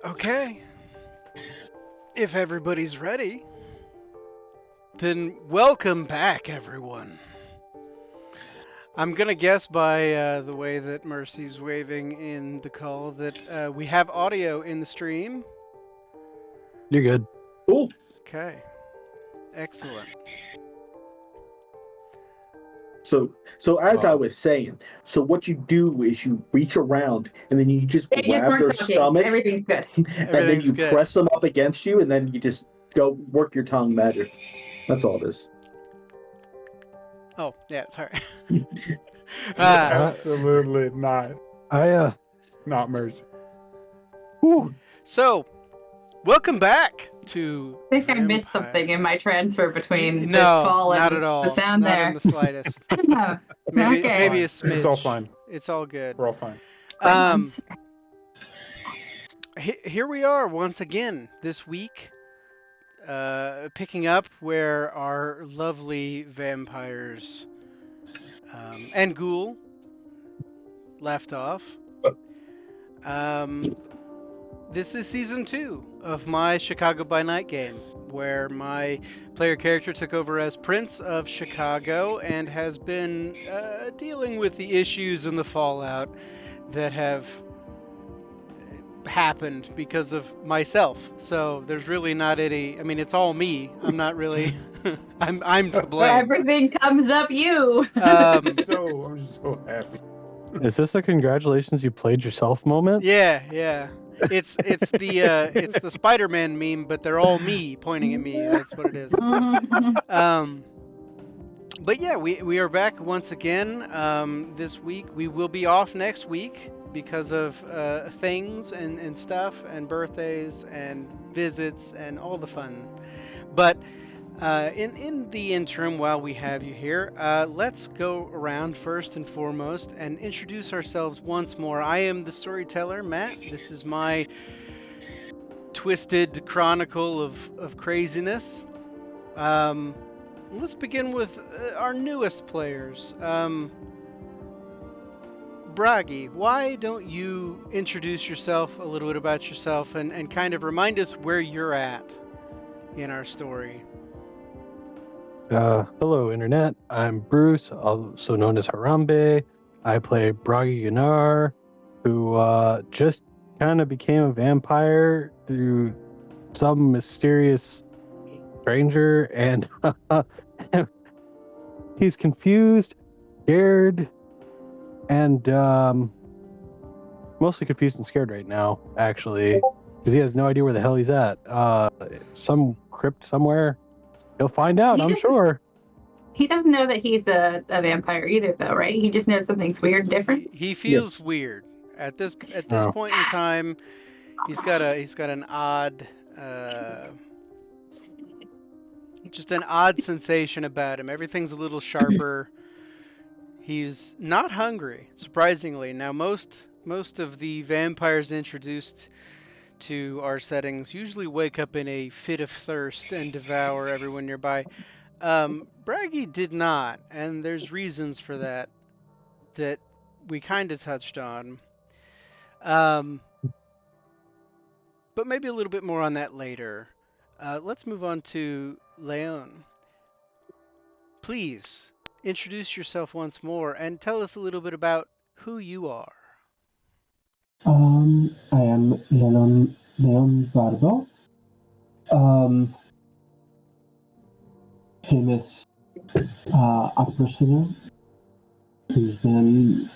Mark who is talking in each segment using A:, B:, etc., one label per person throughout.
A: Okay. If everybody's ready, then welcome back, everyone. I'm gonna guess by the way that Mercy's waving in the call that we have audio in the stream.
B: You're good.
C: Cool.
A: Okay. Excellent.
C: So as I
B: Wow.
C: was saying, so what you do is you reach around and then you just
D: You
C: grab
D: weren't
C: their
D: talking.
C: stomach
D: Everything's good.
C: and then
A: Everything's
C: you
A: good.
C: press them up against you and then you just go work your tongue magic. That's all it is.
A: Oh, yeah, sorry.
E: Absolutely not. Not Mercy.
B: Whew.
A: So, welcome back to
D: I think I missed
A: Vampire.
D: something in my transfer between this
A: No,
D: call
A: not
D: and
A: at all.
D: the sound
A: not
D: there.
A: in the slightest.
D: Oh,
A: Maybe
D: okay.
A: maybe a
E: Fine.
A: smidge.
E: It's all fine.
A: It's all good.
E: We're all fine.
D: Gremlins.
A: Here we are once again this week, picking up where our lovely vampires and ghoul left off. This is season 2 of my Chicago by Night game, where my player character took over as Prince of Chicago and has been dealing with the issues and the fallout that have happened because of myself. So there's really not any. I mean, it's all me. I'm not really. I'm to blame.
D: Everything comes up you.
A: Um,
E: I'm so happy.
B: Is this a congratulations you played yourself moment?
A: yeah. It's the Spider-Man meme, but they're all me pointing at me. That's what it is. But yeah, we are back once again this week. We will be off next week because of things and stuff and birthdays and visits and all the fun. But in the interim, while we have you here, let's go around first and foremost and introduce ourselves once more. I am the storyteller, Matt. This is my twisted chronicle of craziness. Let's begin with our newest players. Bragi, why don't you introduce yourself, a little bit about yourself, and kind of remind us where you're at in our story?
B: Hello, Internet. I'm Bruce, also known as Harambe. I play Bragi Gunnar, who just kind of became a vampire through some mysterious stranger, and he's confused, scared, and mostly confused and scared right now, actually, because he has no idea where the hell he's at. Some crypt somewhere. He'll find out, I'm sure.
D: He doesn't know that he's a vampire either, though, right? He just knows something's weird and different.
A: He feels
C: Yes.
A: weird at this
B: Oh.
A: point in time. He's got an odd, just an odd sensation about him. Everything's a little sharper. He's not hungry, surprisingly. Now, most of the vampires introduced to our settings usually wake up in a fit of thirst and devour everyone nearby. Bragi did not, and there's reasons for that we kind of touched on. But maybe a little bit more on that later. Let's move on to Leon. Please introduce yourself once more and tell us a little bit about who you are.
F: I am Leon Barbo. Famous opera singer who's been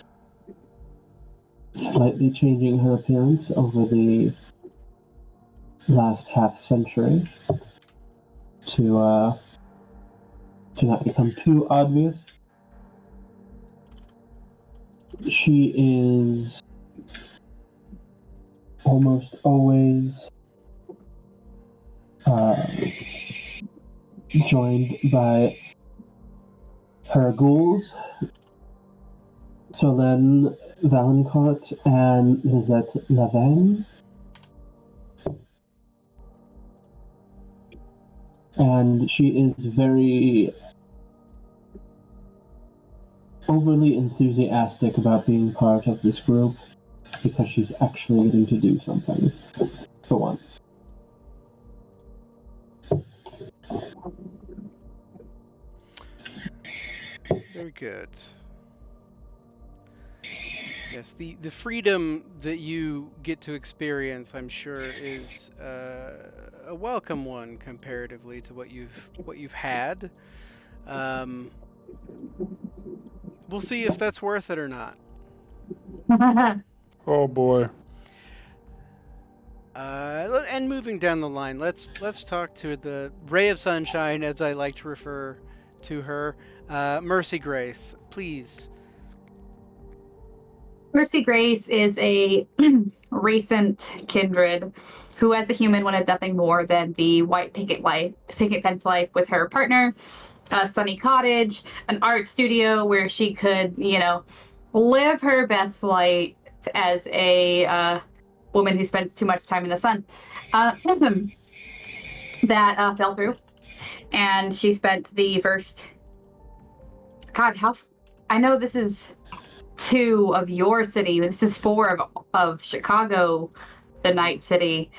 F: slightly changing her appearance over the last half century to not become too obvious. She is almost always joined by her ghouls, Solène Valancourt and Lisette Lavenne. And she is very overly enthusiastic about being part of this group because she's actually getting to do something. for once.
A: Very good. Yes, the freedom that you get to experience, I'm sure, is a welcome one comparatively to what you've had. Um, we'll see if that's worth it or not.
E: Oh boy.
A: And moving down the line, let's talk to the ray of sunshine, as I like to refer to her, Mercy Grace, please.
D: Mercy Grace is a recent kindred who, as a human, wanted nothing more than the white picket fence life with her partner, a sunny cottage, an art studio where she could, live her best life as a woman who spends too much time in the sun. That fell through, and she spent the first. God, I know this is 2 of your city. This is 4 of Chicago, the Night City.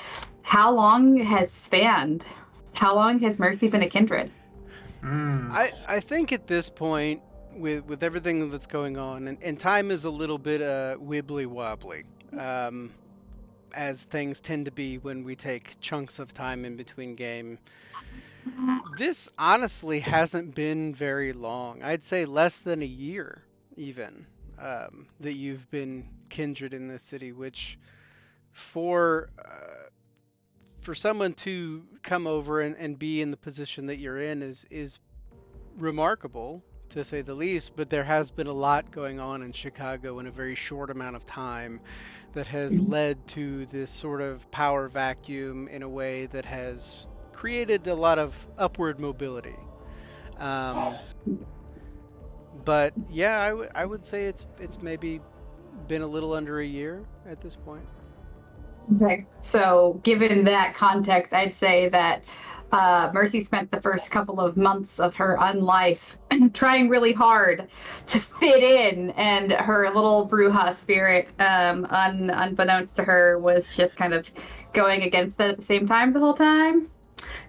D: How long has Mercy been a kindred?
A: I think at this point, with everything that's going on, and time is a little bit wibbly wobbly, as things tend to be when we take chunks of time in between game. This honestly hasn't been very long. I'd say less than a year, even, that you've been kindred in this city, which for someone to come over and be in the position that you're in is remarkable, to say the least. But there has been a lot going on in Chicago in a very short amount of time that has led to this sort of power vacuum in a way that has created a lot of upward mobility. But yeah, I would say it's maybe been a little under a year at this point.
D: Okay. So, given that context, I'd say that Mercy spent the first couple of months of her unlife trying really hard to fit in, and her little Bruja spirit, unbeknownst to her, was just kind of going against it at the same time the whole time.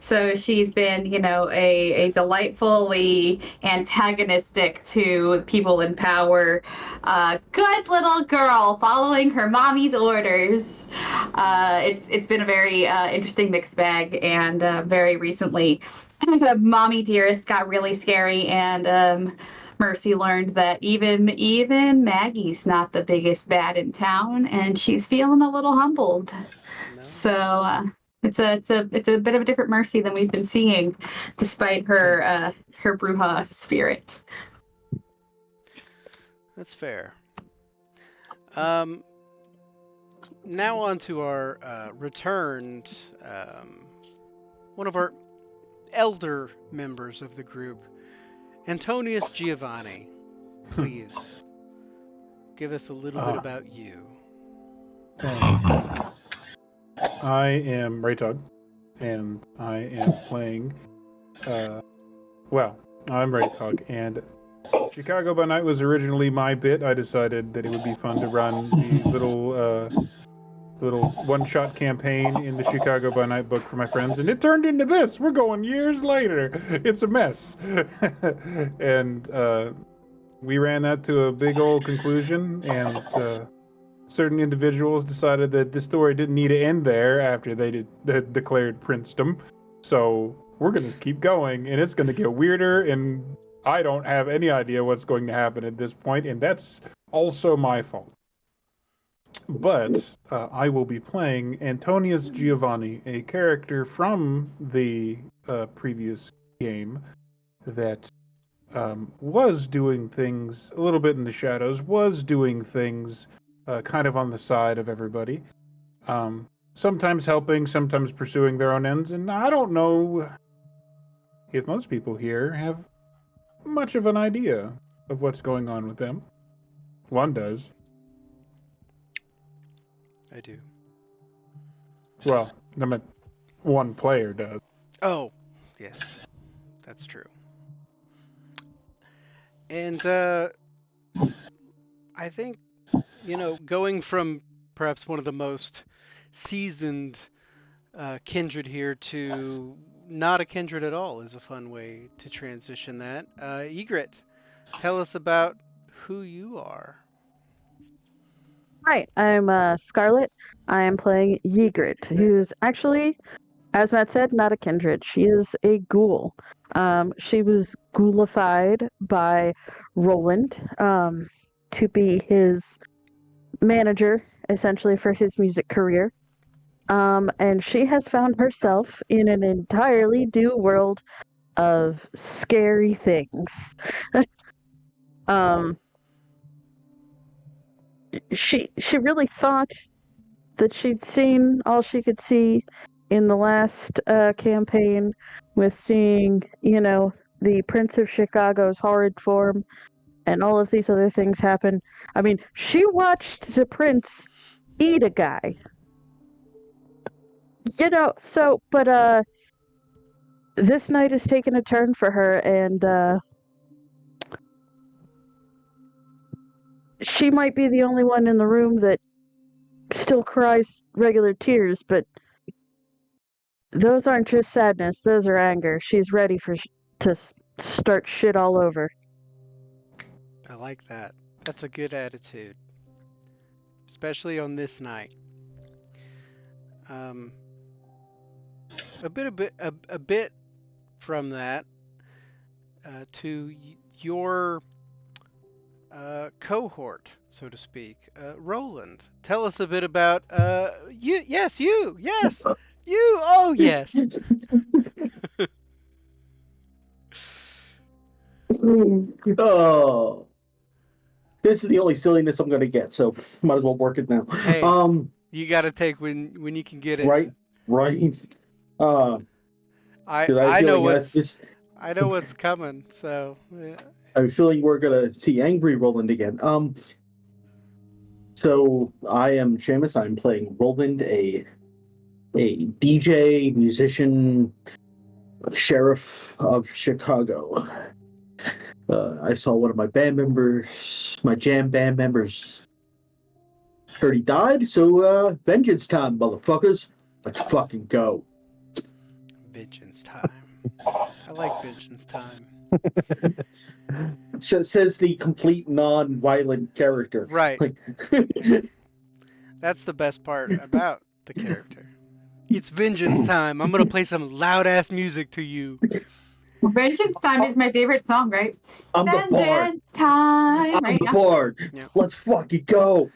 D: So she's been, a delightfully antagonistic to people in power, good little girl following her mommy's orders. It's been a very interesting mixed bag, and very recently, Mommy Dearest got really scary, and Mercy learned that even Maggie's not the biggest bad in town, and she's feeling a little humbled.
A: No?
D: So it's a bit of a different Mercy than we've been seeing, despite her Bruja spirit.
A: That's fair. Now on to our returned, one of our elder members of the group, Antonius Giovanni. Please give us a little bit about you.
E: I am Raytug, and I am playing. I'm Raytug, and Chicago by Night was originally my bit. I decided that it would be fun to run the little one-shot campaign in the Chicago by Night book for my friends, and it turned into this. We're going years later. It's a mess. And we ran that to a big old conclusion, and certain individuals decided that this story didn't need to end there after they declared princedom. So we're going to keep going, and it's going to get weirder, and I don't have any idea what's going to happen at this point, and that's also my fault. But I will be playing Antonius Giovanni, a character from the previous game that was doing things a little bit in the shadows, was doing things kind of on the side of everybody. Sometimes helping, sometimes pursuing their own ends, and I don't know if most people here have much of an idea of what's going on with them. One does.
A: I do.
E: Well, I meant one player does.
A: Oh, yes, that's true. And I think, going from perhaps one of the most seasoned kindred here to not a kindred at all is a fun way to transition that. Egret, tell us about who you are.
G: Hi, I'm Scarlet. I am playing Ygritte, who's actually, as Matt said, not a kindred. She is a ghoul. She was ghoulified by Roland to be his manager, essentially, for his music career. And she has found herself in an entirely new world of scary things. um, she really thought that she'd seen all she could see in the last campaign with seeing, the Prince of Chicago's horrid form and all of these other things happen. I mean, she watched the prince eat a guy. But this night has taken a turn for her, and she might be the only one in the room that still cries regular tears, but those aren't just sadness, those are anger. She's ready to start shit all over.
A: I like that. That's a good attitude, especially on this night. A bit from that to your cohort, so to speak. Roland, tell us a bit about you. Yes, you. Yes, you. Oh, yes.
C: Oh, this is the only silliness I'm gonna get, so might as well work it now.
A: Hey, you got to take when you can get it.
C: Right.
A: I
C: I
A: I know
C: feeling
A: what's I know what's coming. So yeah.
C: I'm feeling we're gonna see angry Roland again. So I am Seamus. I'm playing Roland, a DJ, musician, sheriff of Chicago. I saw one of my jam band members, heard he died. So vengeance time, motherfuckers. Let's fucking go.
A: Vengeance time. I like vengeance time.
C: So says the complete non-violent character.
A: Right.
C: Like,
A: That's the best part about the character. It's vengeance time. I'm gonna play some loud ass music to you.
D: Vengeance Time is my favorite song, right?
C: I'm the bard.
D: Vengeance Time,
C: I'm
D: right?
C: the bard.
A: Yeah.
C: Let's fucking go.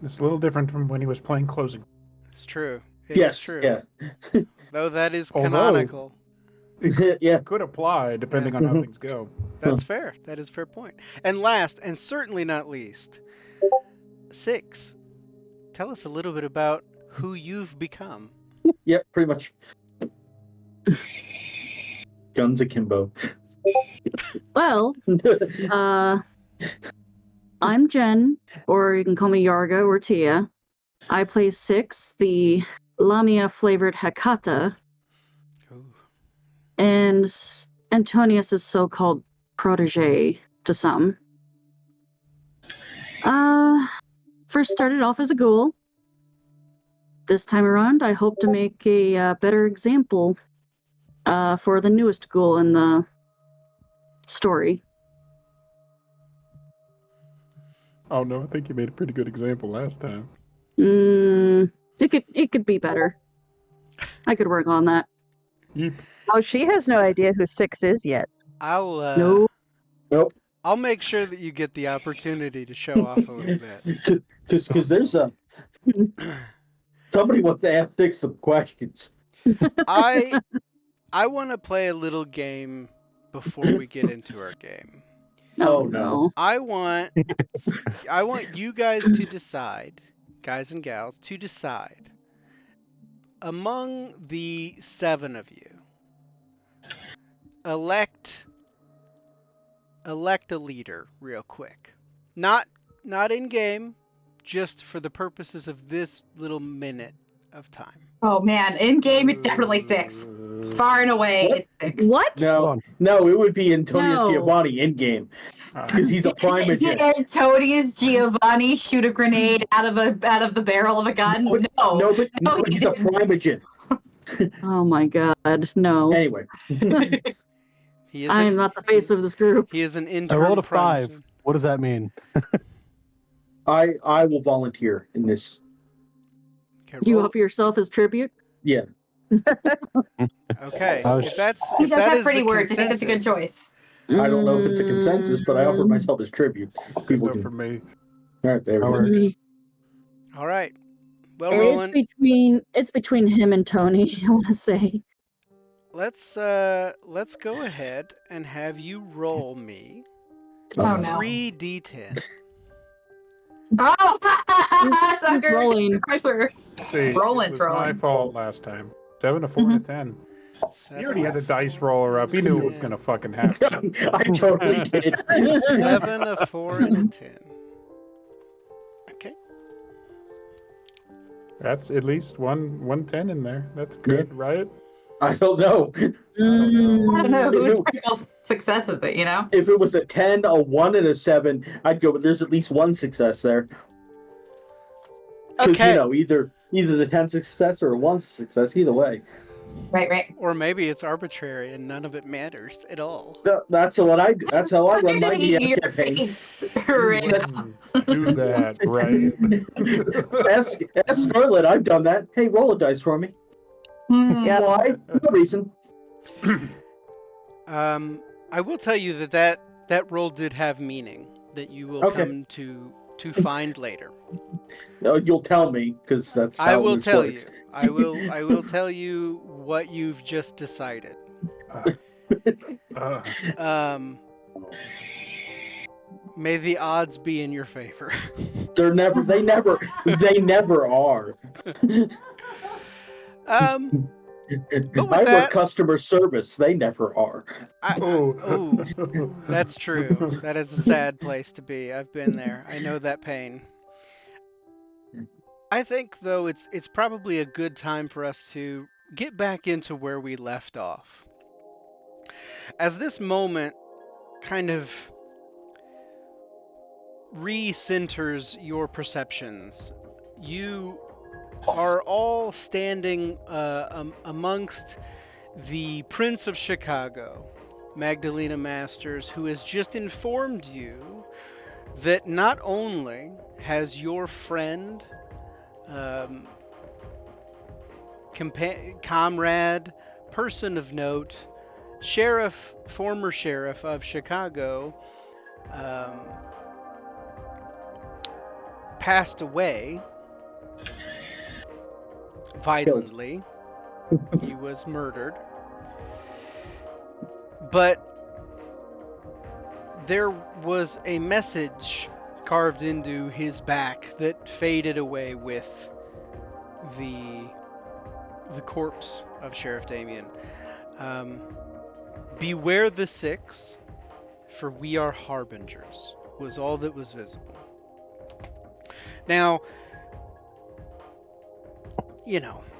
E: It's a little different from when he was playing closing.
A: It's true. It's
C: Yes.
A: true.
C: Yeah.
A: Though that is
E: Although-
A: canonical.
C: Yeah.
E: Could apply depending on how things go.
A: That's fair. That is a fair point. And last, and certainly not least, 6. Tell us a little bit about who you've become.
C: Yep. Pretty much. Guns akimbo.
H: Well, I'm Jen, or you can call me Yarga or Tia. I play 6, the Lamia flavored Hakata,
A: Ooh.
H: and Antonius' so-called protege to some. First started off as a ghoul. This time around, I hope to make a better example for the newest ghoul in the story.
E: Oh no, I think you made a pretty good example last time.
H: It could be better. I could work on that.
E: Yeep.
G: Oh, she has no idea who 6 is yet.
A: I'll
H: No.
C: Nope.
A: I'll make sure that you get the opportunity to show off a little bit.
C: Because there's somebody wants to ask Dick some questions.
A: I want to play a little game before we get into our game.
C: Oh, no.
A: I want you guys to decide, guys and gals, to decide among the 7 of you. Elect a leader real quick. Not in game, just for the purposes of this little minute of time.
D: Oh man, in game it's definitely 6. Far and away,
C: What?
D: it's 6.
H: What?
C: No, it would be Antonius
H: No.
C: Giovanni in game because he's a primogen.
D: Did Antonius Giovanni shoot a grenade out of the barrel of a gun?
C: But
D: No.
C: but
D: No, he
C: he's a
D: didn't.
C: primogen.
H: Oh my god, no.
C: Anyway,
A: He is
H: I am not the face of this group.
A: He is an
B: I
A: interim
B: rolled a
A: prime.
B: 5. What does that mean?
C: I will volunteer in this.
A: Okay,
H: You
A: roll.
H: offer yourself as tribute?
C: Yeah.
A: Okay,
B: I was-
A: if that's
D: He
A: if
D: does
A: that
D: have
A: is
D: pretty
A: the
D: words. I think that's a good
A: consensus,
D: choice.
C: I don't know if it's a consensus, but I offer
H: Mm,
C: myself as tribute.
E: It's good
C: People
E: enough
C: can.
E: for me.
C: All right, there we
B: That
C: go.
B: works.
A: all right. Well,
H: It's
A: Roland,
H: between him and Tony, I want to say.
A: let's go ahead and have you roll me
D: Oh no.
A: 3d10.
D: Oh,
H: Who's
D: sucker!
H: rolling?
D: Pressure.
E: See,
D: Roland's
E: it was my
D: rolling.
E: fault last time. 7, a 4, and a 10. He already had the dice roller up. He knew it was going to fucking happen.
C: I totally did.
A: 7, a 4, and a 10. Okay.
E: That's at least one 10 in there. That's good, right?
C: I don't know.
D: I don't know
C: If
D: whose
C: it-
D: sprinkles success is it, you know?
C: If it was a 10, a 1, and a 7, I'd go, but there's at least one success there. Because,
A: Okay.
C: either the 10 success or a 1 success, either way.
D: Right.
A: Or maybe it's arbitrary and none of it matters at all.
C: That's how I run
D: I'm
C: my
D: gonna eat
C: DM
D: your
C: campaign.
D: face right
C: That's-
D: now.
E: Do that, right?
C: Ask Scarlet, I've done that. Hey, roll a dice for me.
G: Yeah.
C: Why? No reason.
A: I will tell you that roll did have meaning that you will
C: Okay.
A: come to find later.
C: No, you'll tell me, because that's how
A: I will
C: this
A: tell
C: works.
A: you. I will tell you what you've just decided. May the odds be in your favor.
C: They never are.
A: But with
C: I
A: that-
C: work customer service. They never are.
A: Oh, that's true. That is a sad place to be. I've been there. I know that pain. I think though it's probably a good time for us to get back into where we left off. As this moment kind of recenters your perceptions, you are all standing amongst the Prince of Chicago, Magdalena Masters, who has just informed you that not only has your friend, comrade, person of note, former sheriff of Chicago, passed away violently. He was murdered. But there was a message carved into his back that faded away with the corpse of Sheriff Damien. Beware the six, for we are harbingers, was all that was visible. Now,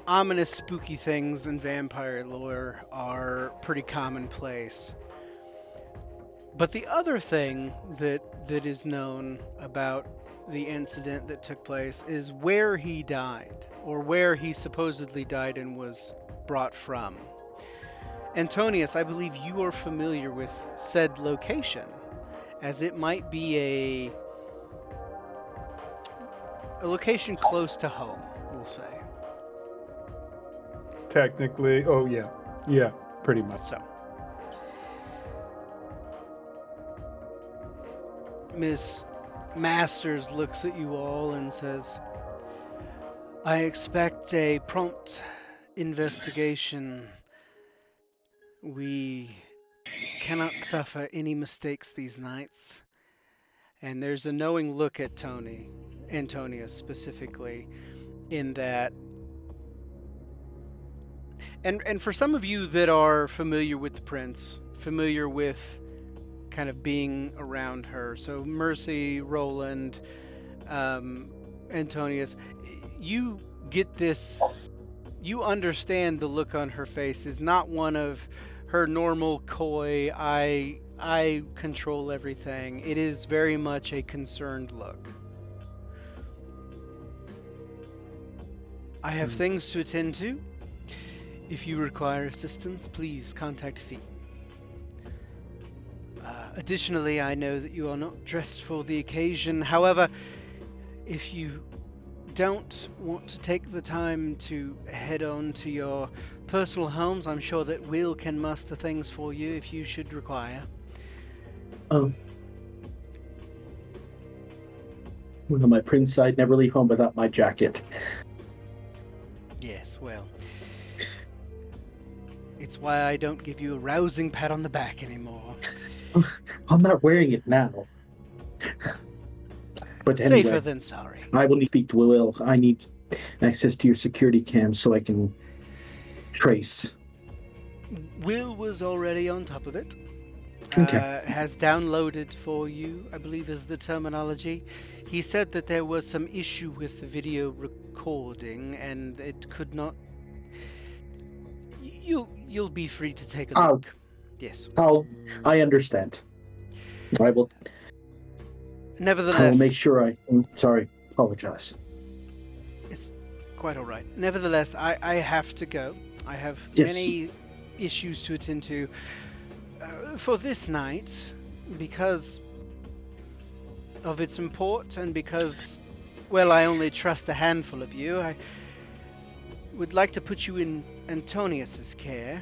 A: ominous, spooky things in vampire lore are pretty commonplace. But the other thing that is known about the incident that took place is where he died, or where he supposedly died and was brought from. Antonius, I believe you are familiar with said location, as it might be a location close to home, we'll say.
E: Technically, yeah, pretty much.
A: So, Miss Masters looks at you all and says, I expect a prompt investigation. We cannot suffer any mistakes these nights. And there's a knowing look at Antonius specifically, in that. And for some of you that are familiar with the Prince, familiar with kind of being around her, so Mercy, Roland, Antonius, you get this, you understand the look on her face is not one of her normal coy, I control everything. It is very much a concerned look. I have things to attend to. If you require assistance, please contact Fee. Additionally, I know that you are not dressed for the occasion. However, if you don't want to take the time to head on to your personal homes, I'm sure that Will can muster things for you if you should require.
C: Well, my prince, I'd never leave home without my jacket.
A: Yes, well, it's why I don't give you a rousing pat on the back anymore.
C: I'm not wearing it now. But
A: Safer
C: anyway,
A: than sorry.
C: I will need to speak to Will. I need access to your security cam so I can trace.
A: Will was already on top of it.
C: Okay.
A: Has downloaded for you, I believe is the terminology. He said that there was some issue with the video recording and it could not. You'll be free to take a look. Yes.
C: I understand. I will
A: Nevertheless,
C: make sure apologize.
A: it's quite all right. Nevertheless, I have to go. I have
C: Yes.
A: many issues to attend to for this night because of its import and because, well, I only trust a handful of you. I would like to put you in Antonius's care.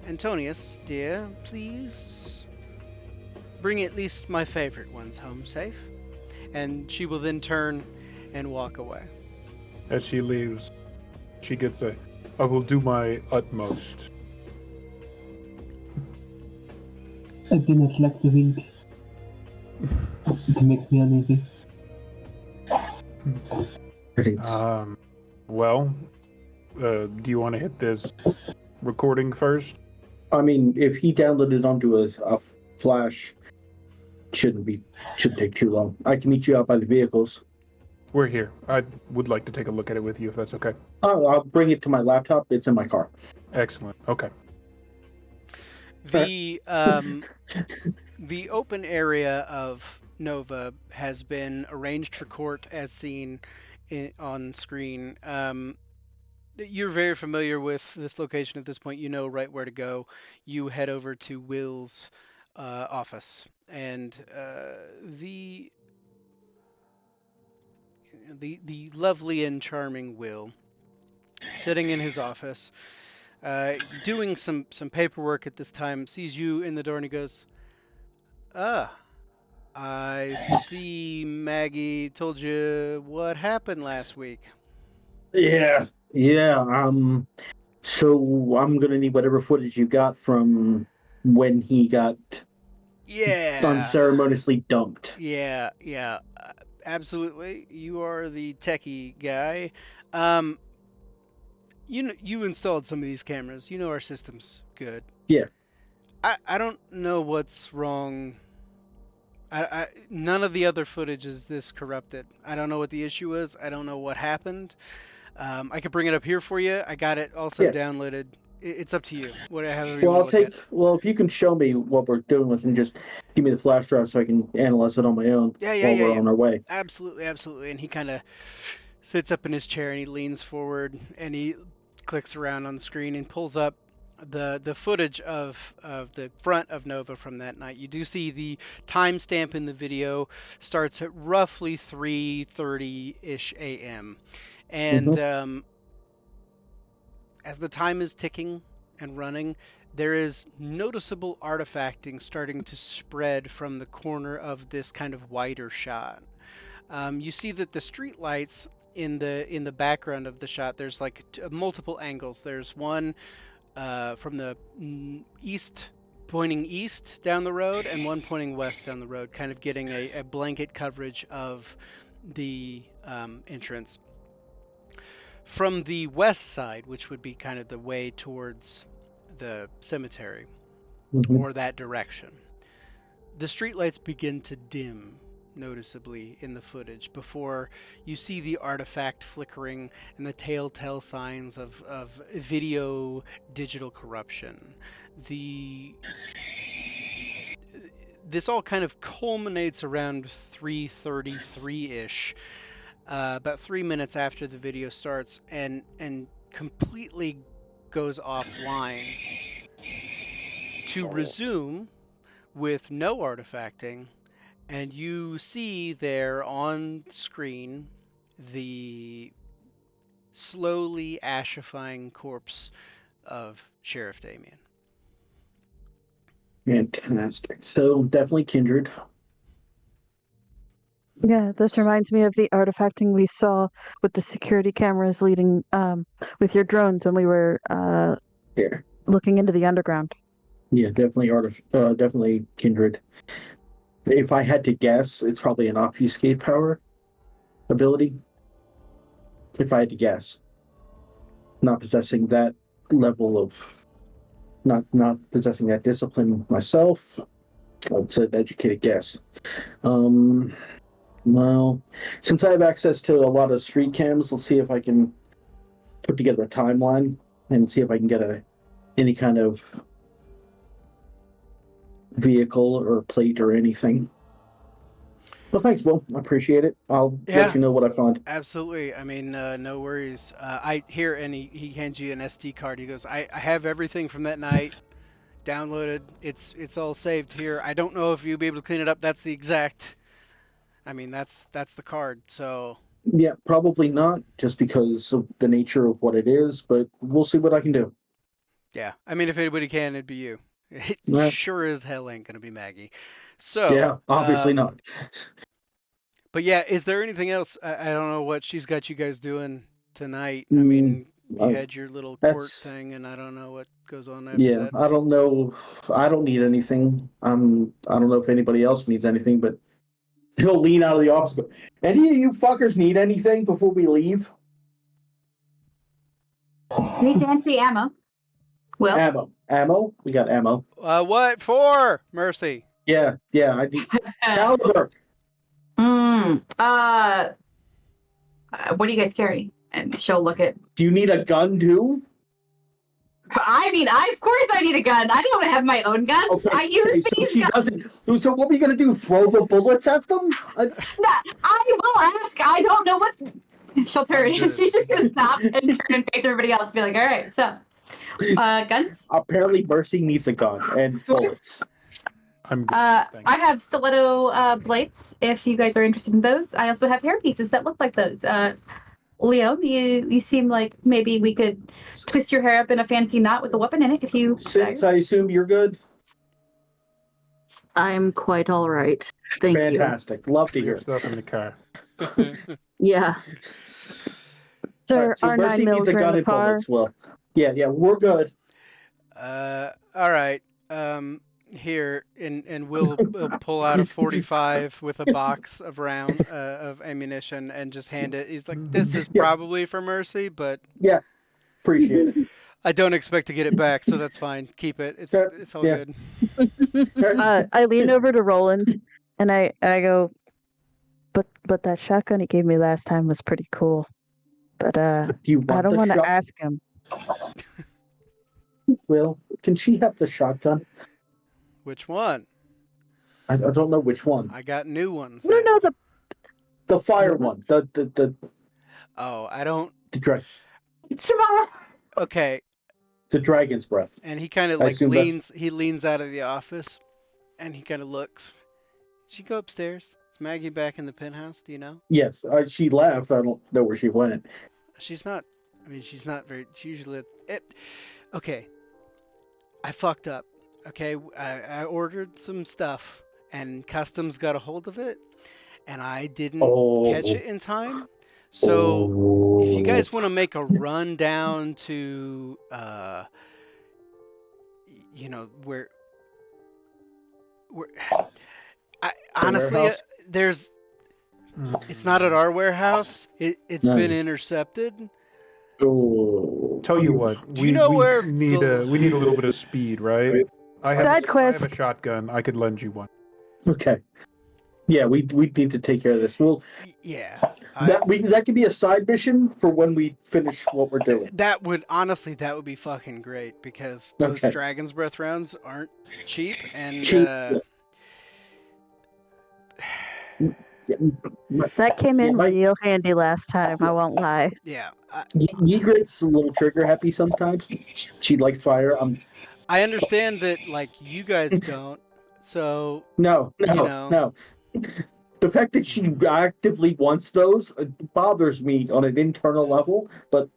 A: Antonius, dear, please bring at least my favorite ones home safe. And she will then turn and walk away.
E: As she leaves, she gets a, I will do my utmost.
F: I do not like the wind. It makes me uneasy.
E: Well, do you want to hit this recording first?
C: I mean, if he downloaded it onto a flash, shouldn't take too long. I can meet you out by the vehicles.
E: We're here. I would like to take a look at it with you, if that's okay.
C: I'll bring it to my laptop. It's in my car.
E: Excellent. Okay.
A: The the open area of Nova has been arranged for court as seen on screen. You're very familiar with this location at this point. You know right where to go. You head over to Will's office, and the lovely and charming Will, sitting in his office, doing some paperwork at this time, sees you in the door and he goes, I see Maggie told you what happened last week.
C: Yeah. So I'm gonna need whatever footage you got from when he got unceremoniously dumped.
A: Yeah, absolutely. You are the techie guy. You installed some of these cameras. You know our system's good.
C: Yeah.
A: I don't know what's wrong. None of the other footage is this corrupted. I don't know what the issue is. I don't know what happened. I could bring it up here for you. I got it also downloaded. It's up to you. However you want to look at.
C: Well, if you can show me what we're doing with and just give me the flash drive so I can analyze it on my own while we're on our way.
A: Absolutely. And he kind of sits up in his chair and he leans forward and he clicks around on the screen and pulls up the footage of the front of Nova from that night. You do see the timestamp in the video starts at roughly 3:30-ish a.m. And as the time is ticking and running, there is noticeable artifacting starting to spread from the corner of this kind of wider shot. You see that the street lights in the background of the shot, there's like multiple angles. There's one from the east, pointing east down the road, and one pointing west down the road, kind of getting a blanket coverage of the entrance. From the west side, which would be kind of the way towards the cemetery, or that direction, the streetlights begin to dim noticeably in the footage before you see the artifact flickering and the telltale signs of video digital corruption. This all kind of culminates around 3:33-ish, about 3 minutes after the video starts, and completely immediately goes offline to resume with no artifacting, and you see there on screen the slowly ashifying corpse of Sheriff Damien.
C: Fantastic. So definitely kindred.
G: Yeah, this reminds me of the artifacting we saw with the security cameras leading with your drones when we were
C: Yeah.
G: looking into the underground.
C: Yeah, definitely kindred. If I had to guess, it's probably an obfuscate power ability. If I had to guess, not possessing that level of, not possessing that discipline myself, it's an educated guess. Well, since I have access to a lot of street cams, let's see if I can put together a timeline and see if I can get any kind of vehicle or plate or anything. Well, thanks, Will. I appreciate it. I'll
A: Yeah.
C: let you know what I find.
A: Absolutely. I mean, no worries. And he hands you an SD card. He goes, I have everything from that night downloaded. It's all saved here. I don't know if you'll be able to clean it up. That's the exact. I mean, that's the card. So
C: Yeah, probably not, just because of the nature of what it is, but we'll see what I can do.
A: yeah. I mean, if anybody can, it'd be you. It
C: Yeah.
A: sure as hell ain't gonna be Maggie. So
C: Yeah, obviously not.
A: But yeah, is there anything else? I don't know what she's got you guys doing tonight. I mean, you had your little court
C: That's
A: thing, and I don't know what goes on after
C: yeah.
A: that.
C: I don't know. I don't need anything. I don't know if anybody else needs anything, but he'll lean out of the office. And go, any of you fuckers need anything before we leave?
D: Any fancy ammo? Will?
C: Ammo. We got ammo.
A: What for? Mercy.
C: Yeah. I need caliber.
D: What do you guys carry? And she'll look at.
C: Do you need a gun too?
D: I mean, of course I need a gun. I don't have my own guns.
C: Okay,
D: I use
C: so
D: these
C: she
D: guns.
C: doesn't. So what are we gonna do? Throw the bullets at them?
D: No, I will ask. I don't know what. She'll turn. She's just gonna stop and turn and face everybody else. And be like, all right, so, guns.
C: Apparently, Mercy needs a gun and bullets.
E: I'm good.
D: I have stiletto blades. If you guys are interested in those, I also have hair pieces that look like those. Leo, you seem like maybe we could twist your hair up in a fancy knot with a weapon in it if you.
C: Since I assume you're good.
H: I'm quite all right. Thank you.
C: Fantastic. Love to
E: We
C: hear
E: have
C: it.
E: stuff in the car.
H: Yeah.
G: Sir,
C: So
G: our
C: Mercy
G: 9
C: needs
G: mils
C: a
G: are in
C: gun
G: the
C: and
G: car.
C: bullets. Well, yeah, we're good.
A: All right. Here, and we'll pull out a 45 with a box of of ammunition and just hand it. He's like, this is
C: Yeah.
A: probably for Mercy, but
C: Yeah, appreciate it.
A: I don't expect to get it back, so that's fine. Keep it. It's all
C: Yeah.
A: good.
G: I lean over to Roland and I go, but that shotgun he gave me last time was pretty cool. But
C: Do you want
G: I don't
C: the
G: want to
C: shot?
G: ask him.
C: Will, can she have the shotgun?
A: Which one?
C: I don't know which one.
A: I got new ones.
G: No,
C: The fire one.
A: Oh, I don't.
D: Tomorrow.
A: Okay.
C: The dragon's breath.
A: And he kind of
C: I
A: like
C: assume
A: leans. He leans out of the office, and he kind of looks. Did she go upstairs? Is Maggie back in the penthouse? Do you know?
C: Yes, she left. I don't know where she went.
A: She's not. I mean, she's not very. She usually. Okay. I fucked up. Okay, I ordered some stuff, and customs got a hold of it, and I didn't catch it in time. So if you guys want to make a run down to, where honestly, it's not at our warehouse. It's been intercepted.
E: Tell you what,
A: Do you know where
E: need a little bit of speed, right? I
G: Side
E: have
G: quest.
E: a shotgun. I could lend you one.
C: Okay. Yeah, we need to take care of this. Well,
A: yeah,
C: that could be a side mission for when we finish what we're doing.
A: That would be fucking great because those Dragon's Breath rounds aren't cheap and
G: that came in real handy last time. I won't lie.
A: Yeah,
C: Ygritte's a little trigger happy sometimes. She likes fire.
A: I understand that like you guys don't. So
C: No,
A: you
C: no,
A: know.
C: no. The fact that she actively wants those bothers me on an internal level, but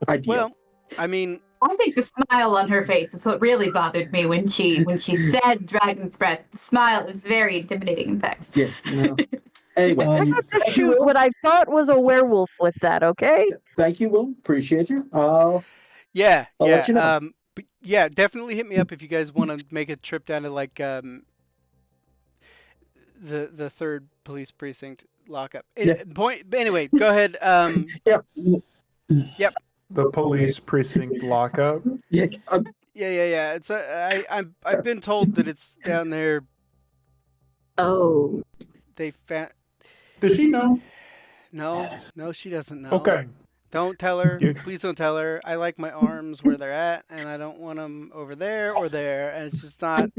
C: ideal.
A: Well, I mean,
D: I think the smile on her face is what really bothered me when she said dragon's breath. The smile is very intimidating, in fact.
C: Yeah. No. Anyway,
G: I got to
C: thank you,
G: shoot
C: Will.
G: what I thought was a werewolf with that, okay?
C: Thank you, Will. Appreciate you. I'll
A: yeah,
C: let you know.
A: but yeah, definitely hit me up if you guys want to make a trip down to like the third police precinct lockup.
C: Yeah.
A: Anyway, go ahead.
C: Yeah.
A: Yep.
E: The police precinct lockup.
C: Yeah.
A: Yeah. It's I've been told that it's down there.
H: Oh,
A: They found.
E: Does she know?
A: No, she doesn't know.
E: Okay.
A: Don't tell her.
E: You-
A: Please don't tell her. I like my arms where they're at, and I don't want them over there or there. And it's just not.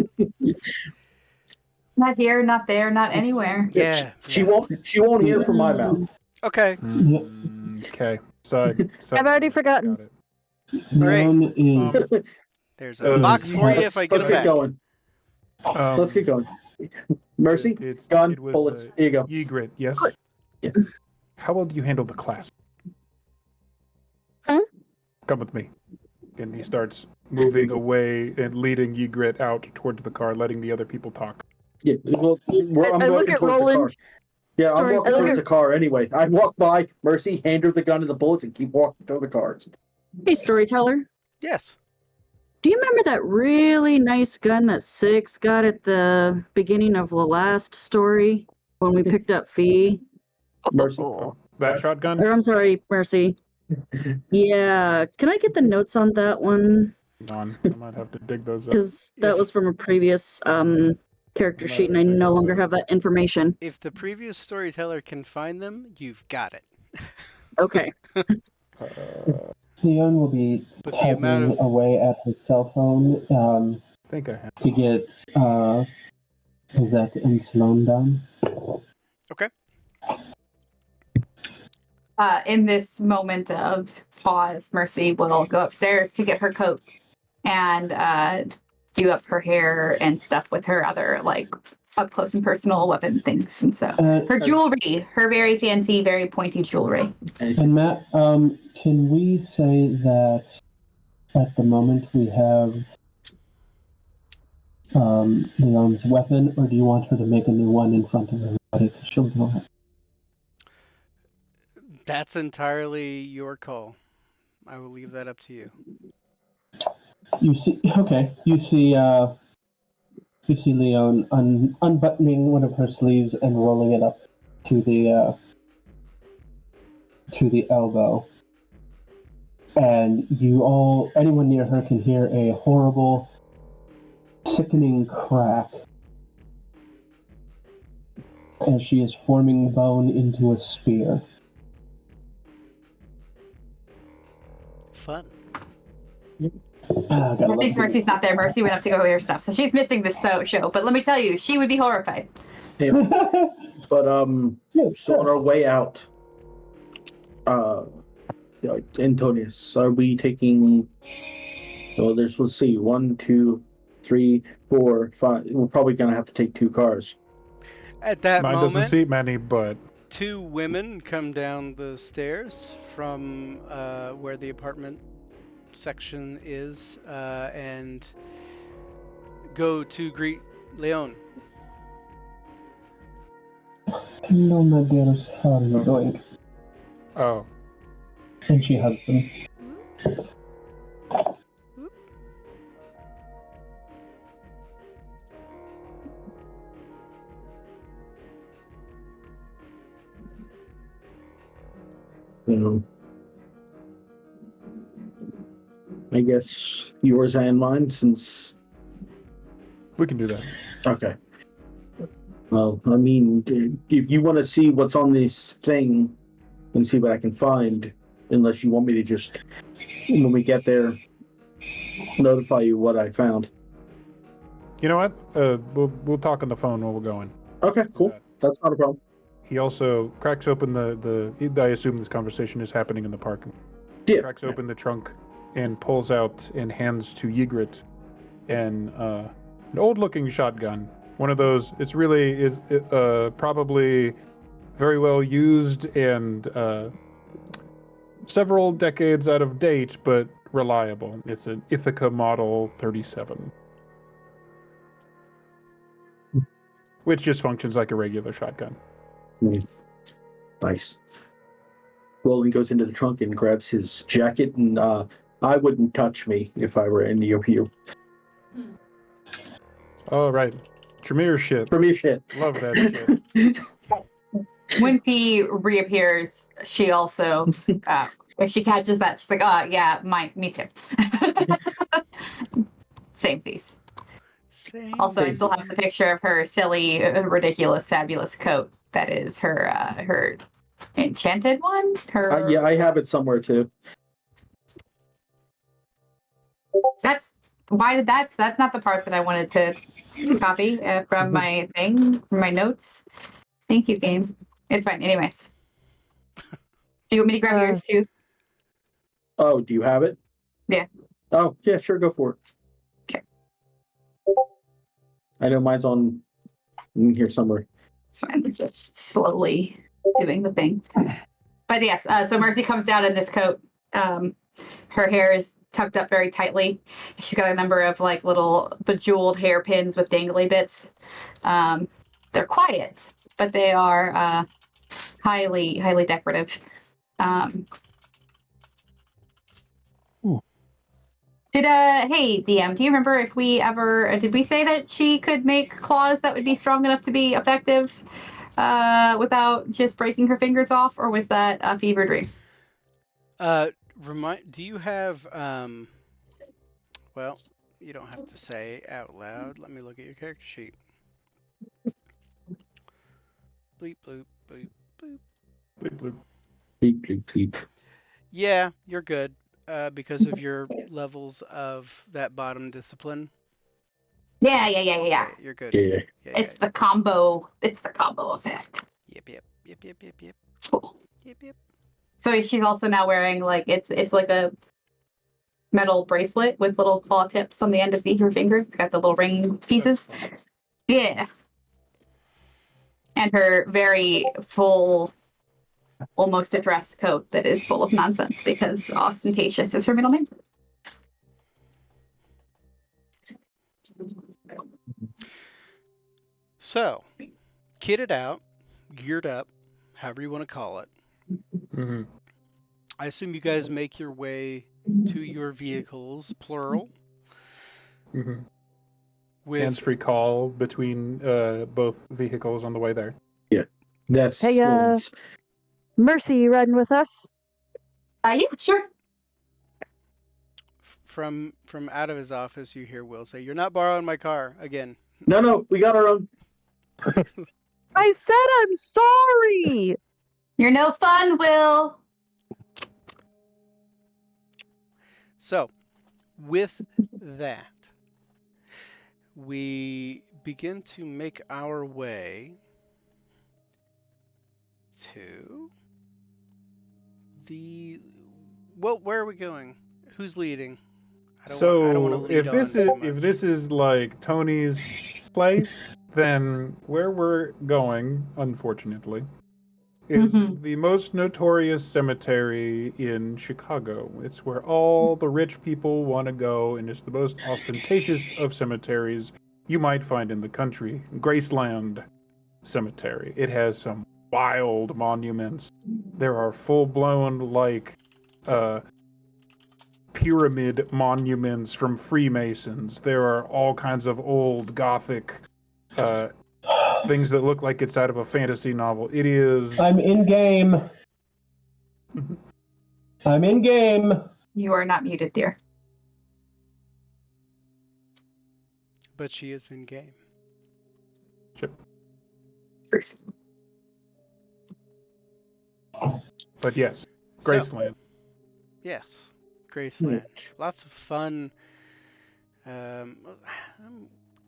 D: Not here, not there, not anywhere.
A: Yeah.
C: She won't hear from my mouth.
A: Okay.
E: Okay. Side.
G: I've already forgotten.
E: Got it.
F: Leon is
A: There's a box for you if I get
C: Let's
A: them
C: get
A: back.
C: going. Let's get going. Mercy, gun,
E: it was,
C: bullets. Here you go.
E: Ygritte, yes?
C: Yeah.
E: How well do you handle the class?
G: Huh?
E: Come with me. And he starts moving away and leading Ygritte out towards the car, letting the other people talk.
C: Yeah, well, I'm
G: I look
C: walking
G: at
C: towards the
G: Roland.
C: car. Yeah, I'm
H: Story-
C: walking
G: I look
C: towards
G: at-
C: the car anyway. I walk by, Mercy, hand her the gun and the bullets, and keep walking toward the cars.
H: hey, storyteller.
A: Yes.
H: Do you remember that really nice gun that Six got at the beginning of the last story when we picked up Fee?
C: Mercy.
G: Oh.
E: That shotgun?
H: Or I'm sorry, Mercy. Yeah, can I get the notes on that one?
E: On. I might have to dig those up.
H: Because that was from a previous character sheet, and I no longer have that information.
A: If the previous storyteller can find them, you've got it.
H: Okay.
F: Leon will be
A: But the
F: typing
A: amount of
F: away at his cell phone
E: I think I have.
F: to get Cosette and Sloan done.
D: In this moment of pause, Mercy will go upstairs to get her coat and do up her hair and stuff with her other like up close and personal weapon things. And so her jewelry, her very fancy, very pointy jewelry.
F: And Matt, can we say that at the moment we have Leon's weapon, or do you want her to make a new one in front of everybody? 'Cause she'll know it.
A: That's entirely your call. I will leave that up to you.
F: You see, okay. You see Leon unbuttoning one of her sleeves and rolling it up to the elbow, and anyone near her can hear a horrible, sickening crack as she is forming bone into a spear.
A: Fun.
F: Gotta
D: I
F: love
D: think
F: the-
D: Mercy's not there. Mercy went up to go get her stuff, so she's missing this show. But let me tell you, she would be horrified.
C: But
F: Yeah,
C: so on
F: sure.
C: our way out, Antonius, are we taking? Well, let's see, 1, 2, 3, 4, 5. We're probably gonna have to take 2 cars.
A: At that
E: Mine doesn't
A: moment,
E: seat many, but
A: 2 women come down the stairs from where the apartment section is and go to greet Leon.
F: Hello, my dears. How are you doing?
E: oh,
F: And she hugs them.
C: I guess yours and mine, since.
E: we can do that.
C: Okay. Well, I mean, if you want to see what's on this thing and see what I can find, unless you want me to just, when we get there, notify you what I found.
E: You know what? We'll talk on the phone while we're going.
C: Okay, cool. That's not a problem.
E: he also cracks open the. I assume this conversation is happening in the park.
C: Yeah.
E: Cracks open the trunk and pulls out and hands to Ygritte an old-looking shotgun. One of those. It's really probably very well used and several decades out of date, but reliable. It's an Ithaca Model 37, which just functions like a regular shotgun.
C: Nice. Roland goes into the trunk and grabs his jacket, and I wouldn't touch me if I were any of you.
E: Oh, right. Tremere shit.
C: For me, shit.
E: Love that shit.
D: When she reappears, she also, if she catches that, she's like, "Oh yeah, me too." Samesies. Also, I still have the picture of her silly, ridiculous, fabulous coat. That is her enchanted one. Her
C: Yeah, I have it somewhere too.
D: That's not the part that I wanted to copy from my thing, from my notes. Thank you, game. It's fine. Anyways, do you want me to grab yours too?
C: Oh, do you have it?
D: Yeah.
C: Oh, yeah, sure, go for it.
D: Okay.
C: I know mine's in here somewhere.
D: It's fine. It's just slowly doing the thing. But yes, so Mercy comes down in this coat. Her hair is tucked up very tightly. She's got a number of like little bejeweled hairpins with dangly bits. They're quiet, but they are highly, highly decorative. Hey DM, do you remember if we ever did we say that she could make claws that would be strong enough to be effective without just breaking her fingers off, or was that a fever dream?
A: Do you have well, you don't have to say out loud. Let me look at your character sheet. Bleep bloop boop boop.
E: Bleep, bloop.
C: Bleep, bleep, bleep.
A: Yeah, you're good. Because of your levels of that bottom discipline.
D: Yeah.
A: You're good.
C: Yeah.
D: It's the combo. It's the combo effect.
A: Yep.
D: Cool.
A: Yep.
D: So she's also now wearing like it's like a metal bracelet with little claw tips on the end of her finger. It's got the little ring pieces. Yeah. And her very full, almost a dress coat that is full of nonsense because ostentatious is her middle name.
A: So, kitted out, geared up, however you want to call it.
E: Mm-hmm.
A: I assume you guys make your way to your vehicles, plural.
E: Mm-hmm.
A: With
E: Hands-free call between both vehicles on the way there.
C: Yeah. That's
G: Hey,
C: Roland's.
G: Mercy, you riding with us?
D: Yeah, sure.
A: from out of his office, you hear Will say, "You're not borrowing my car again."
C: No, we got our own.
G: I said I'm sorry!
D: You're no fun, Will.
A: So, with that, we begin to make our way to the. Well, where are we going? Who's leading? I don't want to lead
E: if this
A: on
E: is
A: too much.
E: if this is like Tony's place, then where we're going, unfortunately, is the most notorious cemetery in Chicago. It's where all the rich people want to go, and it's the most ostentatious of cemeteries you might find in the country. Graceland Cemetery. It has some wild monuments. There are full-blown like pyramid monuments from Freemasons. There are all kinds of old Gothic things that look like it's out of a fantasy novel. It is.
F: I'm in game. I'm in game.
D: You are not muted, dear.
A: But she is in game.
E: Chip.
D: Truth.
E: But yes, Graceland.
A: Yes, Graceland. Lots of fun.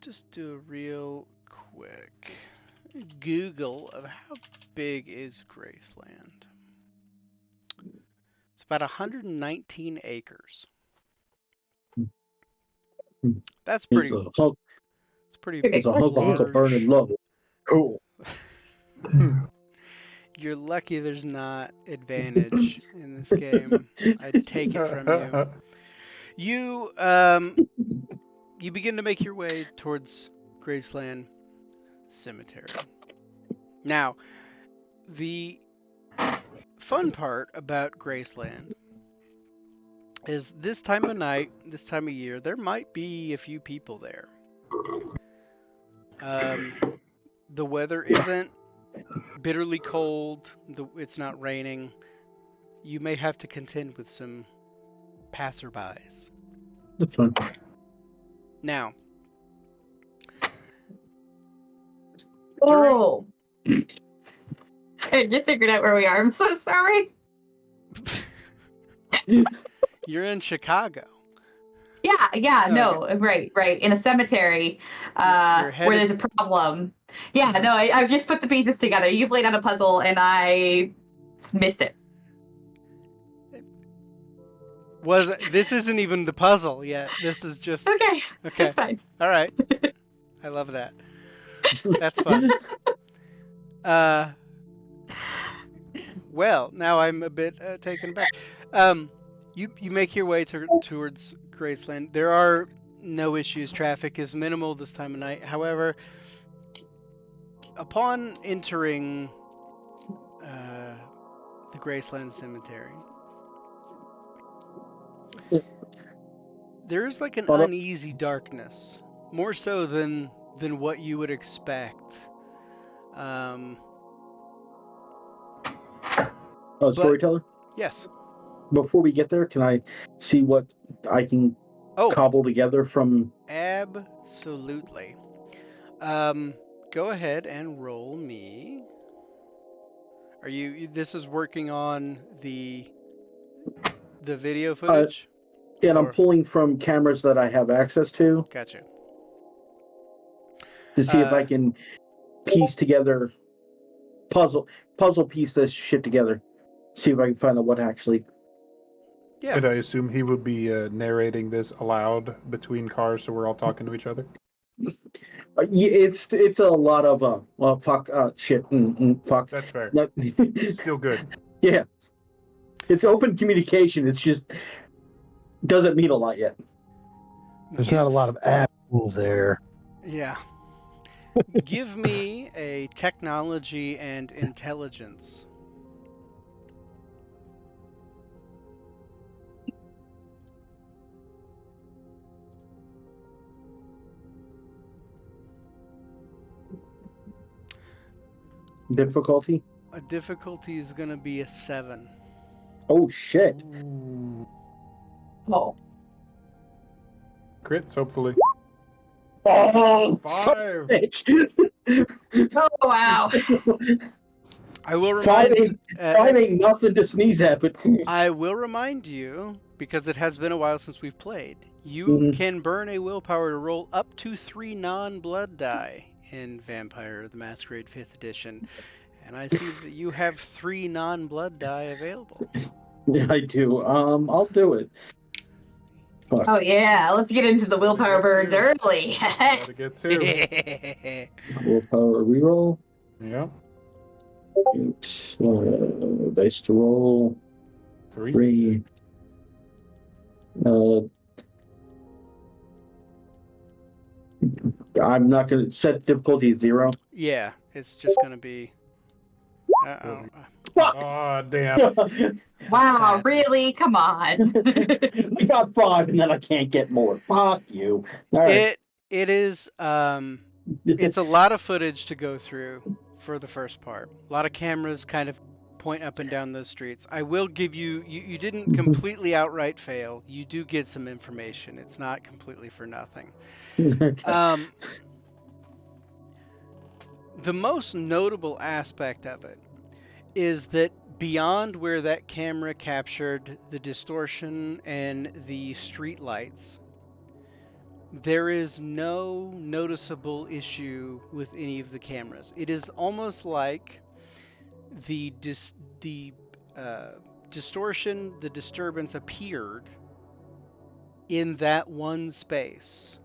A: Just do a real quick Google of how big is Graceland. It's about 119 acres. That's
C: It's
A: pretty.
C: a hunk.
A: It's pretty
C: It's a hunk of burning
A: large.
C: love. Cool.
A: You're lucky there's not advantage in this game. I'd take it from you. You begin to make your way towards Graceland Cemetery. Now, the fun part about Graceland is this time of night, this time of year, there might be a few people there. The weather isn't bitterly cold. It's not raining. You may have to contend with some passerbys.
C: That's fine.
A: Now,
D: Oh. I just figured out where we are. I'm so sorry.
A: you're in Chicago.
D: Yeah,
A: Okay.
D: no, right. In a cemetery,
A: You're
D: where
A: headed-
D: there's a problem. Yeah, no, I've just put the pieces together. You've laid out a puzzle, and I missed it.
A: This isn't even the puzzle yet. This is just
D: Okay,
A: okay.
D: it's fine.
A: All right. I love that. That's fun. Well, now I'm a bit taken aback. You make your way towards Graceland. There are no issues. Traffic is minimal this time of night. However, upon entering the Graceland Cemetery, there's like an uneasy darkness, more so than what you would expect.
C: Storyteller?
A: Yes.
C: Before we get there, can I see what I can cobble together from...
A: Absolutely. Go ahead and roll me. Are this is working on the video footage?
C: And I'm pulling from cameras that I have access to.
A: Gotcha.
C: To see if I can piece together, puzzle piece this shit together. See if I can find out what actually...
A: Yeah.
E: And I assume he would be narrating this aloud between cars, so we're all talking to each other.
C: Yeah, it's a lot of fuck, shit, fuck.
E: That's fair. Still good.
C: Yeah, it's open communication. It's just doesn't mean a lot yet.
B: There's not a lot of actions there.
A: Yeah. Give me a technology and intelligence.
C: Difficulty?
A: A difficulty is going to be a 7.
C: Oh, shit.
E: Ooh.
D: Oh.
E: Crits, hopefully.
C: Oh,
E: 5.
D: Oh, wow.
A: I will remind...
C: Five ain't nothing to sneeze at, but...
A: I will remind you, because it has been a while since we've played, you can burn a willpower to roll up to 3 non-blood die in Vampire the Masquerade 5th Edition. And I see that you have 3 non-blood die available.
C: Yeah, I do. I'll do it. Fuck.
D: Oh, yeah. Let's get into the willpower burns early.
E: Gotta get 2.
C: Willpower reroll.
E: Yeah.
C: Dice to roll. 3. I'm not going to set difficulty 0.
A: Yeah, it's just going to be...
C: Fuck!
E: Oh, damn.
D: Wow, really? Come on.
C: I got 5 and then I can't get more. Fuck you. All right.
A: It is... it's a lot of footage to go through for the first part. A lot of cameras kind of point up and down those streets. I will give you... You didn't completely outright fail. You do get some information. It's not completely for nothing.
C: Okay.
A: The most notable aspect of it is that beyond where that camera captured the distortion and the street lights, there is no noticeable issue with any of the cameras. It is almost like the distortion, the disturbance appeared in that one space.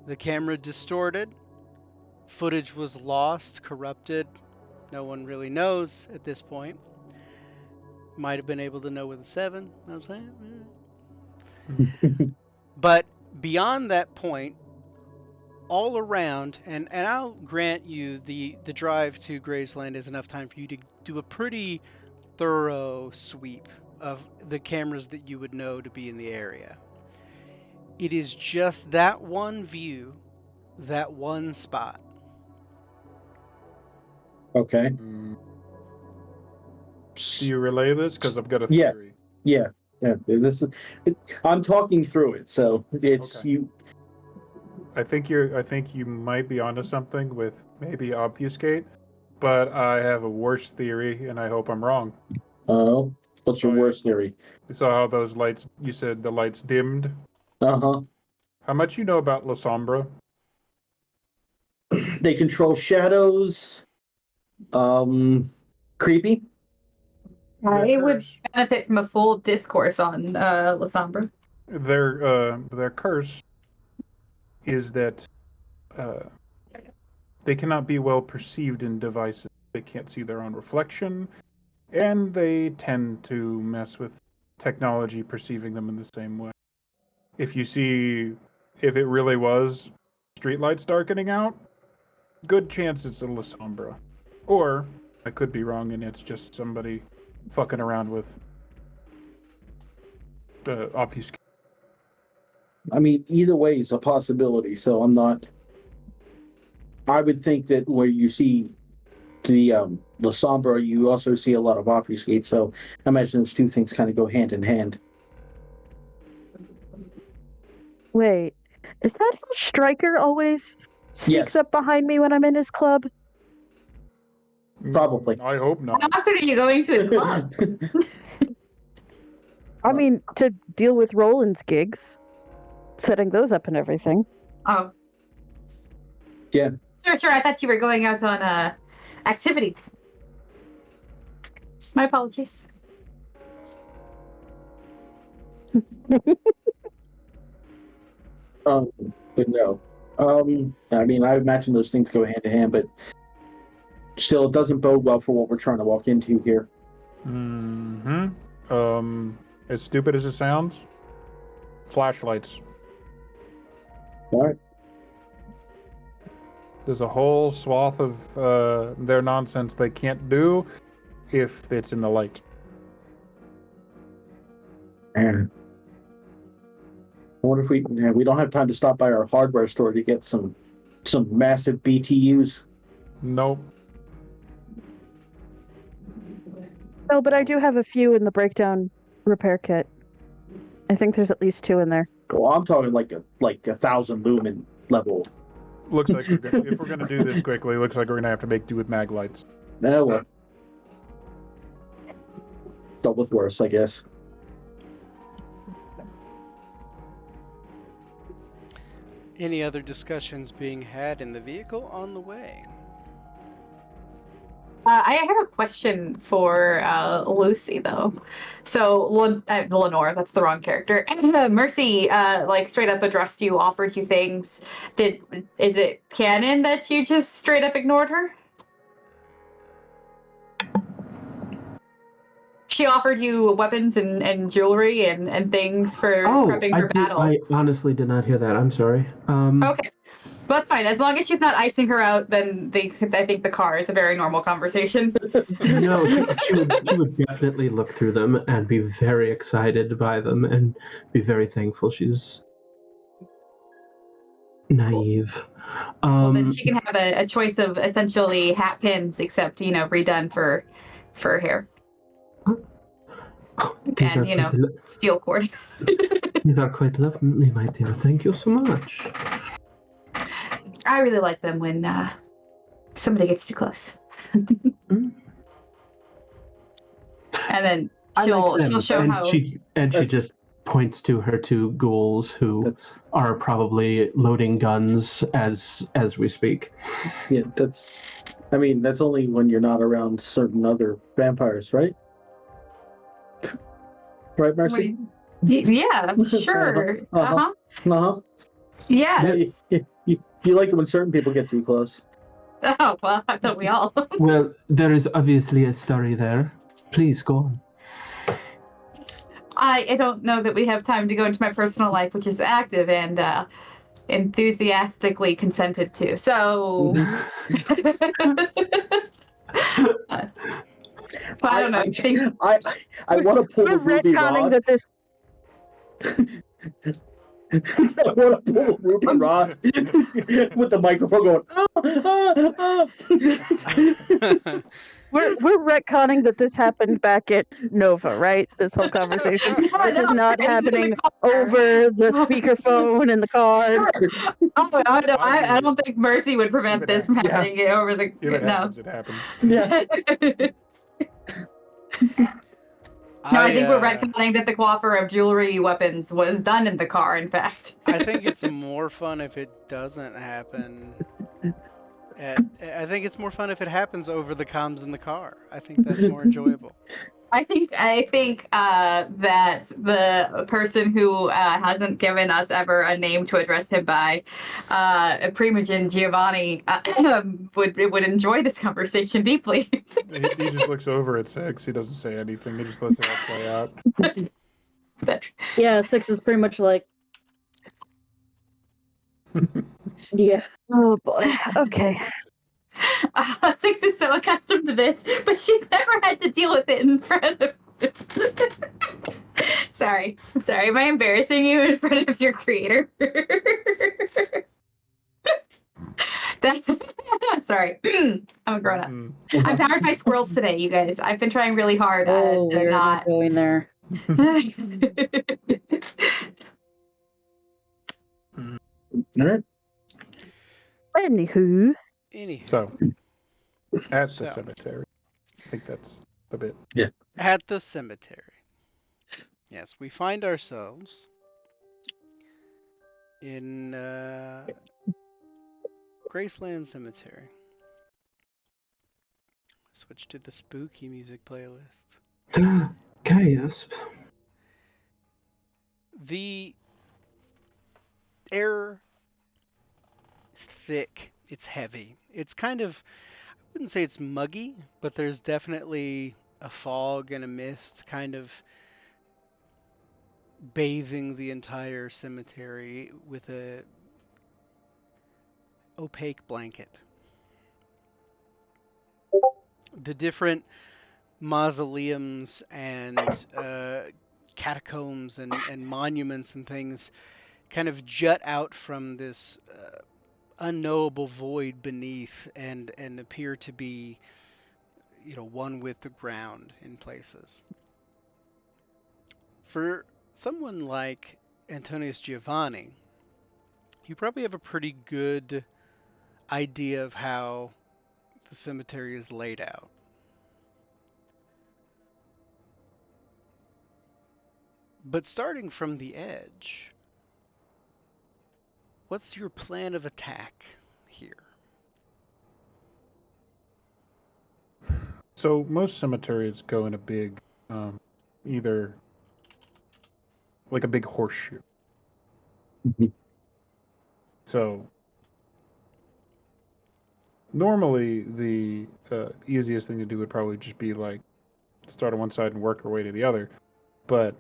A: The camera distorted, footage was lost, corrupted. No one really knows at this point. Might have been able to know with a 7, you know what I'm saying? But beyond that point, all around, and I'll grant you the drive to Graceland is enough time for you to do a pretty thorough sweep of the cameras that you would know to be in the area. It is just that one view, that one spot.
C: Okay.
E: Do you relay this? Because I've got a
C: Yeah.
E: theory.
C: Yeah. This is. I'm talking through it, so it's
E: Okay.
C: you.
E: I think you might be onto something with maybe obfuscate, but I have a worse theory, and I hope I'm wrong.
C: Oh, what's your
E: Oh, yeah.
C: worst theory?
E: You saw how those lights? You said the lights dimmed.
C: Uh-huh.
E: How much you know about La Sombra?
C: They control shadows. Creepy.
D: I would benefit from a full discourse on La Sombra.
E: Their curse is that they cannot be well perceived in devices. They can't see their own reflection, and they tend to mess with technology perceiving them in the same way. If it really was streetlights darkening out, good chance it's a La Sombra. Or, I could be wrong and it's just somebody fucking around with obfuscate.
C: I mean, either way is a possibility. So I'm not. I would think that where you see the La Sombra, you also see a lot of obfuscate. So I imagine those two things kind of go hand in hand.
G: Wait, is that how Stryker always sneaks
C: Yes.
G: up behind me when I'm in his club?
C: Probably.
E: I hope
D: How
E: not.
D: often are you going to his club?
G: I mean, to deal with Roland's gigs, setting those up and everything.
D: Oh.
C: Yeah.
D: Sure. I thought you were going out on activities. My apologies.
C: But no. I mean, I imagine those things go hand in hand, but still, it doesn't bode well for what we're trying to walk into here.
E: As stupid as it sounds, flashlights.
C: All right.
E: There's a whole swath of their nonsense they can't do if it's in the light.
C: Man. I wonder if we don't have time to stop by our hardware store to get some massive BTUs.
E: Nope.
G: No, but I do have a few in the breakdown repair kit. I think there's at least 2 in there.
C: Well, I'm talking like a 1,000 lumen level.
E: Looks like if we're gonna do this quickly, looks like we're gonna have to make do with mag lights.
C: No, well, still with worse, I guess.
A: Any other discussions being had in the vehicle on the way?
D: I have a question for Lucy, though. So, Lenore, that's the wrong character. Mercy, straight up addressed you, offered you things. Is it canon that you just straight up ignored her? She offered you weapons and jewelry and things for prepping for battle.
F: I honestly did not hear that. I'm sorry.
D: Okay. Well, that's fine. As long as she's not icing her out, then I think the car is a very normal conversation.
F: No, she would definitely look through them and be very excited by them and be very thankful she's naive.
D: Well, then she can have a choice of essentially hat pins, except, redone for hair. And, steel cord.
F: These are quite lovely, my dear. Thank you so much.
D: I really like them when somebody gets too close. And then she'll show how.
F: She just points to her two ghouls who
C: That's
F: are probably loading guns as we speak.
C: yeah. That's only when you're not around certain other vampires, right? Right, Mercy?
D: Yeah, sure.
C: Uh-huh. Uh-huh.
D: Yes.
C: You like it when certain people get too close.
D: Oh, well, don't we all?
F: Well, there is obviously a story there. Please go on.
D: I don't know that we have time to go into my personal life, which is active and enthusiastically consented to. So, I don't know.
C: I want to pull
G: We're
C: the ruby
G: retconning
C: rod.
G: that this.
C: I want to pull the ruby rod with the microphone going.
G: We're retconning that this happened back at Nova, right? This whole conversation.
D: Yeah,
G: This is
D: no,
G: not
D: this is in the
G: happening
D: car.
G: over the speakerphone in the car.
D: Sure. Oh, no, I don't think Mercy would prevent
E: If it
D: this from
C: Yeah.
D: happening over the.
E: If it
D: No.
E: happens, it happens.
C: Yeah.
D: No, I think we're
A: I
D: retconning that the cooffer of jewelry weapons was done in the car, in fact.
A: think it's more fun if it doesn't happen. I think it's more fun if it happens over the comms in the car. I think that's more enjoyable.
D: I think that the person who hasn't given us ever a name to address him by, Primogen Giovanni, would enjoy this conversation deeply.
E: He just looks over at Six. He doesn't say anything. He just lets it all play out.
H: Yeah, 6 is pretty much like. Yeah.
G: Oh boy. Okay.
D: 6 is so accustomed to this, but she's never had to deal with it in front of. Sorry. Am I embarrassing you in front of your creator? Sorry. I'm a grown up. I'm powered by squirrels today, you guys. I've been trying really hard
H: Oh,
D: to
H: we're
D: not.
H: not going there.
C: All right.
G: Anywho.
A: Anywho,
E: So, at
A: So.
E: the cemetery. I think that's a bit.
A: at the cemetery. Yes, we find ourselves in Graceland Cemetery. Switch to the spooky music playlist.
F: Gasp.
A: The air is thick, it's heavy. It's kind of, I wouldn't say it's muggy, but there's definitely a fog and a mist kind of bathing the entire cemetery with a opaque blanket. The different mausoleums and catacombs and monuments and things kind of jut out from this unknowable void beneath and appear to be, one with the ground in places. For someone like Antonius Giovanni, you probably have a pretty good idea of how the cemetery is laid out. But starting from the edge, what's your plan of attack here?
E: So most cemeteries go in a big, either like a big horseshoe. So normally the easiest thing to do would probably just be like start on one side and work our way to the other. But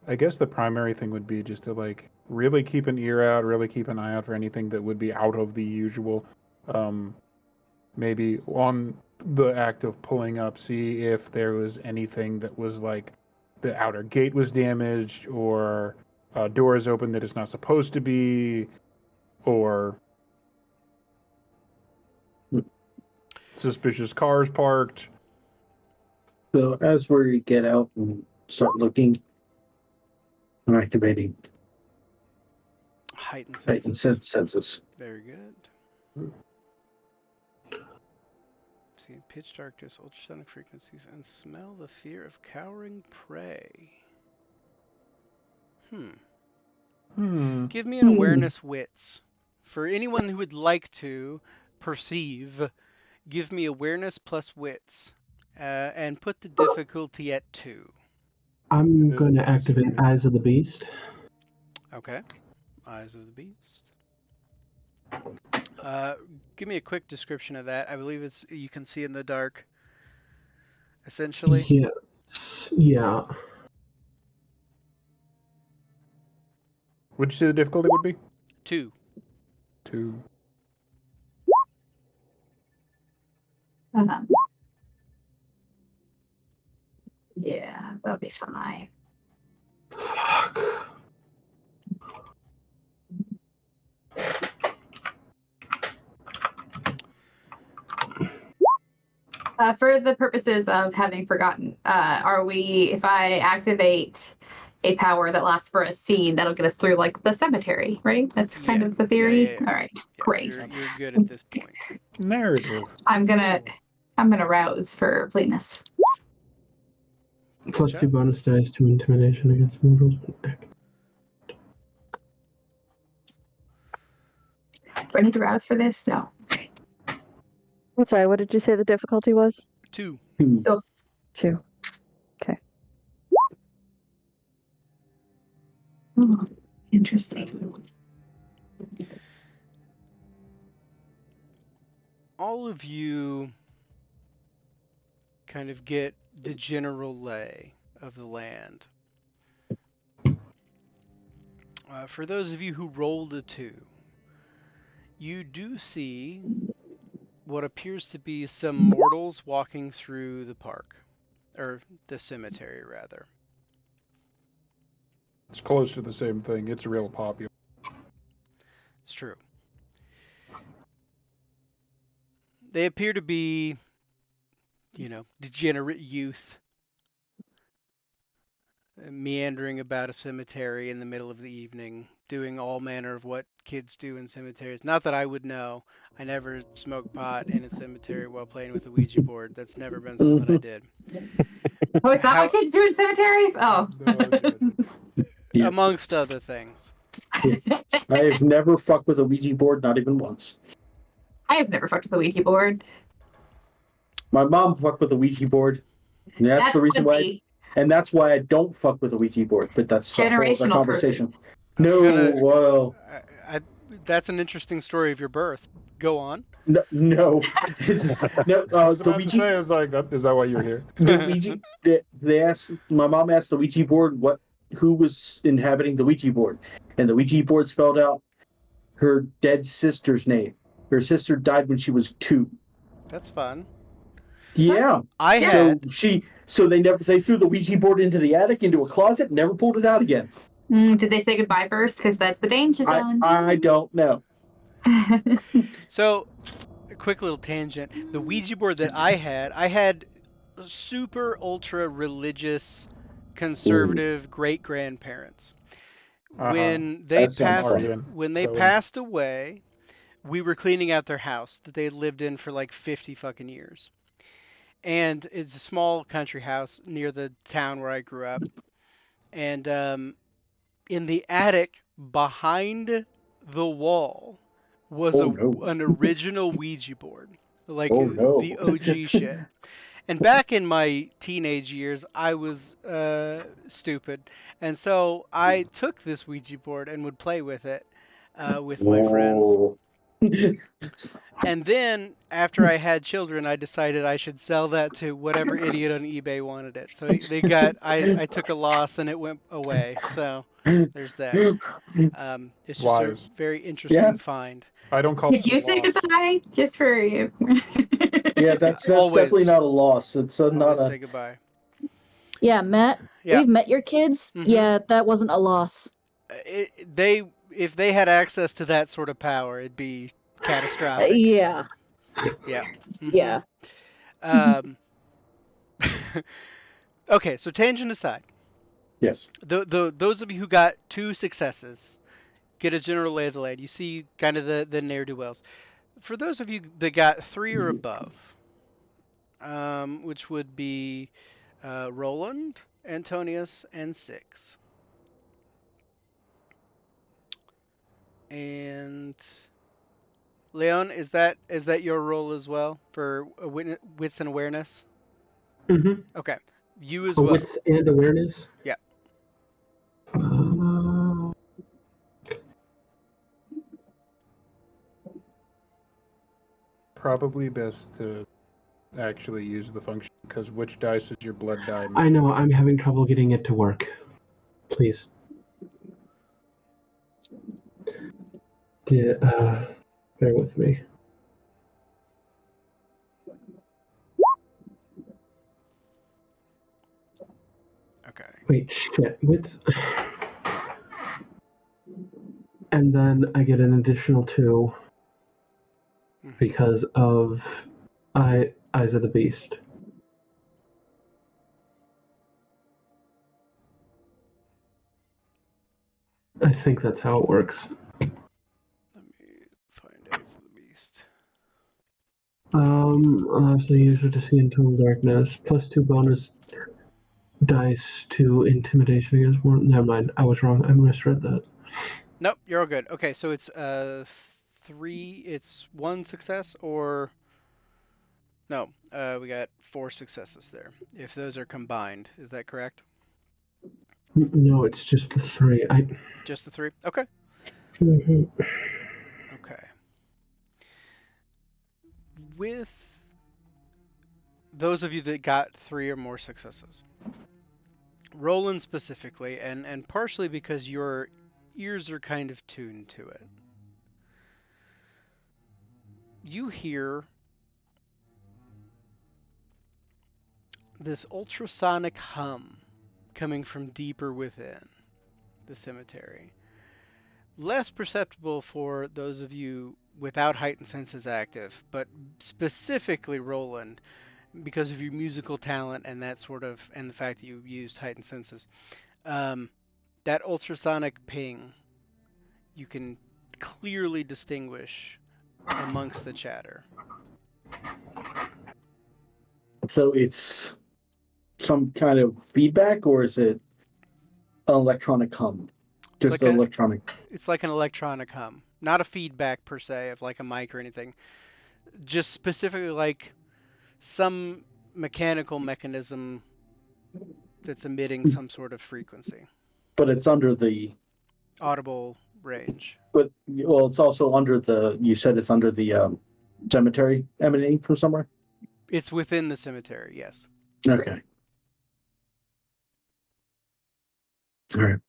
E: I guess the primary thing would be just to like really keep an ear out, really keep an eye out for anything that would be out of the usual. Maybe on the act of pulling up, see if there was anything that was like the outer gate was damaged or doors open that it's not supposed to be, or suspicious cars parked.
C: So as we get out and start looking, I'm activating
A: Heightened
C: heightened
A: senses.
C: senses.
A: Very good. see pitch darkness, ultrasonic frequencies, and smell the fear of cowering prey. Give me an awareness wits. For anyone who would like to perceive, give me awareness plus wits. And put the difficulty at 2.
F: I'm going to activate Eyes of the Beast.
A: Okay. Eyes of the Beast. Give me a quick description of that. I believe it's you can see in the dark, essentially.
F: Yes. Yeah.
E: Would you say the difficulty would be?
A: 2.
E: 2.
D: Yeah, that'll be fine.
F: Fuck.
D: For the purposes of having forgotten, are we, if I activate a power that lasts for a scene, that'll get us through like the cemetery, right? That's kind
A: Yeah.
D: of the theory.
A: Yeah.
D: All right,
A: Yes,
D: great.
A: you're good at this point.
E: Narrative.
D: I'm gonna rouse for plainness.
A: Good
F: Plus
A: job.
F: 2 bonus dice to intimidation against mortals.
D: Do I need to rouse for this? No.
G: I'm sorry, what did you say the difficulty was?
A: 2.
D: Oops.
G: 2. Okay.
D: Oh, interesting.
A: All of you kind of get the general lay of the land. For those of you who rolled a 2, you do see what appears to be some mortals walking through the park, or the cemetery, rather.
E: It's close to the same thing. It's real popular.
A: It's true. They appear to be, degenerate youth meandering about a cemetery in the middle of the evening, doing all manner of what kids do in cemeteries. Not that I would know. I never smoked pot in a cemetery while playing with a Ouija board. That's never been something I did.
D: Oh, it's not what kids do in cemeteries? Oh.
C: Yeah.
A: Amongst other things.
C: I have never fucked with a Ouija board, not even once.
D: I have never fucked with a Ouija board.
C: My mom fucked with a Ouija board. And that's the reason why. And that's why I don't fuck with a Ouija board. But that's a whole other conversation.
A: Well, that's an interesting story of your birth. Go on.
C: No. No.
E: The Ouija. I was like, is that why you're here?
C: The Ouija. They asked. My mom asked the Ouija board who was inhabiting the Ouija board, and the Ouija board spelled out her dead sister's name. Her sister died when she was 2.
A: That's fun.
C: Yeah. So they threw the Ouija board into the attic, into a closet, and never pulled it out again.
D: Did they say goodbye first? Because that's the danger zone.
C: I don't know.
A: So, a quick little tangent. The Ouija board that I had super ultra religious, conservative great grandparents. When they passed away, we were cleaning out their house that they had lived in for like 50 fucking years. And it's a small country house near the town where I grew up. And in the attic behind the wall was an original Ouija board. Like the OG shit. And back in my teenage years, I was stupid. And so I took this Ouija board and would play with it with my friends. And then, after I had children, I decided I should sell that to whatever idiot on eBay wanted it. So I took a loss and it went away. So there's that. It's just a very interesting find.
E: I don't call.
D: Did you say goodbye? Just for you.
C: Yeah, that's definitely not a loss. It's not a.
A: Say goodbye.
H: Yeah, Matt.
A: Yeah.
H: We've met your kids. Mm-hmm. Yeah, that wasn't a loss.
A: If they had access to that sort of power, it'd be catastrophic.
H: Yeah.
A: Yeah. Mm-hmm.
H: Yeah.
A: Okay, so tangent aside.
C: Yes.
A: Those of you who got 2 successes get a general lay of the land. You see kind of the ne'er-do-wells. For those of you that got 3 or above, which would be Roland, Antonius, and Six. And Leon, is that your role as well for wits and awareness?
F: Mm-hmm.
A: Okay, you as well.
F: Wits and awareness.
A: Yeah.
E: Probably best to actually use the function, because which dice is your blood die?
F: I know, I'm having trouble getting it to work. Please. Yeah, bear with me.
A: Okay.
F: Wait, shit. Wits. And then I get an additional 2 because of Eyes of the Beast. I think that's how it works.
A: Let me find Eyes of the Beast.
F: Also use it to see in total darkness. +2 bonus dice to intimidation against more. Never mind, I was wrong. I misread that.
A: Nope, you're all good. Okay, so it's 3. It's 1 success, or no? We got 4 successes there. If those are combined, is that correct?
F: No, it's just the 3.
A: Just the 3. Okay.
F: Mhm.
A: Okay. With those of you that got 3 or more successes, Roland specifically, and partially because your ears are kind of tuned to it, you hear this ultrasonic hum coming from deeper within the cemetery. Less perceptible for those of you without heightened senses active, but specifically Roland, because of your musical talent and that sort of, and the fact that you used heightened senses. That ultrasonic ping, you can clearly distinguish amongst the chatter.
C: So it's some kind of feedback, or is it an electronic hum? Just
A: like
C: the electronic.
A: It's like an electronic hum, not a feedback per se of like a mic or anything. Just specifically like some mechanical mechanism that's emitting some sort of frequency,
C: But it's under the.
A: audible range.
C: But well, it's also under the. You said it's under the cemetery, emanating from somewhere.
A: It's within the cemetery, yes.
C: Okay. All right.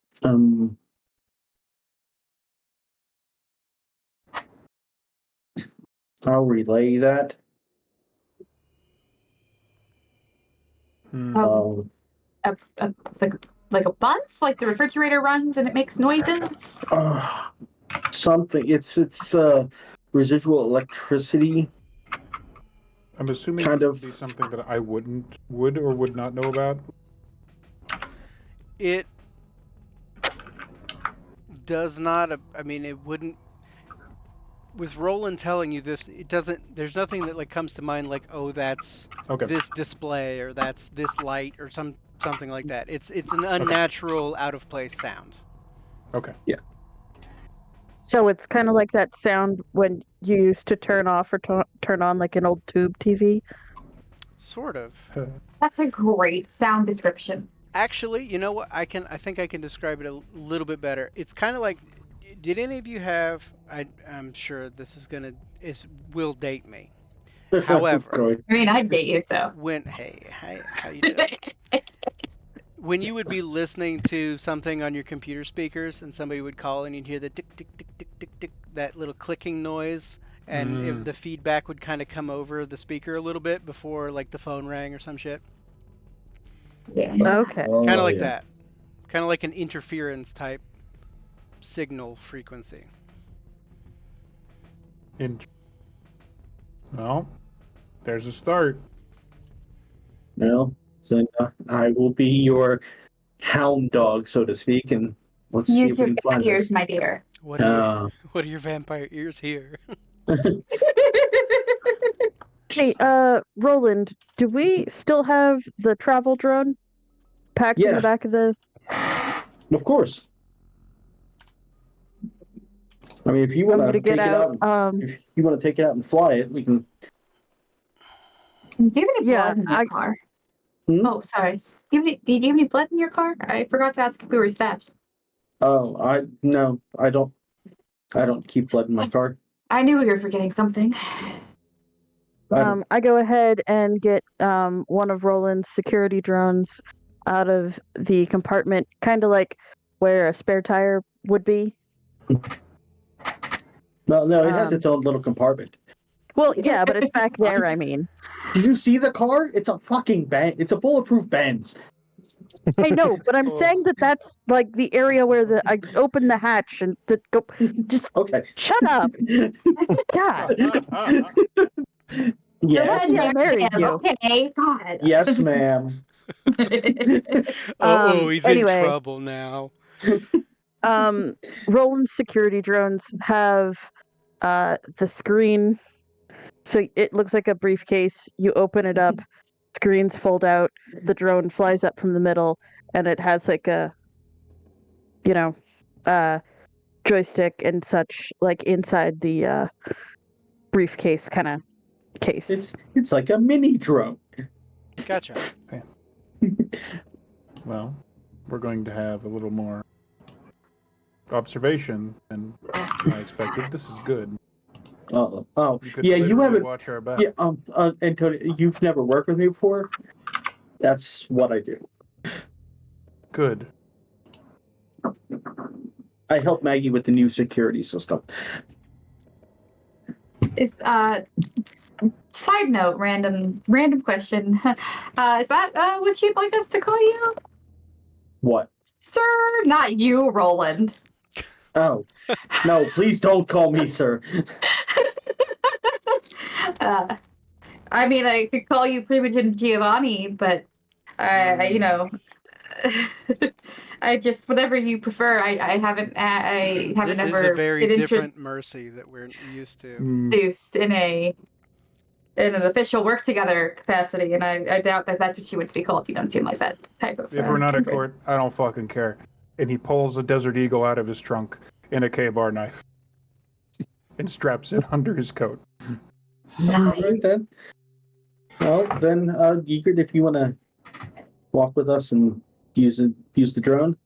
C: I'll relay that.
D: It's like a buzz, like the refrigerator runs and it makes noises.
C: Something. It's residual electricity.
E: I'm assuming
C: Kind
E: this
C: of.
E: would be something that I would or would not know about.
A: It does not. I mean, it wouldn't. With Roland telling you this, it doesn't. There's nothing that like comes to mind like, oh, that's
E: Okay.
A: this display or that's this light or something like that. It's an unnatural, out of place sound.
E: Okay.
C: Yeah.
G: So it's kind of like that sound when you used to turn off or turn on like an old tube TV.
A: Sort of.
D: That's a great sound description.
A: Actually, you know what? I think I can describe it a little bit better. It's kind of like, did any of you have? I'm sure this will date me. However,
D: I mean, I'd date you, so.
A: hey, how you doing? When you would be listening to something on your computer speakers and somebody would call and you'd hear the tick tick tick tick tick tick, that little clicking noise, and if the feedback would kind of come over the speaker a little bit before like the phone rang or some shit.
D: Yeah.
G: Okay.
C: Oh,
A: Kind of like
C: yeah.
A: that. Kind of like an interference type signal frequency.
E: Well, there's a start.
C: Well, then I will be your hound dog, so to speak, and let's see
D: Use
C: if we
D: your
C: can find
D: ears,
C: this.
D: my dear.
A: What are your vampire ears here?
G: Hey, Roland, do we still have the travel drone packed in
C: Yeah.
G: the back of the?
C: Of course. I mean, if you
G: I'm
C: want
G: gonna
C: to
G: get
C: take it
G: out.
C: out, if you want to take it out and fly it, we can.
D: Do you have any
G: Yeah,
D: blood in that car?
C: Hmm?
D: Oh, sorry. Do you have any blood in your car? I forgot to ask if we were staffed.
C: Oh, no, I don't. I don't keep blood in my car.
D: I knew we were forgetting something.
G: I go ahead and get one of Roland's security drones out of the compartment, kind of like where a spare tire would be.
C: No, it has
G: Um,
C: its own little compartment.
G: Well, yeah, but it's back there. I mean,
C: Did you see the car? It's a fucking Benz. It's a bulletproof Benz.
G: I know, but I'm
E: Oh.
G: saying that that's like the area where I open the hatch and the go. Just
C: Okay.
G: shut up, God.
C: Yes,
G: Yeah, I married you.
D: Okay, God.
C: yes, ma'am.
A: He's in
G: Anyway,
A: trouble now.
G: Roland's security drones have the screen, so it looks like a briefcase. You open it up, screens fold out, the drone flies up from the middle, and it has like a, you know, joystick and such like inside the briefcase kind of case.
C: It's like a mini drone.
A: Gotcha.
E: Well, we're going to have a little more observation than I expected. This is good.
C: Oh,
E: You could
C: yeah. You
E: literally
C: haven't.
E: watch our back.
C: Yeah. Antonio, you've never worked with me before. That's what I do.
E: Good.
C: I help Maggie with the new security system.
D: Is side note, random question. Is that what you'd like us to call you?
C: What?
D: Sir, not you, Roland.
C: Oh, no! Please don't call me sir.
D: I mean, I could call you Primogen Giovanni, but you know, I just whatever you prefer. I haven't
A: This is
D: ever
A: a very
D: been
A: different Mercy that we're used to.
D: introduced in an official work together capacity, and I doubt that that's what you want to be called. You don't seem like that type of.
E: If we're not at
D: kindred.
E: court, I don't fucking care. And he pulls a Desert Eagle out of his trunk in a K-bar knife and straps it under his coat.
C: All right then. Well then, Geekert, if you want to walk with us and use the drone.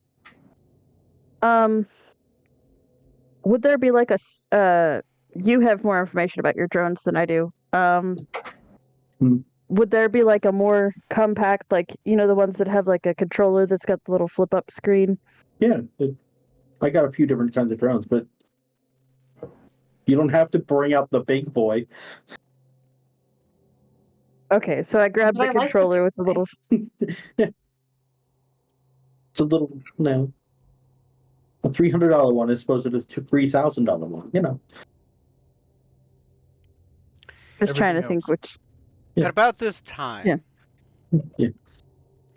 G: Would there be like you have more information about your drones than I do. Would there be like a more compact, like, the ones that have like a controller that's got the little flip up screen?
C: Yeah, I got a few different kinds of drones, but you don't have to bring out the big boy.
G: Okay, so I grabbed
D: But
G: the
D: I like the
G: controller with the
D: big
G: little.
C: It's a little, a $300 one as opposed to the $3,000 one.
G: Just trying to
E: Everything
G: think
E: else.
G: which.
C: Yeah.
A: At about this time,
C: Yeah.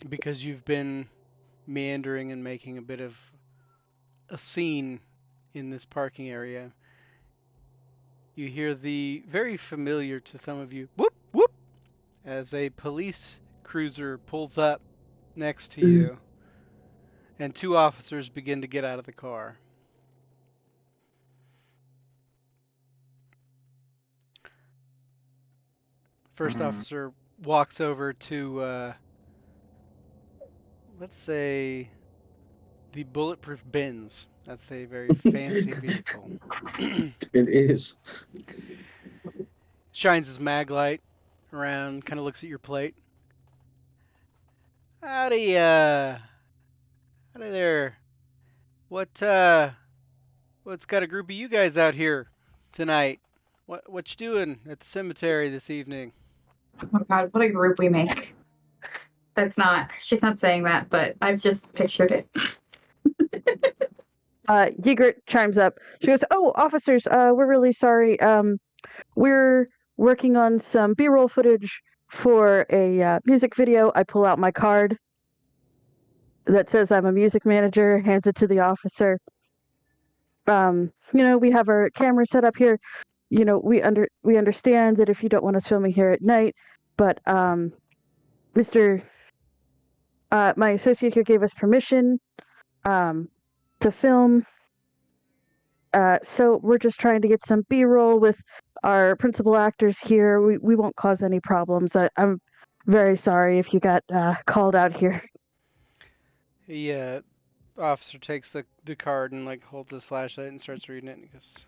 A: because you've been meandering and making a bit of a scene in this parking area, you hear the very familiar to some of you whoop whoop as a police cruiser pulls up next to you, and two officers begin to get out of the car. First officer walks over to, let's say, the bulletproof Benz. That's a very fancy vehicle.
C: It is.
A: Shines his mag light around, kind of looks at your plate. Howdy there. What's got a group of you guys out here tonight? What you doing at the cemetery this evening?
D: Oh God, what a group we make. She's not saying that, but I've just pictured it.
G: Ygritte chimes up. She goes, "Oh, officers, we're really sorry. We're working on some B-roll footage for a music video." I pull out my card that says I'm a music manager, hands it to the officer. We have our camera set up here. we understand that if you don't want us filming here at night, but Mr. My associate here gave us permission to film. So we're just trying to get some B-roll with our principal actors here. We won't cause any problems. I'm very sorry if you got called out here.
A: The officer takes the card and like holds his flashlight and starts reading it and he goes,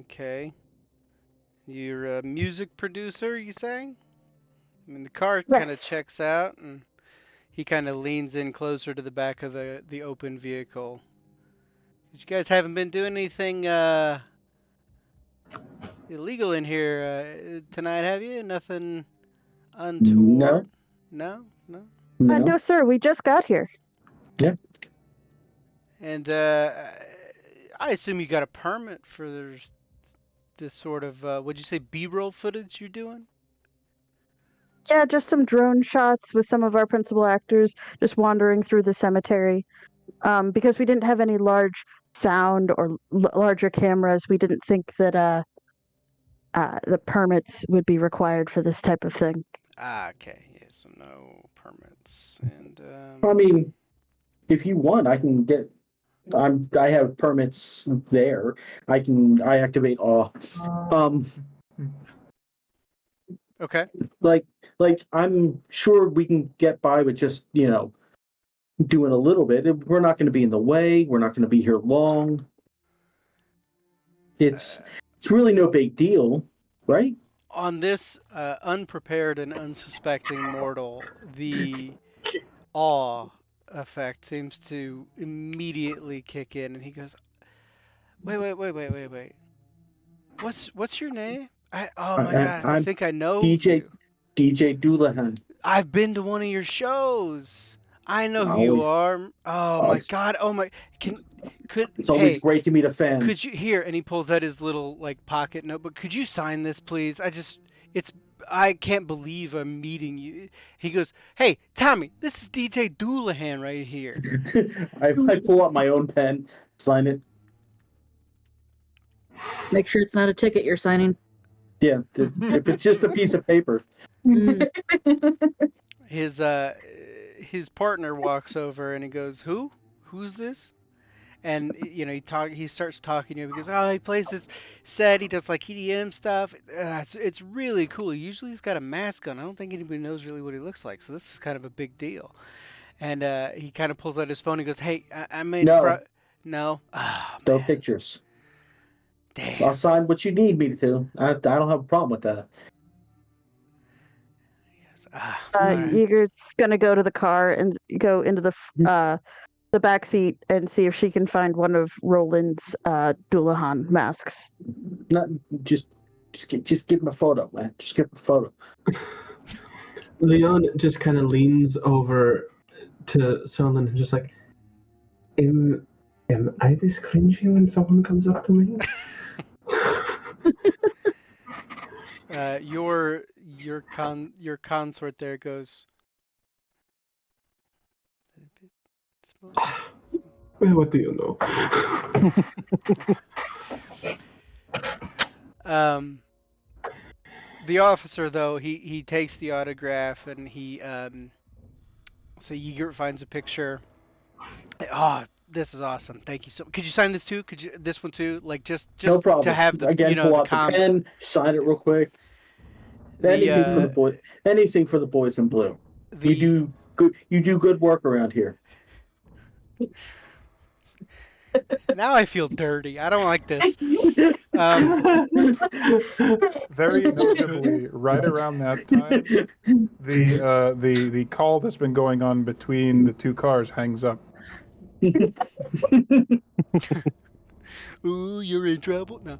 A: "Okay. You're a music producer, you saying?" I mean, the car kind of
D: Yes.
A: checks out and he kind of leans in closer to the back of the open vehicle. You guys haven't been doing anything illegal in here tonight, have you? Nothing untoward?
C: No,
A: No? No?
C: no.
G: No, sir. We just got here.
A: And I assume you got a permit for this sort of, what'd you say, B-roll footage you're doing?
G: Yeah, just some drone shots with some of our principal actors just wandering through the cemetery. Because we didn't have any large sound or larger cameras, we didn't think that the permits would be required for this type of thing.
A: Ah, okay. Yeah, so no permits. And,
C: I mean, if you want, I can get. I have permits there. I activate all.
A: okay.
C: Like I'm sure we can get by with just doing a little bit. We're not going to be in the way. We're not going to be here long. It's really no big deal, right?
A: On this unprepared and unsuspecting mortal, the awe effect seems to immediately kick in, and he goes, "Wait. What's your name? Oh my God, I
C: I'm
A: think I know
C: DJ
A: you.
C: Doulahan.
A: I've been to one of your shows. I know
C: I
A: who you
C: always,
A: are. Oh my
C: always
A: God. Oh my.
C: it's always
A: Hey,
C: great to meet a fan.
A: could you here? And he pulls out his little like pocket notebook. Could you sign this, please? It's, I can't believe I'm meeting you. He goes, "Hey, Tommy, this is DJ Doulahan right here."
C: I pull out my own pen, sign it.
H: Make sure it's not a ticket you're signing.
C: Yeah, if it's just a piece of paper.
H: Mm.
A: His partner walks over and he goes, "Who? Who's this?" And he starts talking to him because he plays this set, he does like EDM stuff. It's really cool. Usually he's got a mask on. I don't think anybody knows really what he looks like, so this is kind of a big deal. And he kind of pulls out his phone and goes, "Hey, I made
C: No.
A: No,
C: No
A: man,
C: pictures.
A: damn."
C: I'll sign what you need me to. I don't have a problem with that.
A: He goes, all right.
G: Eagert's gonna go to the car and go into the back seat and see if she can find one of Roland's Doulahan masks.
C: Not just give him a photo, man. Just give him a photo.
F: Leon just kind of leans over to Solon and just like, am I this cringy when someone comes up to me?
A: Your consort there goes,
F: Well, what do you know?
A: The officer though, he takes the autograph and he so Yeager finds a picture. Oh, this is awesome. Thank you so. Could you sign this too? Could you this one too? Like just
C: No problem.
A: to have the
C: Again, pull
A: the
C: out the pen, sign it real quick. Anything for the boy. Anything for the boys in blue. You do good. You do good work around here.
A: Now I feel dirty. I don't like this.
E: Very notably, right around that time, the call that's been going on between the two cars hangs up.
A: Ooh, you're in trouble. No.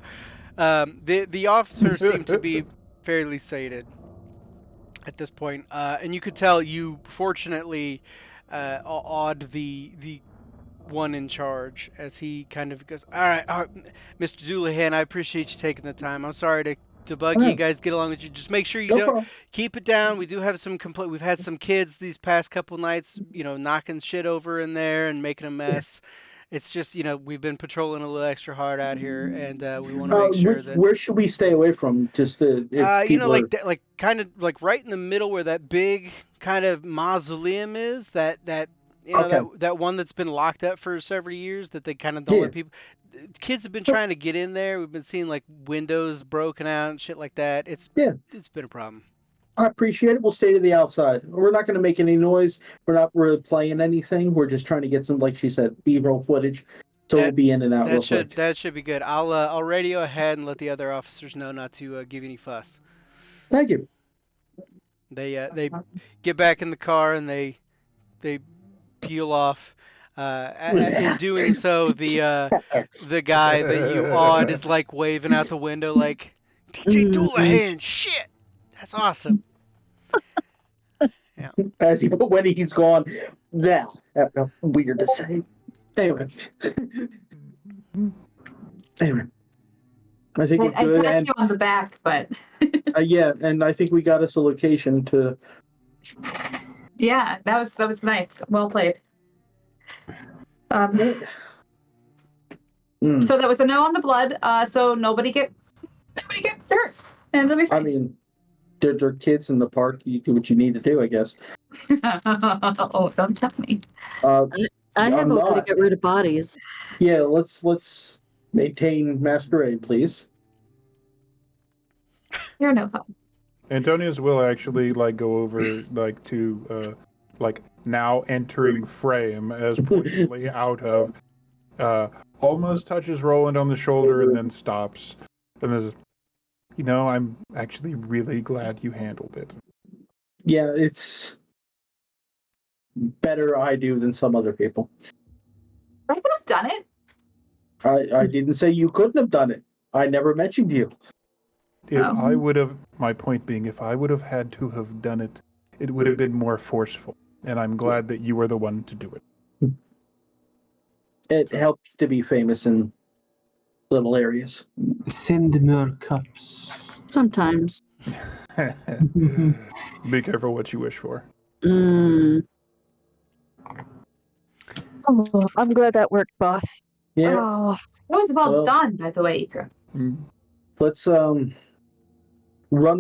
A: The officers seem to be fairly sated at this point, and you could tell you fortunately awed the one in charge as he kind of goes, all right, Mr. Doulahan, I appreciate you taking the time. I'm sorry to bug you guys, get along with you. Just make sure you don't keep it down. We do have some we've had some kids these past couple nights, knocking shit over in there and making a mess. It's just, we've been patrolling a little extra hard out here, and we want to make sure that
C: Where should we stay away from? Just if people are.
A: like kind of like right in the middle where that big kind of mausoleum is, that
C: Okay.
A: that one that's been locked up for several years that they kind of don't
C: Yeah.
A: let people. Kids have been trying to get in there. We've been seeing like windows broken out and shit like that. It's been a problem.
C: I appreciate it. We'll stay to the outside. We're not going to make any noise. We're not really playing anything. We're just trying to get some, like she said, B-roll footage. So we'll be in and out real quick.
A: That should be good. I'll radio ahead and let the other officers know not to give any fuss.
C: Thank you.
A: They get back in the car and they peel off. In doing so, the guy that you awed is like waving out the window like, DJ Doulahan, shit, that's awesome. Yeah.
C: When he's gone, that's weird to say. Anyway, I think we're
D: I
C: good.
D: touched you on the back, but
C: Yeah, and I think we got us a location to.
D: yeah, that was nice. Well played.
C: Mm.
D: So that was a no on the blood. So nobody get hurt, and it'll be
C: I
D: fine.
C: mean, there are kids in the park. You do what you need to do, I guess.
D: Oh, don't tell me.
H: I have
C: I'm
H: a way to
C: not.
H: get rid of bodies.
C: Yeah, let's maintain masquerade, please.
D: You're no fun.
E: Antonius will actually go over to now entering frame as pointedly out of almost touches Roland on the shoulder and then stops. And there's I'm actually really glad you handled it.
C: Yeah, it's better I do than some other people.
D: I could have done it.
C: I didn't say you couldn't have done it. I never mentioned you.
E: If I would have, my point being, if I would have had to have done it, it would have been more forceful. And I'm glad that you were the one to do it.
C: It helps to be famous in little areas.
F: Send more cups.
H: Sometimes.
E: Be careful what you wish for.
H: Mm.
G: Oh, I'm glad that worked, boss.
C: Yeah.
G: Oh,
D: It was well
C: Well-
D: done, by the way, Ikra.
C: Let's run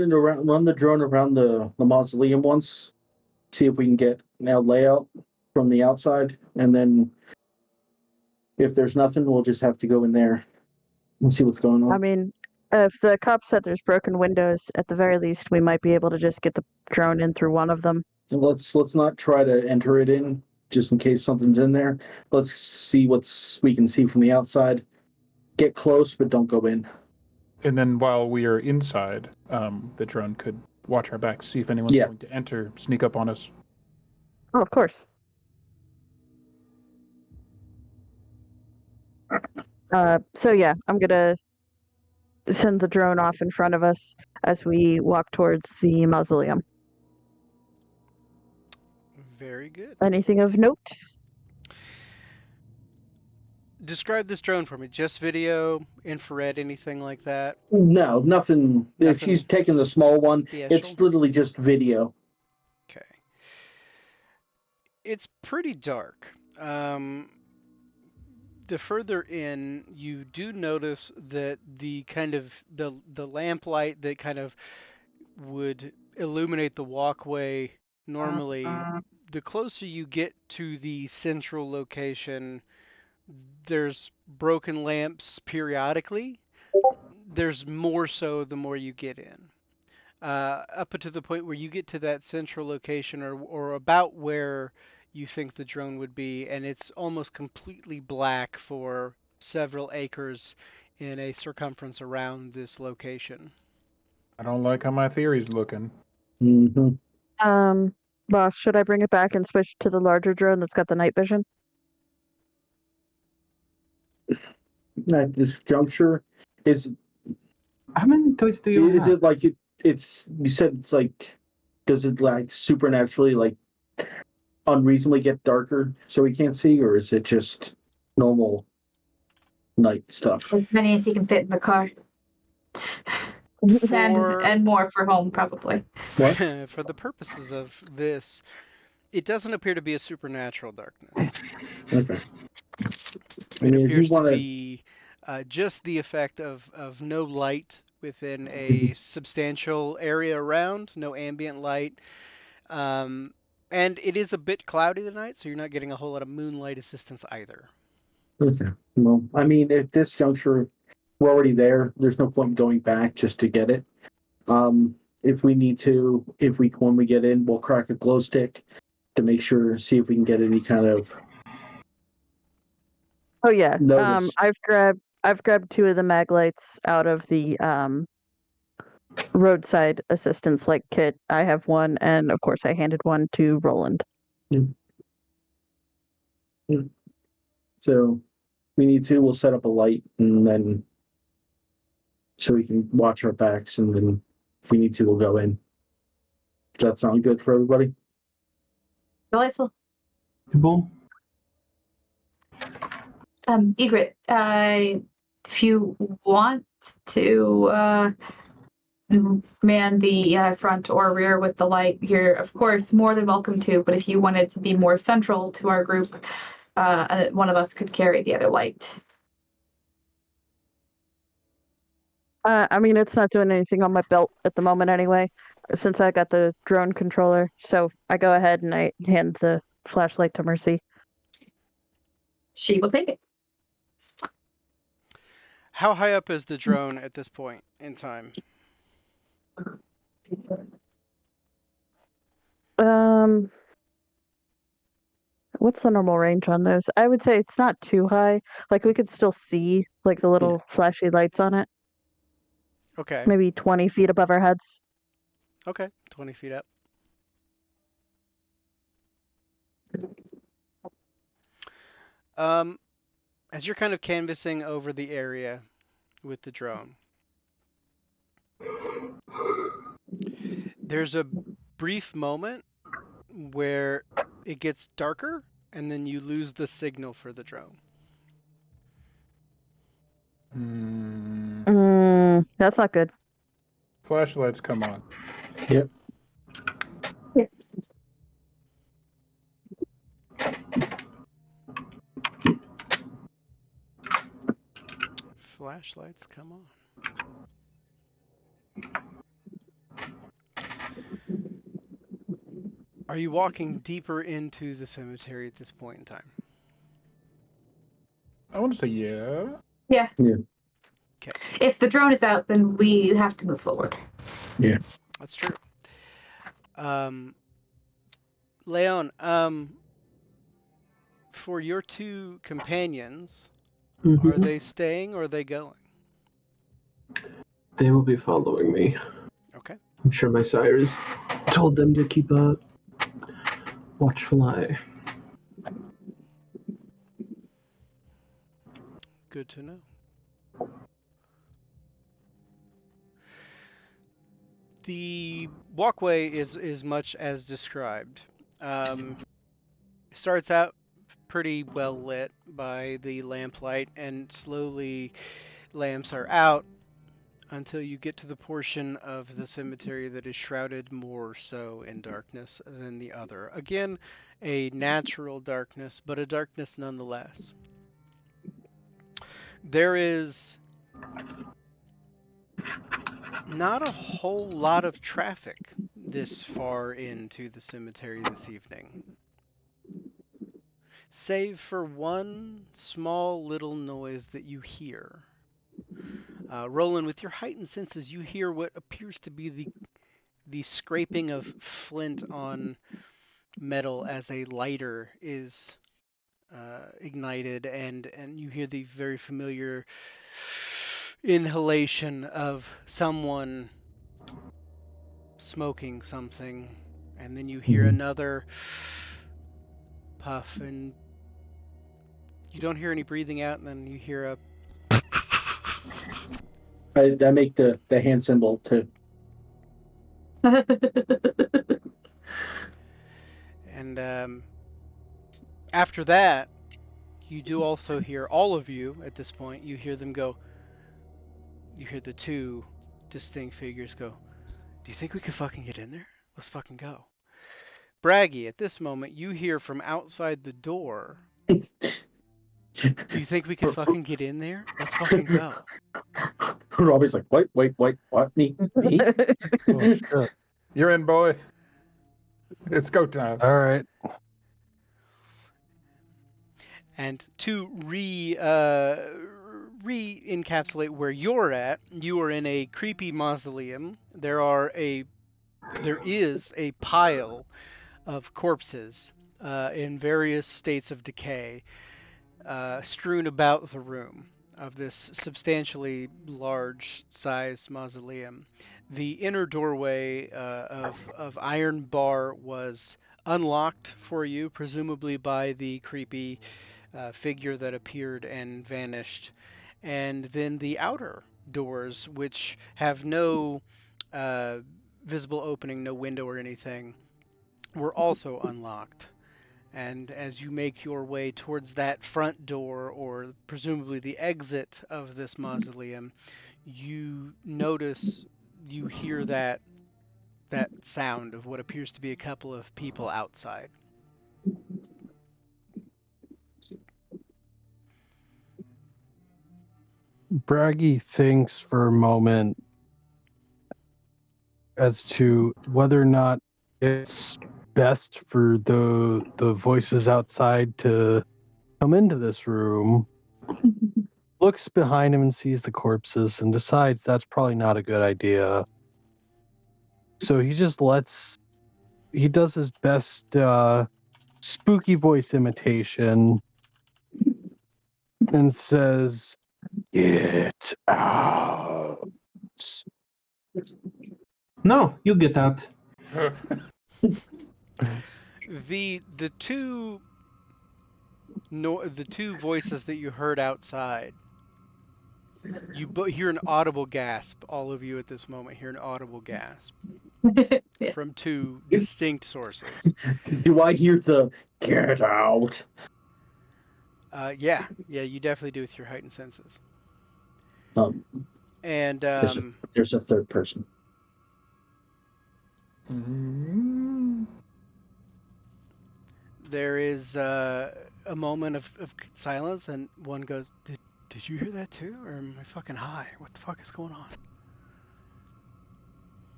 C: the drone around the mausoleum once. See if we can get a layout from the outside, and then if there's nothing, we'll just have to go in there and see what's going on.
G: I mean, if the cop said there's broken windows, at the very least, we might be able to just get the drone in through one of them.
C: And let's not try to enter it in just in case something's in there. Let's see we can see from the outside. Get close, but don't go in.
E: And then while we are inside, the drone could watch our backs, see if anyone's
C: Yeah.
E: going to enter, sneak up on us.
G: Oh, of course. So yeah, I'm gonna send the drone off in front of us as we walk towards the mausoleum.
A: Very good.
G: Anything of note?
A: Describe this drone for me. Just video, infrared, anything like that?
C: No, nothing. If
A: Nothing
C: she's taking the small one, it's
A: special?
C: literally just video.
A: Okay. It's pretty dark. The further in, you do notice that the kind of the lamplight that kind of would illuminate the walkway normally, the closer you get to the central location, there's broken lamps periodically. There's more so the more you get in. Up to the point where you get to that central location or about where you think the drone would be, and it's almost completely black for several acres in a circumference around this location.
E: I don't like how my theory's looking.
C: Mm-hmm.
G: Boss, should I bring it back and switch to the larger drone that's got the night vision?
C: At this juncture,
F: How many toys do you
C: is
F: have?
C: it like it's you said it's like, does it like supernaturally like unreasonably get darker so we can't see, or is it just normal night stuff?
D: As many as he can fit in the car, and more for home probably.
C: What?
A: For the purposes of this, it doesn't appear to be a supernatural darkness.
C: Okay. I
A: It
C: mean, if you
A: appears to
C: want to,
A: be just the effect of no light within a substantial area around, no ambient light. Um, and it is a bit cloudy tonight, so you're not getting a whole lot of moonlight assistance either.
C: okay. Well, I mean, at this juncture, we're already there. There's no point in going back just to get it. If we need to, when we get in, we'll crack a glow stick to make sure, see if we can get any kind of
G: Oh yeah.
C: notice.
G: I've grabbed 2 of the mag lights out of the roadside assistance like kit. I have one, and of course I handed one to Roland.
C: So we need to, we'll set up a light and then so we can watch our backs, and then if we need to, we'll go in. Does that sound good for everybody?
D: Delightful.
F: Boom.
D: Egret, if you want to man the front or rear with the light, you're of course more than welcome to. But if you wanted to be more central to our group, one of us could carry the other light.
G: I mean, it's not doing anything on my belt at the moment anyway, since I got the drone controller. So I go ahead and I hand the flashlight to Mercy.
D: She will take it.
A: How high up is the drone at this point in time?
G: What's the normal range on those? I would say it's not too high. Like we could still see like the little flashy lights on it.
A: Okay.
G: Maybe 20 feet above our heads.
A: Okay. 20 feet up. As you're kind of canvassing over the area with the drone, there's a brief moment where it gets darker and then you lose the signal for the drone.
G: That's not good.
E: Flashlights come on.
C: Yep.
A: Flashlights come on. Are you walking deeper into the cemetery at this point in time?
E: I want to say yeah.
D: Yeah.
C: Yeah.
A: Okay.
D: If the drone is out, then we have to move forward.
C: Yeah.
A: That's true. Leon, for your 2 companions, are they staying or are they going?
F: They will be following me.
A: Okay.
F: I'm sure my sires told them to keep a watchful eye.
A: Good to know. The walkway is much as described. Starts out pretty well lit by the lamplight, and slowly lamps are out until you get to the portion of the cemetery that is shrouded more so in darkness than the other. Again, a natural darkness, but a darkness nonetheless. There is not a whole lot of traffic this far into the cemetery this evening, save for one small little noise that you hear. Roland, with your heightened senses, you hear what appears to be the scraping of flint on metal as a lighter is ignited, and you hear the very familiar inhalation of someone smoking something, and then you hear another puff, and you don't hear any breathing out, and then you hear a
C: I make the hand symbol too.
A: and after that, you do also hear, all of you at this point, you hear them go, you hear the 2 distinct figures go, do you think we could fucking get in there? Let's fucking go. Braggy, at this moment, you hear from outside the door Do you think we could fucking get in there? Let's fucking go.
C: Robbie's like, wait, what? Me?
B: Oh shit!
E: You're in, boy. It's go time.
B: All right.
A: And to re-encapsulate where you're at, you are in a creepy mausoleum. There is a pile of corpses in various states of decay strewn about the room of this substantially large-sized mausoleum. The inner doorway of iron bar was unlocked for you, presumably by the creepy figure that appeared and vanished. And then the outer doors, which have no visible opening, no window or anything, were also unlocked. And as you make your way towards that front door, or presumably the exit of this mausoleum, you hear that sound of what appears to be a couple of people outside.
B: Braggy thinks for a moment as to whether or not it's best for the voices outside to come into this room. Looks behind him and sees the corpses and decides that's probably not a good idea. So he does his best spooky voice imitation and says, "Get out."
F: No, you get out.
A: The two voices that you heard outside, you hear an audible gasp. All of you at this moment hear an audible gasp from two distinct sources.
C: Do I hear the "get out"?
A: Yeah, you definitely do with your heightened senses. And
C: There's a third person.
A: there is a moment of silence, and one goes, Did you hear that too? Or am I fucking high? What the fuck is going on?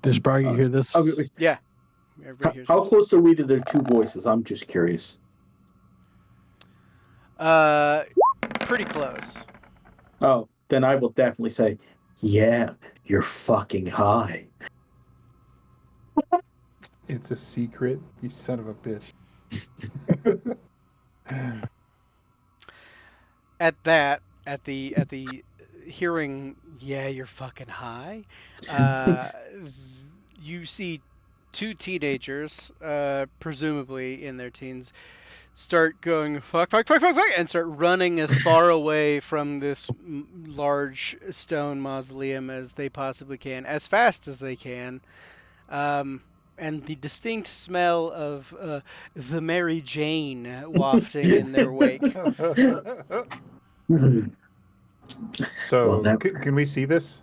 B: Does Braggy hear this?
A: Yeah. Everybody hears
C: How
A: this.
C: close are we to their two voices? I'm just curious.
A: Pretty close.
C: Oh, then I will definitely say, yeah, you're fucking high.
E: It's a secret, you son of a bitch.
A: At the hearing, yeah, you're fucking high. You see two teenagers, presumably in their teens, start going fuck, and start running as far away from this large stone mausoleum as they possibly can, as fast as they can. And the distinct smell of the Mary Jane wafting in their wake.
E: So,
C: Well,
E: can we see this?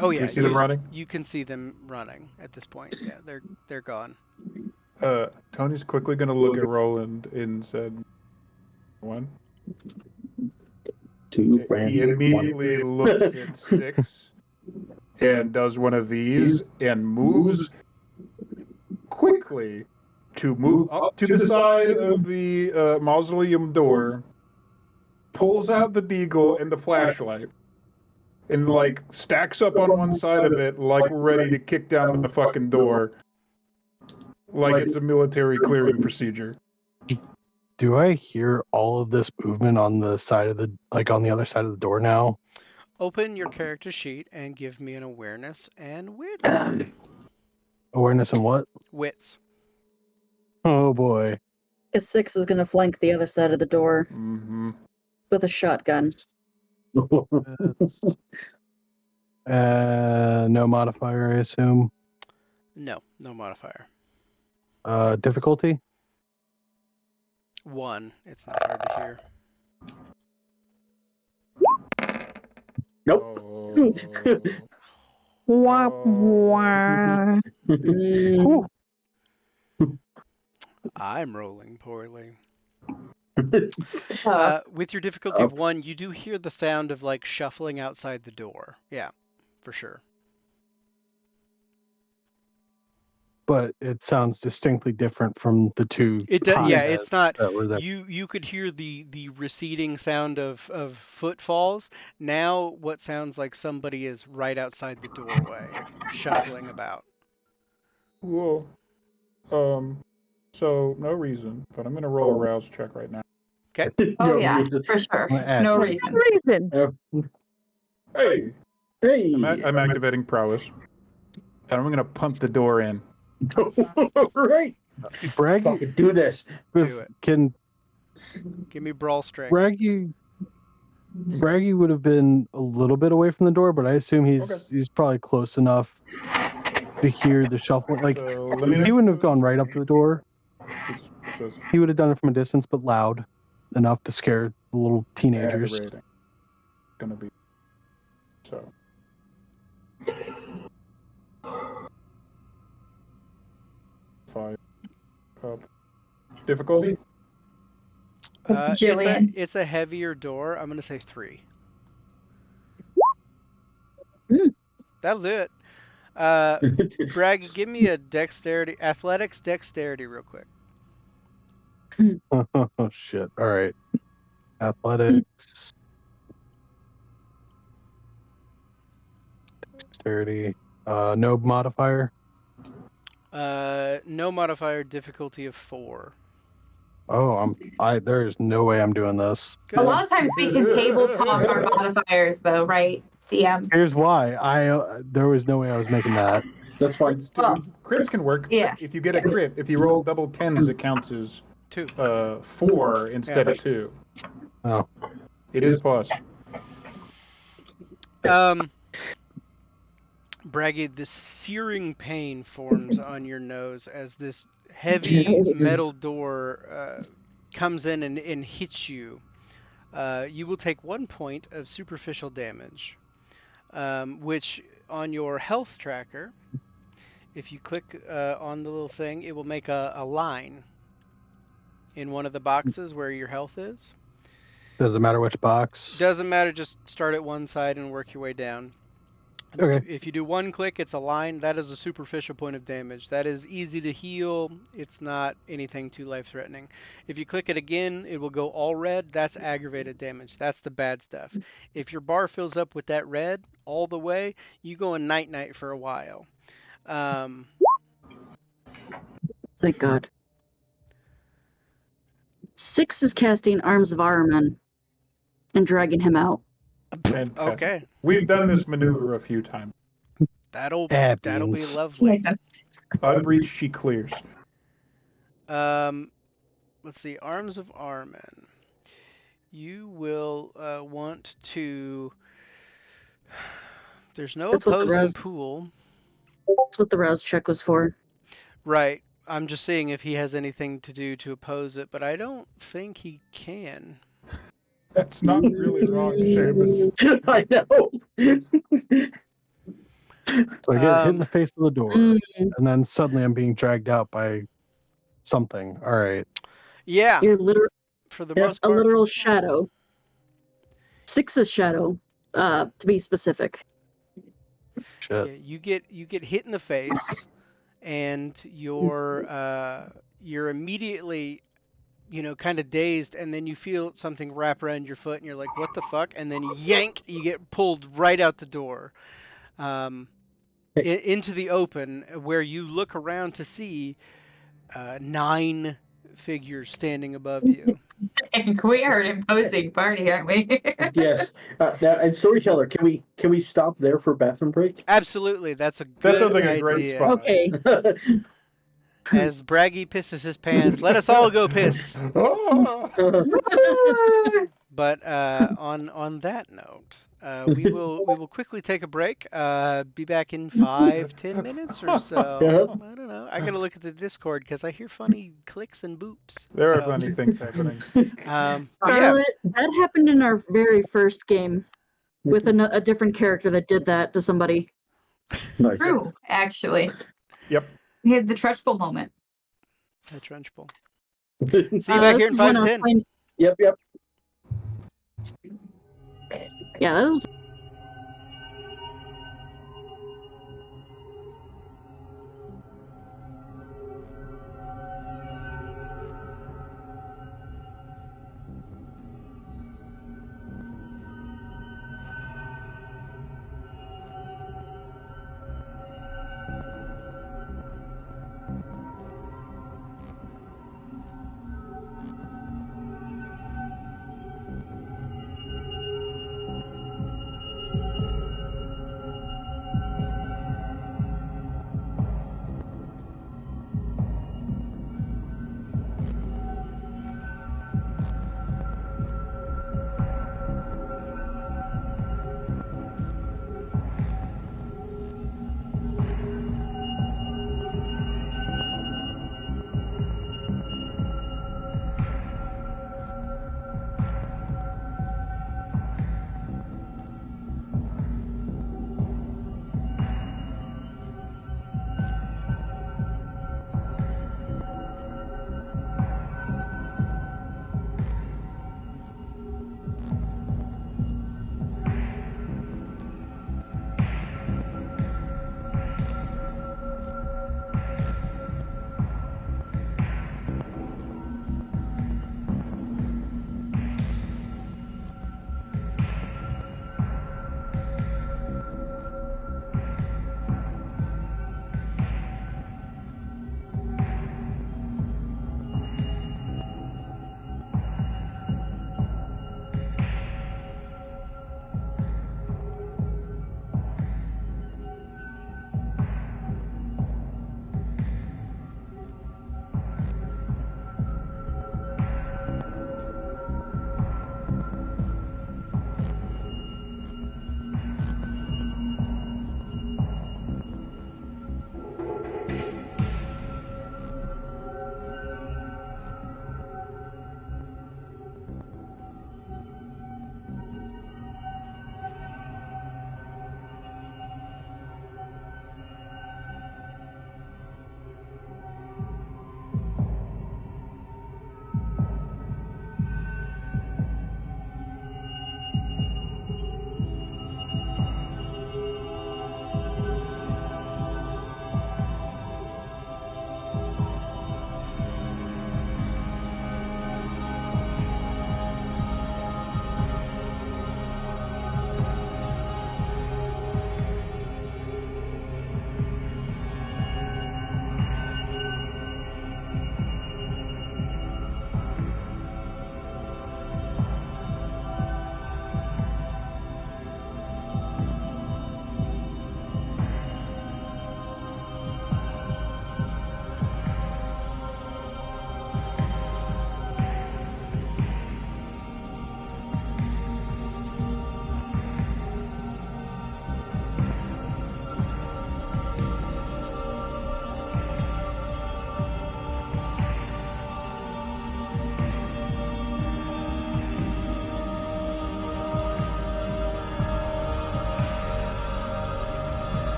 A: Oh yeah,
E: Can we see them running?
A: You can see them running at this point. Yeah, they're gone.
E: Tony's quickly going to look at Roland and said, 1.
C: 2,
E: He immediately looks at 6 and does one of these and moves quickly to move up to the side of the mausoleum door, pulls out the deagle and the flashlight, and like stacks up on one side of it like we're ready to kick down the fucking door, like it's a military clearing procedure.
B: Do I hear all of this movement on the side of on the other side of the door now?
A: Open your character sheet and give me an awareness and wits.
B: Awareness and what?
A: Wits.
B: Oh boy.
H: Because 6 is going to flank the other side of the door with a shotgun.
B: No modifier, I assume.
A: No modifier.
B: Difficulty?
A: 1. It's not hard to hear.
C: Nope.
G: Wah, wah.
A: I'm rolling poorly. With your difficulty of 1, you do hear the sound of like shuffling outside the door. Yeah, for sure.
B: But it sounds distinctly different from the two.
A: It does. Yeah,
B: hotheads
A: it's not.
B: that were there.
A: You could hear the receding sound of footfalls. Now, what sounds like somebody is right outside the doorway, shuffling about.
E: Whoa. So no reason, but I'm gonna roll a rouse check right now.
A: Okay.
D: Oh
C: No
D: yeah,
C: reason.
D: for sure.
B: I'm gonna add
D: No
B: one.
D: reason.
G: Reason.
E: Hey,
C: Hey.
E: I'm activating prowess, and I'm gonna punt the door in.
C: Right.
B: Braggy,
C: Fucking do this.
A: Do it.
B: Can
A: Give me brawl strength.
B: Braggy would have been a little bit away from the door, but I assume he's
E: Okay.
B: probably close enough to hear the shuffling. Like
E: So let me
B: he wouldn't have gone right up to the door.
E: It says
B: He would have done it from a distance, but loud enough to scare the little teenagers.
E: aggravating. It's gonna be so. Five. Difficulty?
D: Jillian.
A: It's a heavier door. I'm gonna say 3. That'll do it. Braggy, give me a athletics dexterity real quick.
B: Oh shit! All right, athletics, dexterity. No modifier.
A: No modifier, difficulty of 4.
B: Oh, there's no way I'm doing this.
A: Good.
D: A lot of times we can tabletop our modifiers, though, right, DM?
B: Here's why. There was no way I was making that.
C: That's fine.
E: Crits can work.
D: Yeah.
E: If you get a crit, if you roll double 10s, it counts as
A: 2.
E: 4 instead of 2.
B: Oh,
E: It is possible.
A: Braggy, this searing pain forms on your nose as this heavy metal door comes in and hits you. You will take 1 point of superficial damage, which on your health tracker, if you click on the little thing, it will make a line in one of the boxes where your health is.
B: doesn't matter which box.
A: Doesn't matter, just start at one side and work your way down.
B: Okay.
A: If you do 1 click, it's a line. That is a superficial point of damage. That is easy to heal. It's not anything too life-threatening. If you click it again, it will go all red. That's aggravated damage. That's the bad stuff. If your bar fills up with that red all the way, you go in night-night for a while.
H: Thank God. 6 is casting Arms of Ahriman and dragging him out.
E: Fantastic.
A: Okay.
E: We've done this maneuver a few times.
A: That'll be lovely.
D: Makes sense.
E: Unbreached, she clears.
A: Let's see. Arms of Ahriman. You will want to. There's no
H: That's what the
A: opposing
H: res-
A: pool.
H: That's what the rouse check was for.
A: Right. I'm just seeing if he has anything to do to oppose it, but I don't think he can.
E: That's not really wrong, Seamus.
C: I know.
B: So I get hit in the face with the door,
H: Mm,
B: and then suddenly I'm being dragged out by something. All right.
A: Yeah,
H: you're literal,
A: for the
C: Yeah,
A: most
H: a
A: part.
H: literal shadow. 6 is shadow, to be specific.
B: Shit.
A: Yeah, you get hit in the face, and you're immediately, kind of dazed, and then you feel something wrap around your foot, and you're like, "What the fuck?" And then yank, you get pulled right out the door, into the open, where you look around to see 9 figures standing above you.
D: And we are an imposing party, aren't we?
C: Yes. Now, and storyteller, can we stop there for bathroom break?
A: Absolutely, that's a
E: That
A: good
E: sounds like
A: idea.
E: a great spot.
H: Okay.
A: As Braggy pisses his pants, let us all go piss. But on that note, we will quickly take a break. Be back in 5-10 minutes or so.
C: Yeah.
A: I don't know. I gotta look at the Discord because I hear funny clicks and boops.
E: There are
A: So,
E: funny things happening.
A: but yeah,
H: Charlotte, that happened in our very first game with a different character that did that to somebody.
C: Nice.
D: True, actually.
E: Yep.
D: We had the Trunchbull moment.
A: a Trunchbull. See you back here in
H: this is when
A: 5
H: I was
A: to 10.
H: playing-
C: Yep.
H: Yeah, that was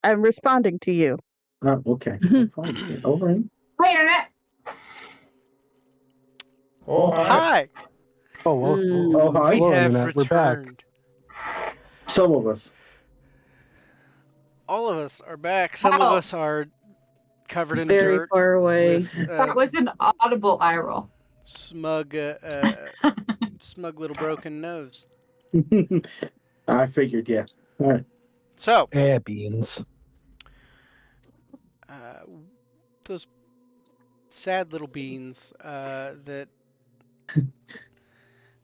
G: I'm responding to you.
C: Oh, okay. Well, fine. Yeah, all right.
D: Hi, Internet.
E: Oh, hi.
A: Hi,
B: Oh well.
H: Mm.
C: Oh, hi.
A: we
B: Hello,
A: have
B: Internet. We're back.
A: returned.
C: Some of us.
A: All of us are back. Some of
D: Oh.
A: us are covered in
H: Very
A: dirt
H: far away.
A: with
D: That was an audible eye roll.
A: smug, smug little broken nose.
C: I figured, yeah. All right.
A: So,
B: Beans.
A: uh, those sad little beans that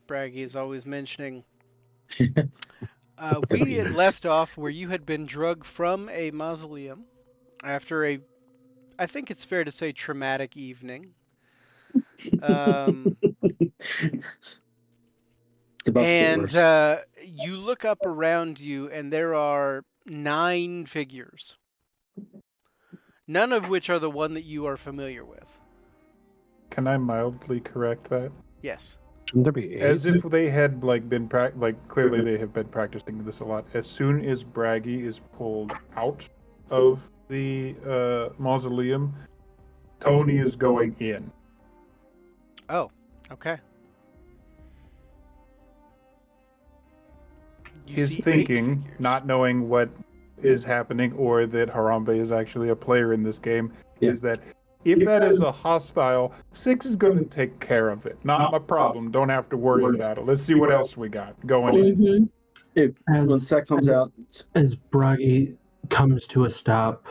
A: Braggy is always mentioning.
C: The
A: We had
C: beans.
A: left off where you had been drugged from a mausoleum after a, I think it's fair to say, traumatic evening.
C: It's about to get
A: And
C: worse.
A: you look up around you, and there are 9 figures, none of which are the one that you are familiar with.
E: Can I mildly correct that?
A: Yes.
B: Shouldn't there be
E: As
B: AIDS?
E: if they had been clearly they have been practicing this a lot. As soon as Braggy is pulled out of the mausoleum, Tony is going in.
A: Oh, okay. You
E: His
A: see 8
E: thinking,
A: figures.
E: not knowing what is happening or that Harambe is actually a player in this game,
C: Yeah.
E: is that if that is a hostile, 6 is going to take care of it. Not my problem. Don't have to worry about it. Let's see what else we got going in.
H: Mm-hmm.
C: Once that comes out,
F: As Bragi comes to a stop,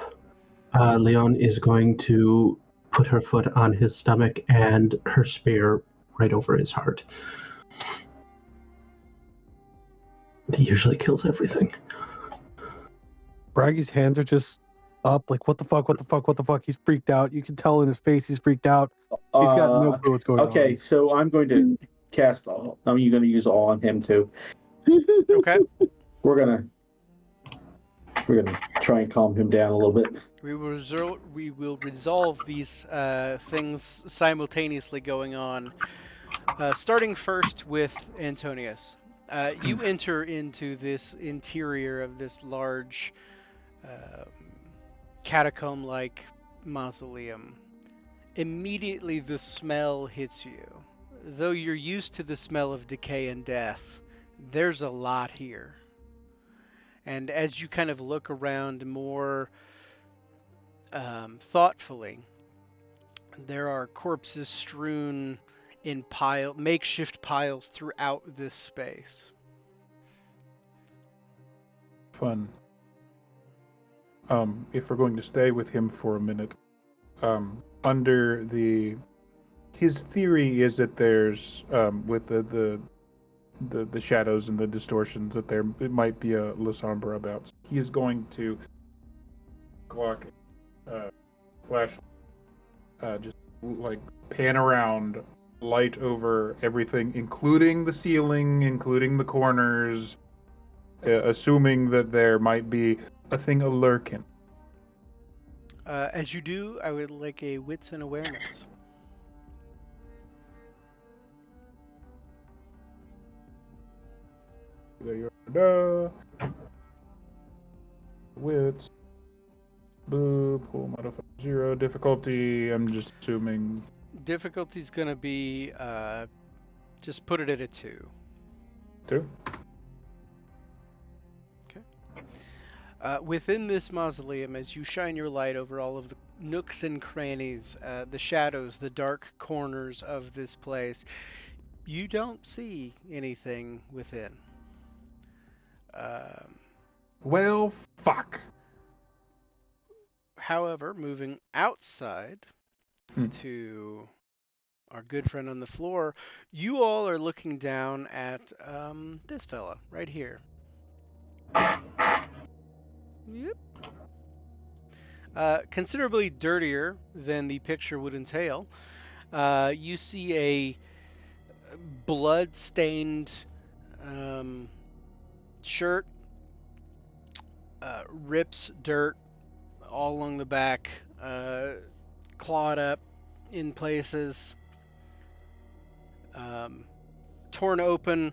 F: Leon is going to put her foot on his stomach and her spear right over his heart. He usually kills everything.
B: Braggy's hands are just up, like, what the fuck, what the fuck, what the fuck? He's freaked out. You can tell in his face he's freaked out. He's got no clue what's going
C: okay,
B: on.
C: so I'm going to cast all. I'm going to use all on him too.
A: Okay.
C: We're gonna try and calm him down a little bit.
A: We will resolve these things simultaneously going on. Starting first with Antonius. You enter into this interior of this large catacomb-like mausoleum. Immediately the smell hits you. Though you're used to the smell of decay and death, there's a lot here. And as you kind of look around more thoughtfully, there are corpses strewn in makeshift piles throughout this space.
E: Fun. If we're going to stay with him for a minute, his theory is that there's with the shadows and the distortions that it might be a La Sombra about. He is going to Glock flash just like pan around, light over everything, including the ceiling, including the corners, assuming that there might be a thing a-lurking.
A: As you do, I would like a wits and awareness.
E: There you are. Wits. Boo. Pull modifier 0. Difficulty, I'm just assuming.
A: Difficulty's gonna be just put it at a 2.
E: 2.
A: Within this mausoleum, as you shine your light over all of the nooks and crannies, the shadows, the dark corners of this place, you don't see anything within.
E: Well, fuck.
A: However, moving outside to our good friend on the floor, you all are looking down at this fella right here. Yep. Considerably dirtier than the picture would entail. You see a blood-stained shirt, rips, dirt all along the back, clawed up in places, torn open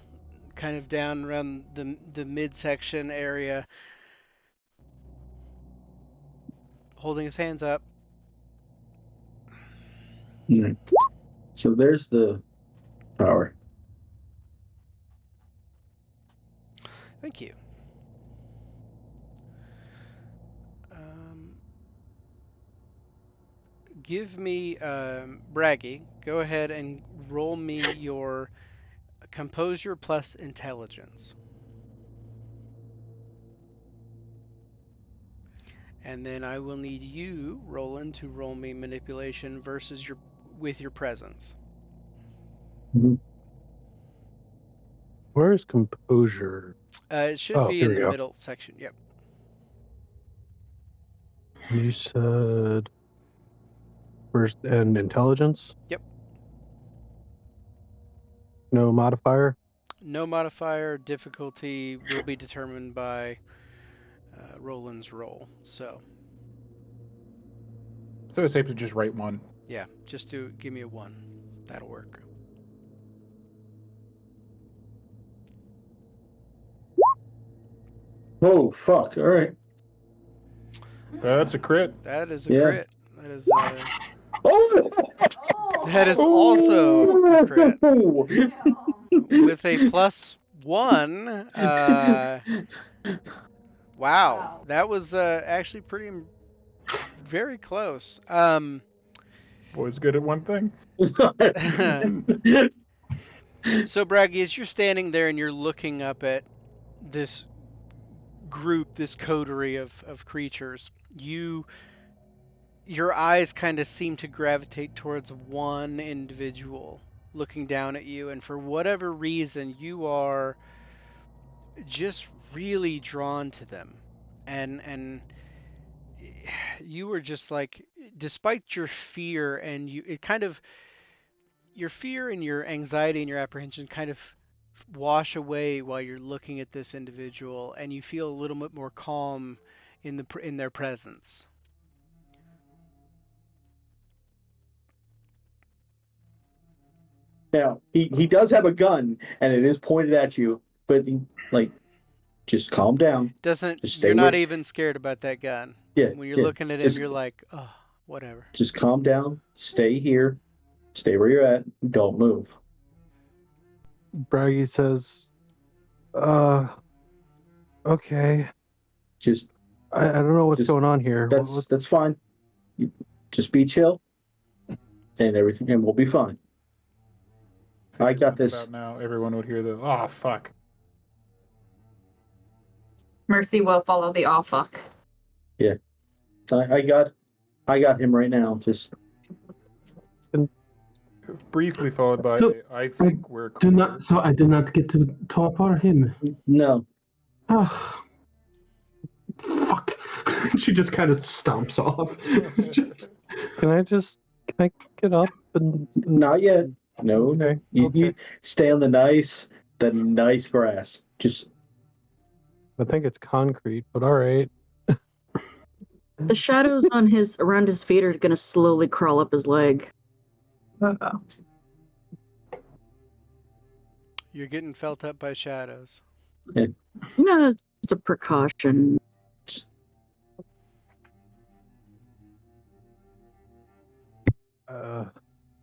A: kind of down around the midsection area. holding his hands up.
C: So there's the power.
A: Thank you. Give me, Braggy, go ahead and roll me your composure plus intelligence. And then I will need you, Roland, to roll me manipulation versus with your presence.
B: Where's composure?
A: It should
B: Oh,
A: be
B: here
A: in
B: we
A: the
B: go.
A: middle section. Yep.
B: You said first and intelligence?
A: Yep.
B: No modifier?
A: No modifier. Difficulty will be determined by Roland's roll. So
E: it's safe to just write 1.
A: yeah, just give me a 1. That'll work.
C: Oh, fuck. All right.
E: That's a crit.
A: That is a
C: Yeah.
A: crit. That is
C: Oh!
A: that is also a crit with a +1. Wow, that was actually very close.
E: Boy's good at one thing.
A: So Braggy, as you're standing there and you're looking up at this group, this coterie of creatures, your eyes kind of seem to gravitate towards one individual looking down at you, and for whatever reason you are just really drawn to them. And you were just like, despite your fear and your fear and your anxiety and your apprehension kind of wash away while you're looking at this individual, and you feel a little bit more calm in their presence.
C: Now, he does have a gun, and it is pointed at you, but just calm down.
A: You're not even scared about that gun.
C: Yeah.
A: When you're looking at him, you're like, oh, whatever.
C: Just calm down. Stay here. Stay where you're at. Don't move.
B: Braggy says, okay.
C: Just
B: I don't know what's going on here.
C: That's fine. Just be chill, and we'll be fine. I got this.
E: About now, everyone would hear the "oh fuck."
D: Mercy will follow the "oh fuck."
C: Yeah, I got him right now. Just
E: briefly followed by
F: So,
E: I think we're
F: Do
E: clear.
F: not. So I do not get to talk about him.
C: no.
F: Oh, fuck! She just kind of stomps off.
B: Can I get up and
C: Not yet. No.
B: Okay.
C: You stay on the nice grass. Just
B: I think it's concrete, but all right.
H: The shadows around his feet are gonna slowly crawl up his leg.
D: Uh-oh.
A: You're getting felt up by shadows.
H: No, it's a precaution.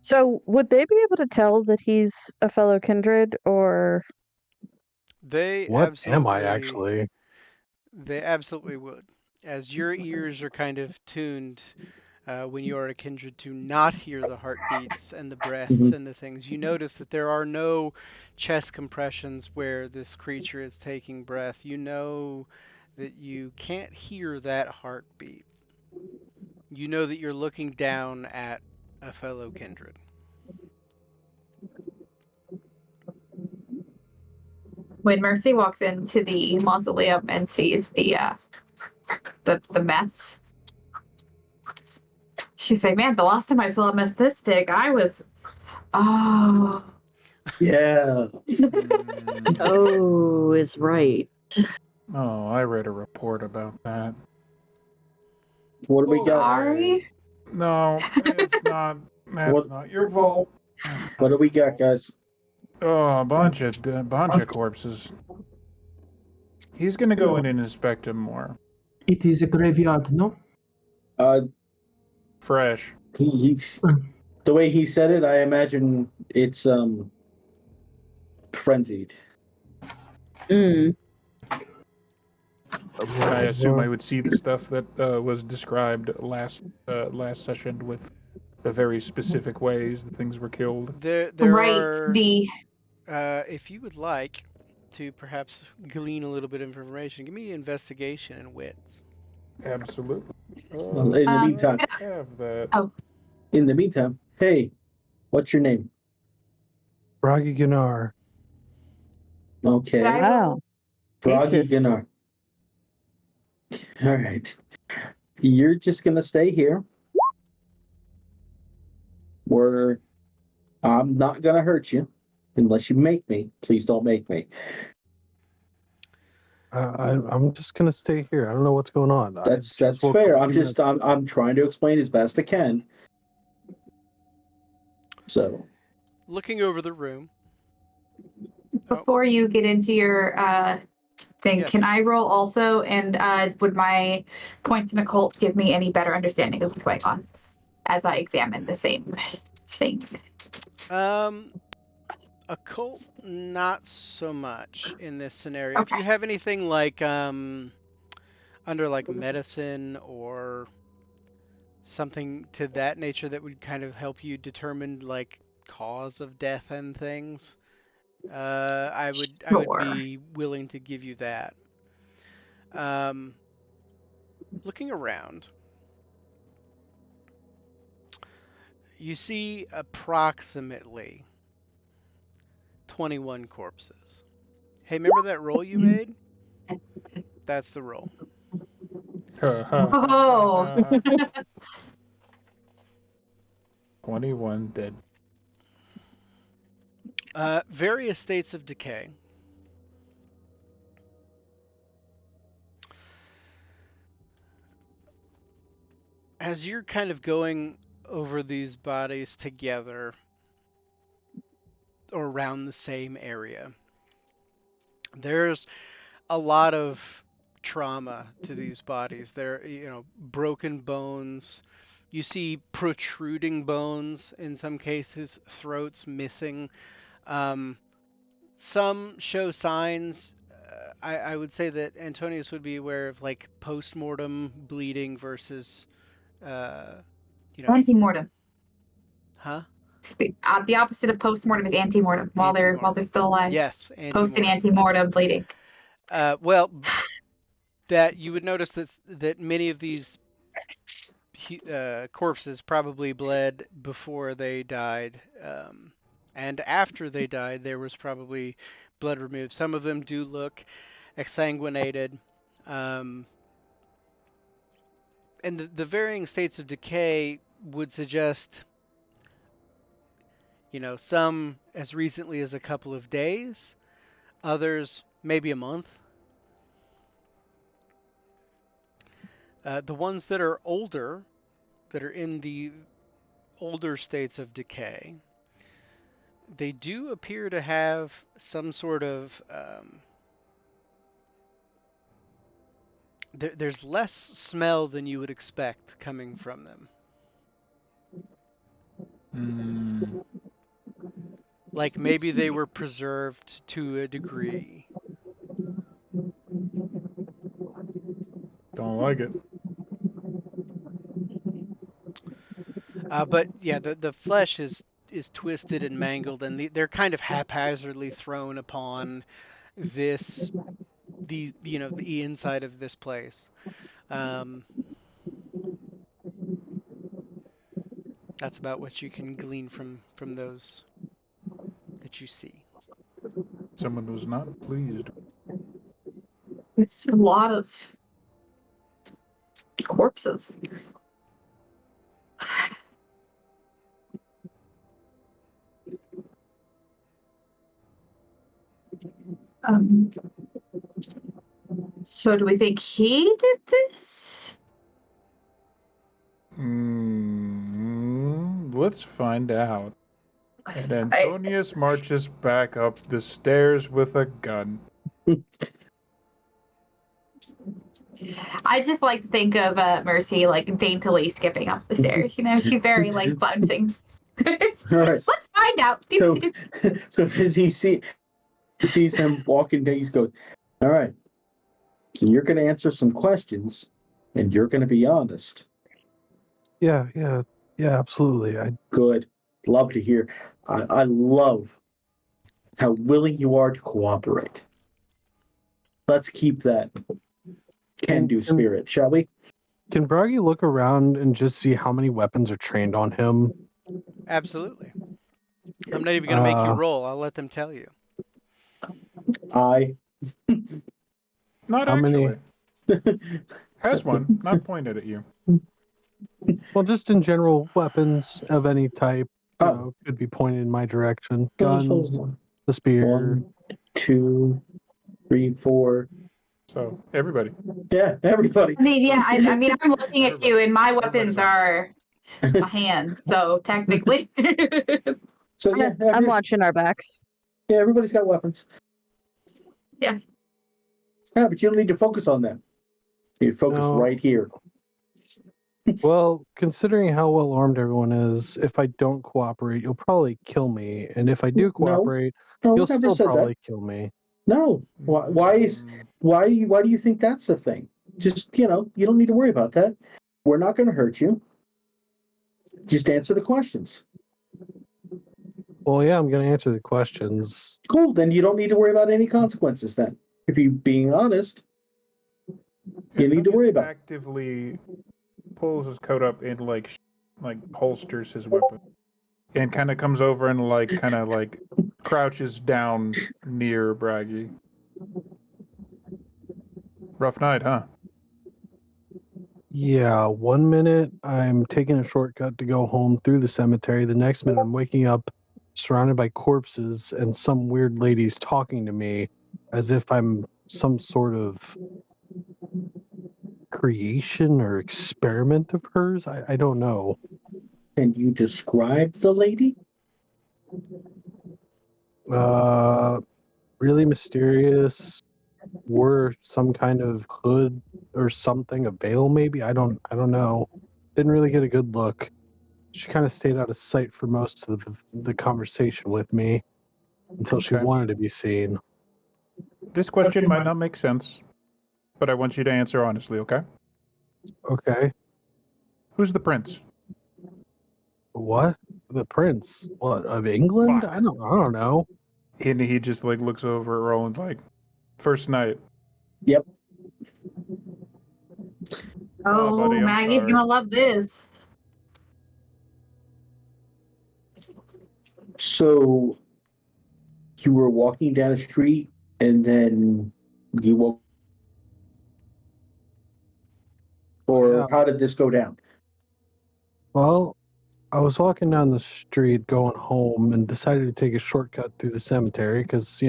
G: So, would they be able to tell that he's a fellow kindred, or
B: What am I actually?
A: They absolutely would, as your ears are kind of tuned when you are a kindred to not hear the heartbeats and the breaths and the things. You notice that there are no chest compressions where this creature is taking breath. You know that you can't hear that heartbeat. You know that you're looking down at a fellow kindred.
D: When Mercy walks into the mausoleum and sees the mess, she's like, "Man, the last time I saw a mess this big, I was, oh,
C: yeah."
H: Oh, it's right.
E: Oh, I read a report about that.
C: What do we got?
D: sorry."
E: No, it's not. That's not your fault.
C: What do we got, guys?
E: Oh, a bunch of corpses. He's gonna go in and inspect him more.
F: It is a graveyard, no?
E: Fresh.
C: He's the way he said it. I imagine it's frenzied.
H: Mm.
E: I assume I would see the stuff that was described last session with the very specific ways that things were killed.
A: There
D: Right.
A: are,
D: The
A: if you would like to perhaps glean a little bit of information, give me investigation and wits.
E: Absolutely.
C: In the meantime,
E: I have that.
D: oh,
C: hey, what's your name?
B: Bragi Gunnar.
C: Okay,
D: did I
G: Wow.
D: roll?
C: Bragi
G: Aces.
C: Gunnar. All right, you're just gonna stay here, where I'm not gonna hurt you, unless you make me. Please don't make me.
B: I'm just gonna stay here. I don't know what's going on.
C: That's
B: I just woke
C: fair.
B: up a
C: I'm
B: few
C: just
B: minutes ago.
C: I'm trying to explain as best I can. So
A: Looking over the room.
D: Before you get into your thing,
A: Yes.
D: can I roll also? And would my points in occult give me any better understanding of what's going on as I examine the same thing?
A: Occult, not so much in this scenario. If
D: Okay.
A: you have anything like under like medicine or something to that nature that would kind of help you determine like cause of death and things, I would
D: Sure.
A: be willing to give you that. Um, looking around, you see approximately 21 corpses. Hey, remember that roll you made? That's the roll.
D: Oh.
E: 21 dead.
A: Various states of decay. As you're kind of going over these bodies together or around the same area, there's a lot of trauma to these bodies. There, broken bones. You see protruding bones in some cases, throats missing. Some show signs. I would say that Antonius would be aware of like post-mortem bleeding versus, uh,
D: Antemortem.
A: huh?
D: The opposite of postmortem is antemortem while they're still alive.
A: Yes,
D: Post and
A: antemortem.
D: antemortem bleeding.
A: Well, that you would notice that many of these corpses probably bled before they died, and after they died, there was probably blood removed. Some of them do look exsanguinated, and the varying states of decay would suggest, some as recently as a couple of days, others maybe a month. The ones that are older, that are in the older states of decay, they do appear to have some sort of there's less smell than you would expect coming from them. Like maybe they were preserved to a degree.
E: Don't like it.
A: But yeah, the flesh is twisted and mangled, and they're kind of haphazardly thrown upon the inside of this place. That's about what you can glean from those that you see.
E: Someone was not pleased.
D: It's a lot of corpses. So do we think he did this?
E: Let's find out. And Antonius marches back up the stairs with a gun.
D: I just like to think of Mercy like daintily skipping up the stairs. You know, she's very like bouncing.
C: All right.
D: Let's find out.
C: So, so as he sees him walking down, he goes, "All right. So you're going to answer some questions, and you're going to be honest."
B: Yeah, absolutely.
C: Good. Love to hear. I love how willing you are to cooperate. Let's keep that can-do spirit, shall we?
B: Can Bragi look around and just see how many weapons are trained on him?
A: Absolutely. I'm not even going to make you roll. I'll let them tell you.
E: Not
B: How
E: actually.
B: many?
E: Has one, not pointed at you.
B: Well, just in general, weapons of any type, you
C: Oh.
B: know, could be pointed in my direction. Guns,
C: One,
B: the spear.
C: 2, 3, 4.
E: So everybody.
C: Yeah, everybody.
D: I mean, yeah. I mean, I'm looking at you, and my weapons
E: Everybody
D: are my hands. So technically,
C: So yeah,
G: I'm watching our backs.
C: yeah, everybody's got weapons.
D: Yeah.
C: Yeah, but you don't need to focus on them. You focus
B: No.
C: right here.
B: Well, considering how well armed everyone is, if I don't cooperate, you'll probably kill me. And if I do cooperate,
C: No,
B: you'll
C: never
B: still
C: said
B: probably
C: that.
B: kill me.
C: No. Why do you think that's the thing? Just, you don't need to worry about that. We're not going to hurt you. Just answer the questions.
B: Well, yeah, I'm going to answer the questions.
C: Cool. Then you don't need to worry about any consequences then. If you're being honest, you need to worry about it.
E: Actively pulls his coat up and like holsters his weapon, and kind of comes over and kind of crouches down near Bragi. Rough night, huh?
B: Yeah, 1 minute I'm taking a shortcut to go home through the cemetery. The next minute I'm waking up surrounded by corpses and some weird lady's talking to me as if I'm some sort of creation or experiment of hers. I don't know.
C: Can you describe the lady?
B: Really mysterious. Wore some kind of hood or something, a veil maybe. I don't know. Didn't really get a good look. She kind of stayed out of sight for most of the conversation with me until she
E: Okay.
B: wanted to be seen.
E: This question might not make sense, but I want you to answer honestly, okay?
B: Okay.
E: Who's the prince?
B: What? The prince? What, of England?
E: Fuck.
B: I don't know.
E: And he just looks over at Roland first night.
C: Yep.
E: Oh, buddy, I'm
D: Maggie's
E: sorry.
D: gonna love this.
C: So you were walking down the street and then you woke, or
B: Yeah.
C: how did this go down?
B: Well, I was walking down the street going home and decided to take a shortcut through the cemetery because,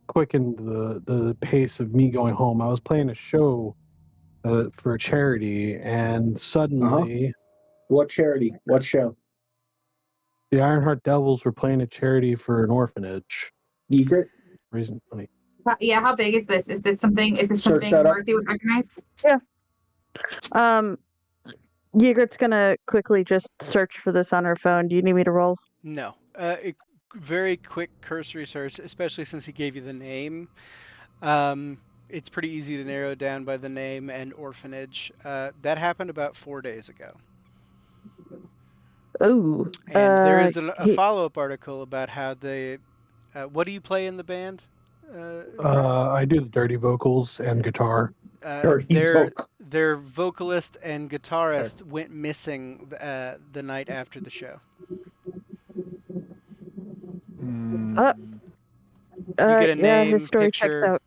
B: quickened the pace of me going home. I was playing a show for a charity, and suddenly
C: What charity? What show?
B: the Ironheart Devils were playing a charity for an orphanage.
C: Egret?
B: Recently.
D: Yeah, how big is this? Is this something
C: Search that up.
D: Mercy would recognize?
G: Ygritte's gonna quickly just search for this on her phone. Do you need me to roll?
A: No. Very quick cursory search, especially since he gave you the name. It's pretty easy to narrow down by the name and orphanage. That happened about 4 days ago.
G: Oh.
A: And there is a follow-up article about how they... what do you play in the band?
B: I do the dirty vocals and guitar.
A: Their vocalist and guitarist went missing the night after the show. You get a name,
G: his story
A: picture,
G: checks out.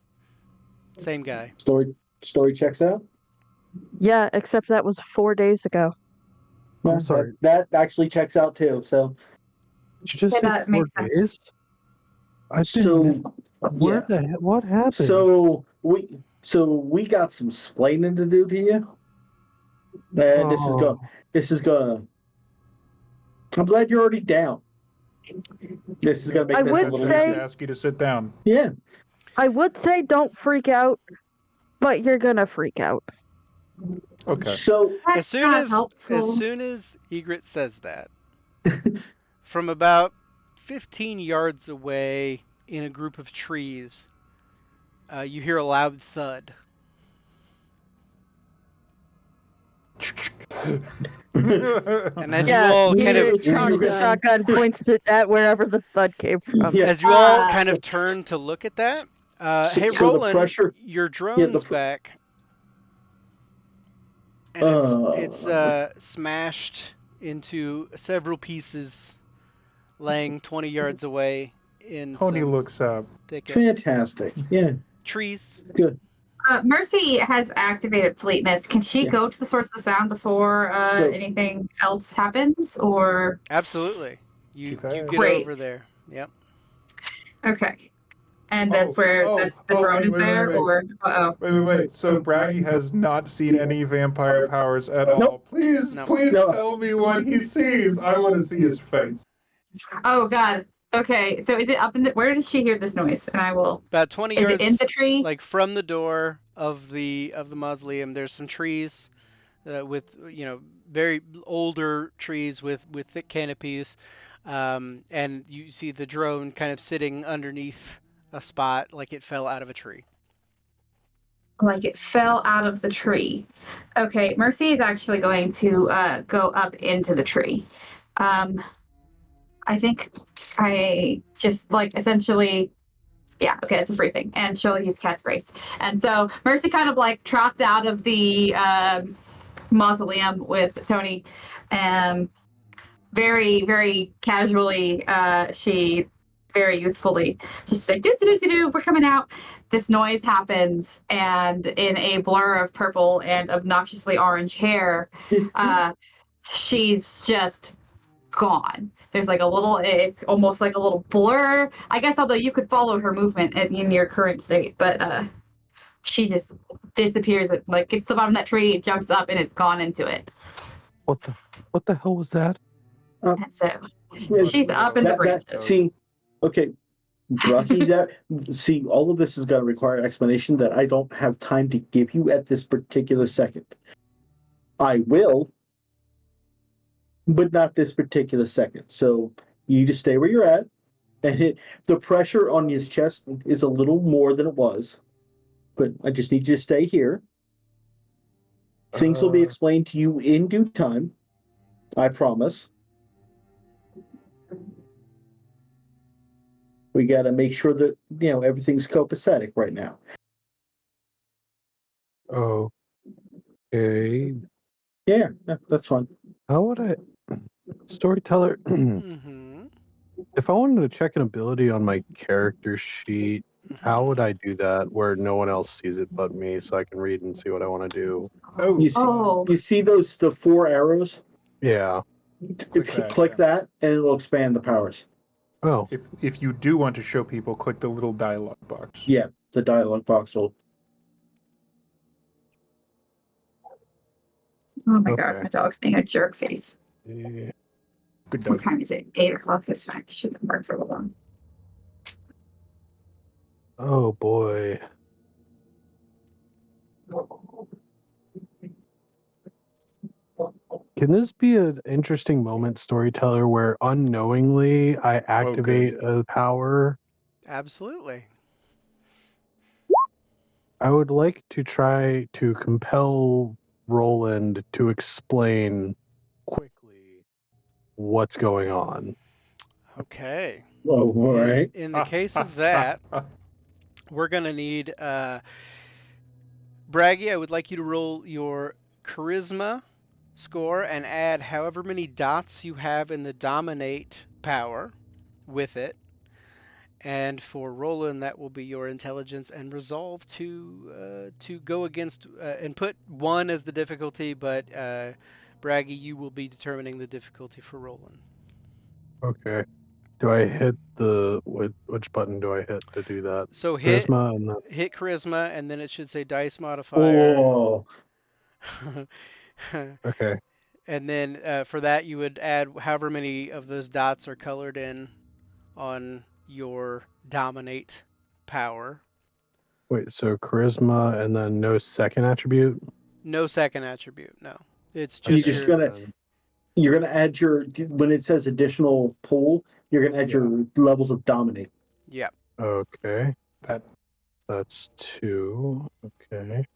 A: same guy.
C: Story checks out?
G: Yeah, except that was 4 days ago.
B: I'm sorry.
C: That actually checks out too. So
B: did you just say
D: that
B: 4
D: makes
B: days? What happened?
C: So we got some splaining to do to you. And this is gonna I'm glad you're already down. This is gonna make
G: I
C: this
G: would
C: a little
G: say-
C: easier.
E: Ask you to sit down.
C: Yeah.
G: I would say don't freak out, but you're gonna freak out.
E: Okay.
C: So
A: As
D: That's
A: soon
D: not
A: as
D: helpful.
A: Egret says that, from about 15 yards away in a group of trees, you hear a loud thud. And as you
G: Yeah,
A: all kind of
G: Egret cocks the shotgun, points it at wherever the thud came from.
C: Yeah.
A: as you all kind of turn to look at that, hey
C: So the
A: Roland,
C: pressure.
A: your
C: Yeah.
A: drone's back, and it's smashed into several pieces, laying 20 yards away in
E: Tony
A: some
E: looks up.
A: thicket
C: Fantastic. Yeah.
A: trees.
C: Good.
D: Mercy has activated fleetness. Can she
C: Yeah.
D: go to the source of the sound before
C: So-
D: anything else happens? Or
A: Absolutely,
E: Too
A: you
E: fast.
A: get
D: Great.
A: over there. Yep.
D: okay, and that's where that's the drone
E: wait,
D: is
E: wait,
D: there,
E: wait.
D: or
E: Wait. So Braggy has not seen any vampire powers at all.
C: Nope.
E: Please,
A: No.
E: please
C: No.
E: tell me what he sees. I want to see his face.
D: oh god. Okay, so is it up in the? Where does she hear this noise? And I will.
A: About 20
D: Is it in
A: yards,
D: the tree?
A: like from the door of the mausoleum. There's some trees with very older trees with thick canopies, and you see the drone kind of sitting underneath a spot like it fell out of a tree.
D: Like it fell out of the tree. Okay, Mercy is actually going to go up into the tree. I think I just like essentially. Yeah, okay, it's a free thing. And she'll use cat's grace. And so Mercy kind of like trots out of the mausoleum with Tony. Very, very casually, she very youthfully, she's like, do, we're coming out. This noise happens, and in a blur of purple and obnoxiously orange hair, she's just gone. There's like a little, it's almost like a little blur. I guess, although you could follow her movement in your current state, but she just disappears. Like gets to the bottom of that tree, jumps up, and it's gone into it.
B: What the hell was that?
D: And so
C: Yeah,
D: she's up in the branches.
C: See, okay, Rocky, see, all of this is going to require explanation that I don't have time to give you at this particular second. I will, but not this particular second. So you need to stay where you're at, and the pressure on his chest is a little more than it was, but I just need you to stay here. Things will be explained to you in due time. I promise. We got to make sure that everything's copacetic right now.
B: Okay.
C: Yeah, that's fine.
B: How would I, storyteller?
A: Mm-hmm.
B: If I wanted to check an ability on my character sheet, how would I do that where no one else sees it but me, so I can read and see what I want to do?
E: Oh,
C: You see the 4 arrows?
B: Yeah.
C: Click that, and it'll expand the powers.
B: Oh.
E: If you do want to show people, click the little dialogue box.
C: Yeah, the dialogue box will.
D: Oh my
B: Okay.
D: god, my dog's being a jerk face.
B: Yeah.
E: Good
D: What
E: dog.
D: time is it? 8:00. That's fine. Should work for a little while.
B: Oh boy. Can this be an interesting moment, storyteller, where unknowingly I activate a power?
A: Absolutely.
B: I would like to try to compel Roland to explain quickly what's going on.
A: Okay.
C: Oh, all right.
A: In the case of that, we're gonna need Braggy. I would like you to roll your charisma score and add however many dots you have in the dominate power with it. And for Roland, that will be your intelligence and resolve to go against and put 1 as the difficulty, but Braggy, you will be determining the difficulty for Roland.
B: Okay. Do I hit which button do I hit to do that?
A: So hit
B: Charisma and
A: hit charisma, and then it should say dice modifier.
C: Oh,
B: okay.
A: And then for that, you would add however many of those dots are colored in on your dominate power.
B: Wait, so charisma and then no second attribute?
A: No second attribute. No, it's
C: You're
A: just
B: Okay,
C: just
A: your.
C: gonna
B: then-
C: you're gonna add your when it says additional pool, you're gonna add
B: Yeah.
C: your levels of dominate.
A: Yeah.
B: Okay,
E: That
B: that's 2. Okay.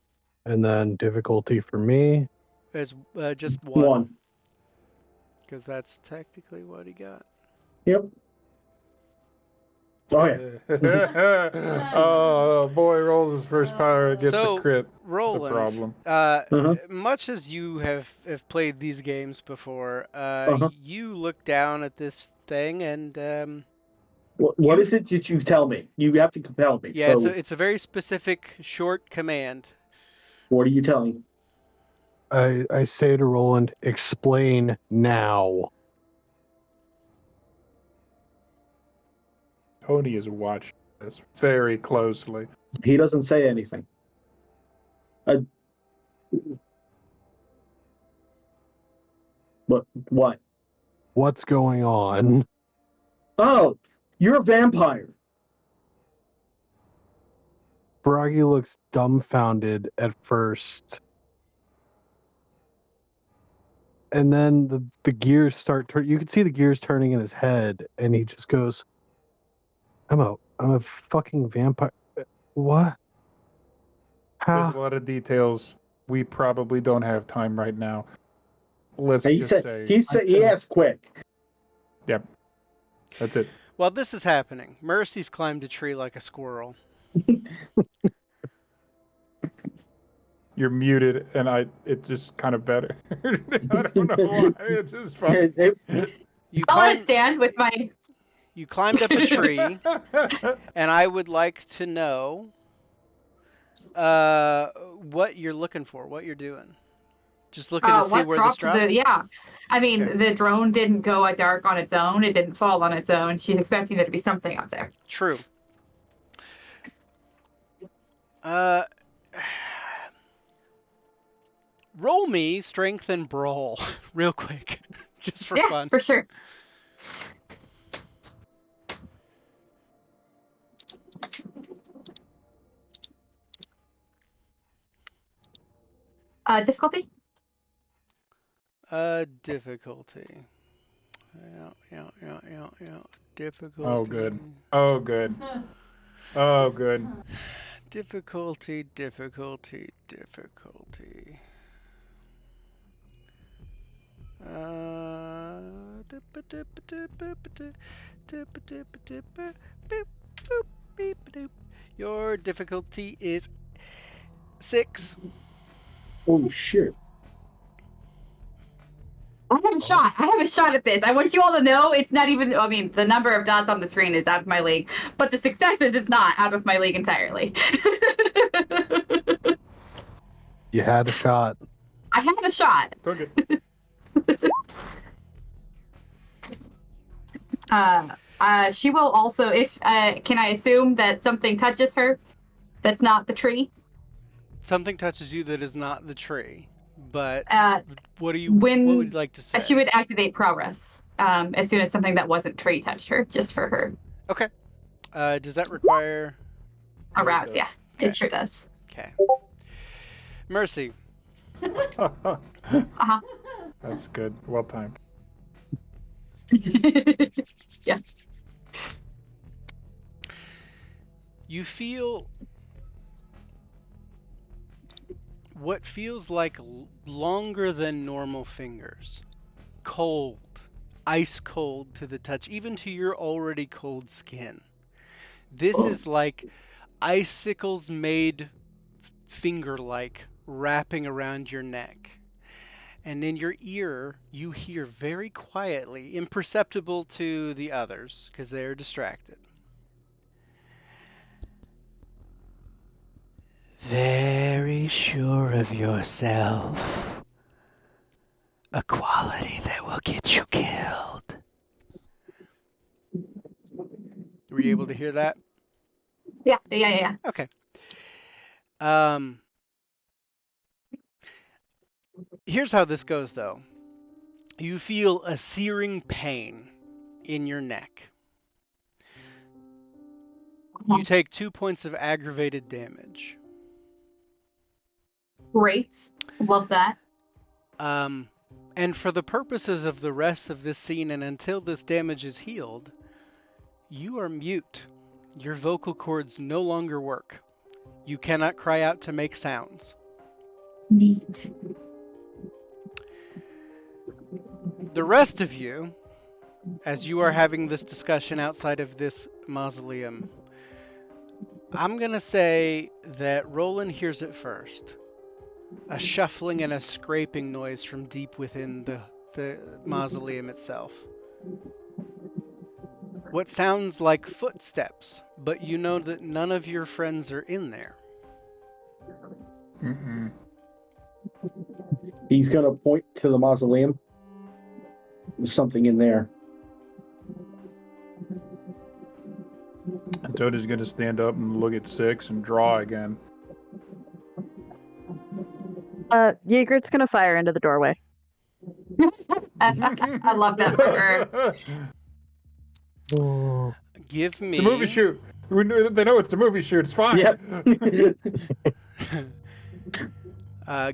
B: And then difficulty for me.
A: It's just
C: One.
A: one, because that's technically what he got.
C: Yep. Oh yeah.
E: oh boy, rolls his first power, gets
A: So,
E: a crit. It's a
A: Roland,
E: problem.
C: Uh-huh.
A: much as you have played these games before,
C: Uh-huh.
A: you look down at this thing and
C: What
A: You-
C: is it that you tell me? You have to compel me.
A: yeah,
C: So
A: it's a very specific short command.
C: what are you telling?
B: I say to Roland, explain now.
E: Tony is watching this very closely.
C: He doesn't say anything. What?
B: What's going on?
C: Oh, you're a vampire.
B: Bragi looks dumbfounded at first. And then the gears start turning. You can see the gears turning in his head, and he just goes, I'm a fucking vampire. What?
E: There's
B: How?
E: a lot of details. We probably don't have time right now. Let's
C: And
E: just say
C: he asked quick.
E: that's it.
A: While this is happening, Mercy's climbed a tree like a squirrel.
E: You're muted, and it's just kind of better. I don't know why. It's just fun.
A: You
D: I'll let it
A: climb,
D: stand with my.
A: you climbed up a tree, and I would like to know what you're looking for, what you're doing. Just looking to see
D: What
A: where this
D: dropped
A: dropped.
D: the? Yeah, I mean
A: Okay.
D: the drone didn't go dark on its own. It didn't fall on its own. She's expecting there to be something up there.
A: True. Uh, roll me strength and brawl real quick, just for
D: Yeah,
A: fun.
D: for sure. Difficulty?
A: Difficulty. Yeah. Difficulty.
E: Oh, good. Oh, good. Oh, good.
A: Difficulty. Your difficulty is 6.
C: Holy shit.
D: I have a shot. I have a shot at this. I want you all to know it's not even. I mean, the number of dots on the screen is out of my league, but the successes is not out of my league entirely.
B: You had a shot.
D: I had a shot.
E: Took it.
D: She will also. If can I assume that something touches her? That's not the tree.
A: Something touches you that is not the tree, but what would you like to say?
D: She would activate progress as soon as something that wasn't tree touched her, just for her.
A: Okay. Does that require
D: Arouse? Yeah,
A: Okay.
D: it sure does.
A: Okay. Mercy.
D: Uh-huh.
E: That's good. Well timed.
D: Yeah.
A: You feel what feels like longer than normal fingers. Cold. Ice cold to the touch, even to your already cold skin. This is like icicles made finger-like wrapping around your neck. And in your ear, you hear very quietly, imperceptible to the others, because they're distracted. Very sure of yourself. A quality that will get you killed. Were you able to hear that?
D: Yeah.
A: Okay. Here's how this goes, though. You feel a searing pain in your neck. You take 2 points of aggravated damage.
D: Great. Love that.
A: And for the purposes of the rest of this scene and until this damage is healed, you are mute. Your vocal cords no longer work. You cannot cry out to make sounds.
D: Neat.
A: The rest of you, as you are having this discussion outside of this mausoleum, I'm going to say that Roland hears it first. A shuffling and a scraping noise from deep within the mausoleum itself. What sounds like footsteps, but you know that none of your friends are in there.
E: Mm-mm.
C: He's gonna point to the mausoleum. There's something in there.
E: And Toad's gonna stand up and look at 6 and draw again.
G: Ygritte's gonna fire into the doorway.
D: I love that for her.
B: Oh.
A: Give me...
E: It's a movie shoot. They know it's a movie shoot. It's fine.
C: Yep.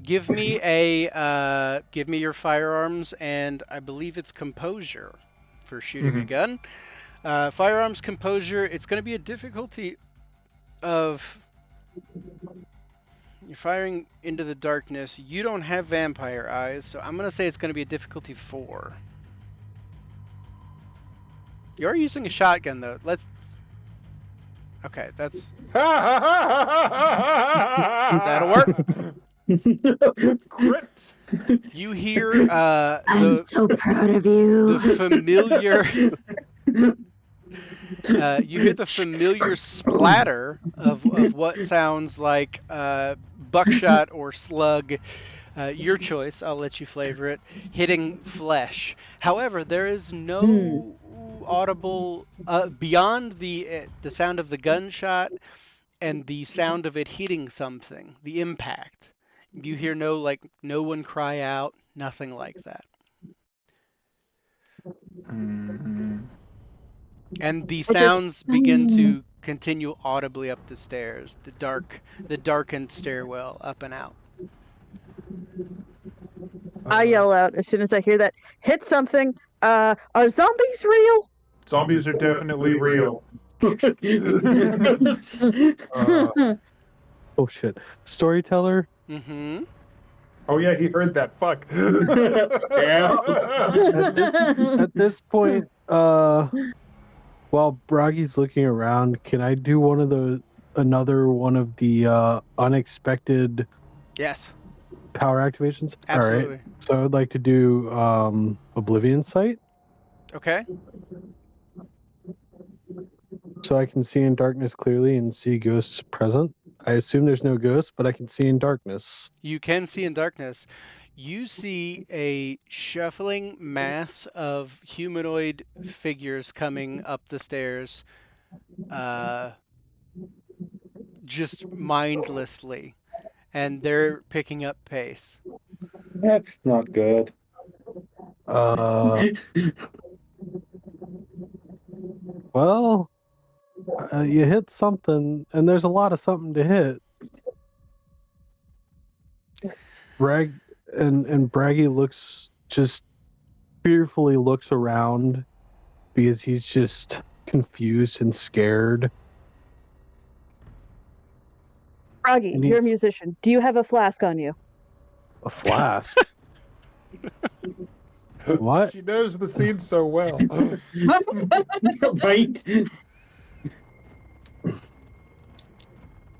A: Give me your firearms, and I believe it's composure for shooting a gun. Firearms composure. It's going to be a difficulty of you're firing into the darkness. You don't have vampire eyes, so I'm going to say it's going to be a difficulty 4. You're using a shotgun though. Okay, that's that'll work.
E: Crit.
A: You hear
H: I'm so proud of you.
A: the familiar you hear the familiar splatter of what sounds like buckshot or slug, your choice, I'll let you flavor it, hitting flesh. However, there is no audible beyond the sound of the gunshot and the sound of it hitting something, the impact. You hear no one cry out, nothing like that.
E: Mm-hmm.
A: And the sounds begin to continue audibly up the stairs, the darkened stairwell up and out.
G: I yell out as soon as I hear that. Hit something. Are zombies real?
E: Zombies are definitely real.
B: Oh shit. Storyteller?
A: Mm-hmm.
E: Oh yeah, he heard that. Fuck.
C: Yeah.
B: At this point, while Bragi's looking around, can I do another one of the unexpected
A: Yes.
B: power activations?
A: Absolutely.
B: All right. So I would like to do Oblivion Sight,
A: Okay.
B: so I can see in darkness clearly and see ghosts present. I assume there's no ghosts, but I can see in darkness.
A: You can see in darkness. You see a shuffling mass of humanoid figures coming up the stairs, just mindlessly, and they're picking up pace.
C: That's not good.
B: Well, you hit something, and there's a lot of something to hit. Braggy fearfully looks around because he's just confused and scared.
G: Froggy,
B: And
G: you're a
B: he's-
G: musician. Do you have a flask on you?
B: A flask? What?
E: She knows the scene so well.
C: Right?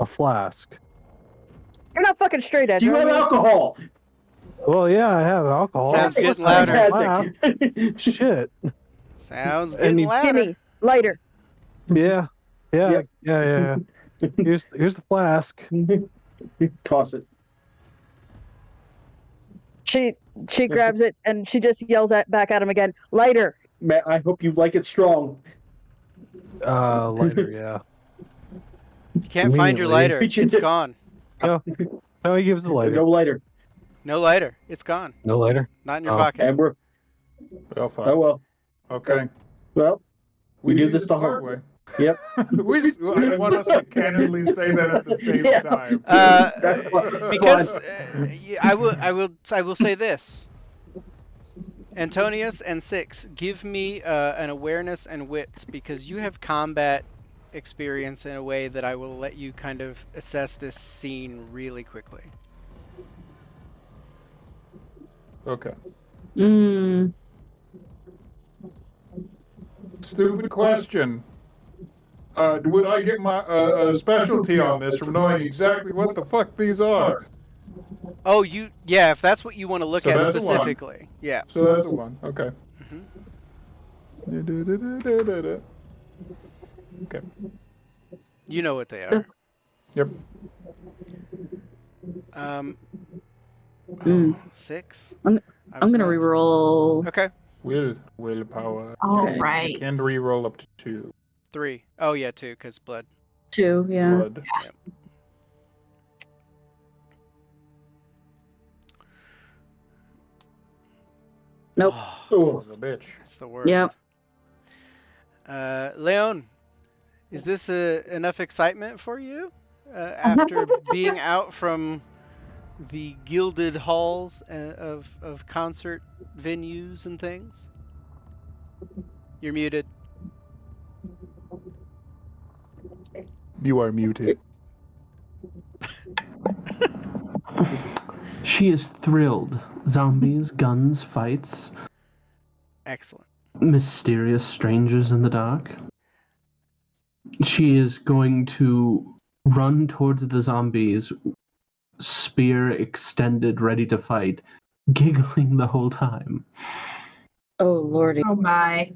B: A flask.
G: You're not fucking straight edge.
C: Do you
G: are
C: have
G: you?
C: alcohol?
B: Well, yeah, I have alcohol.
A: Sounds
C: That's
A: getting louder.
C: fantastic.
B: Shit.
A: Sounds
B: And
A: getting
B: he-
A: louder.
G: Gimme lighter.
B: Yeah.
C: Yep.
B: Yeah. Here's the flask.
C: Toss it.
G: She grabs it and she just yells back at him again. Lighter.
C: Matt, I hope you like it strong.
B: Lighter, yeah.
A: You can't find your
B: Immediately.
A: lighter.
C: Beat you
A: It's
C: to-
A: gone.
B: No, he gives the lighter.
C: No lighter.
A: No lighter. It's gone.
B: No lighter?
A: Not in your
B: Oh.
A: pocket.
C: And we're
E: Well, fuck.
C: oh well.
E: Okay.
C: Well, we do
E: use
C: this
E: it
C: the hard way. Yep.
E: I want us to candidly say that at the same
C: Yeah.
E: time.
C: That's
A: Because
C: fun.
A: I will say this. Antonius and Six, give me an awareness and wits because you have combat experience in a way that I will let you kind of assess this scene really quickly.
E: Okay.
H: Mm.
E: Stupid question. Would I get my specialty on this from knowing exactly what the fuck these are?
A: Oh, yeah, if that's what you want to look
E: So
A: at
E: that's a one.
A: specifically. Yeah.
E: So that's a 1. Okay.
A: hmm
E: Okay.
A: You know what they are.
E: Yep.
A: Um,
H: Mm.
A: 6?
H: I'm
A: I
H: I'm
A: was
H: gonna
A: not-
H: reroll.
A: Okay,
E: Willpower.
D: All
H: Okay.
D: right.
E: You can re-roll up to 2
A: 3. Oh, yeah, 2, because blood.
H: 2, yeah.
E: blood.
A: Yep.
H: Nope.
A: Oh,
E: Son
C: Oh,
E: of a bitch.
A: it's the worst.
H: Yep.
A: Leon, is this enough excitement for you after being out from the gilded halls of concert venues and things? You're muted.
E: You are muted.
F: She is thrilled. Zombies, guns, fights,
A: Excellent.
F: mysterious strangers in the dark. She is going to run towards the zombies, spear extended, ready to fight, giggling the whole time.
H: Oh lordy.
D: Oh my.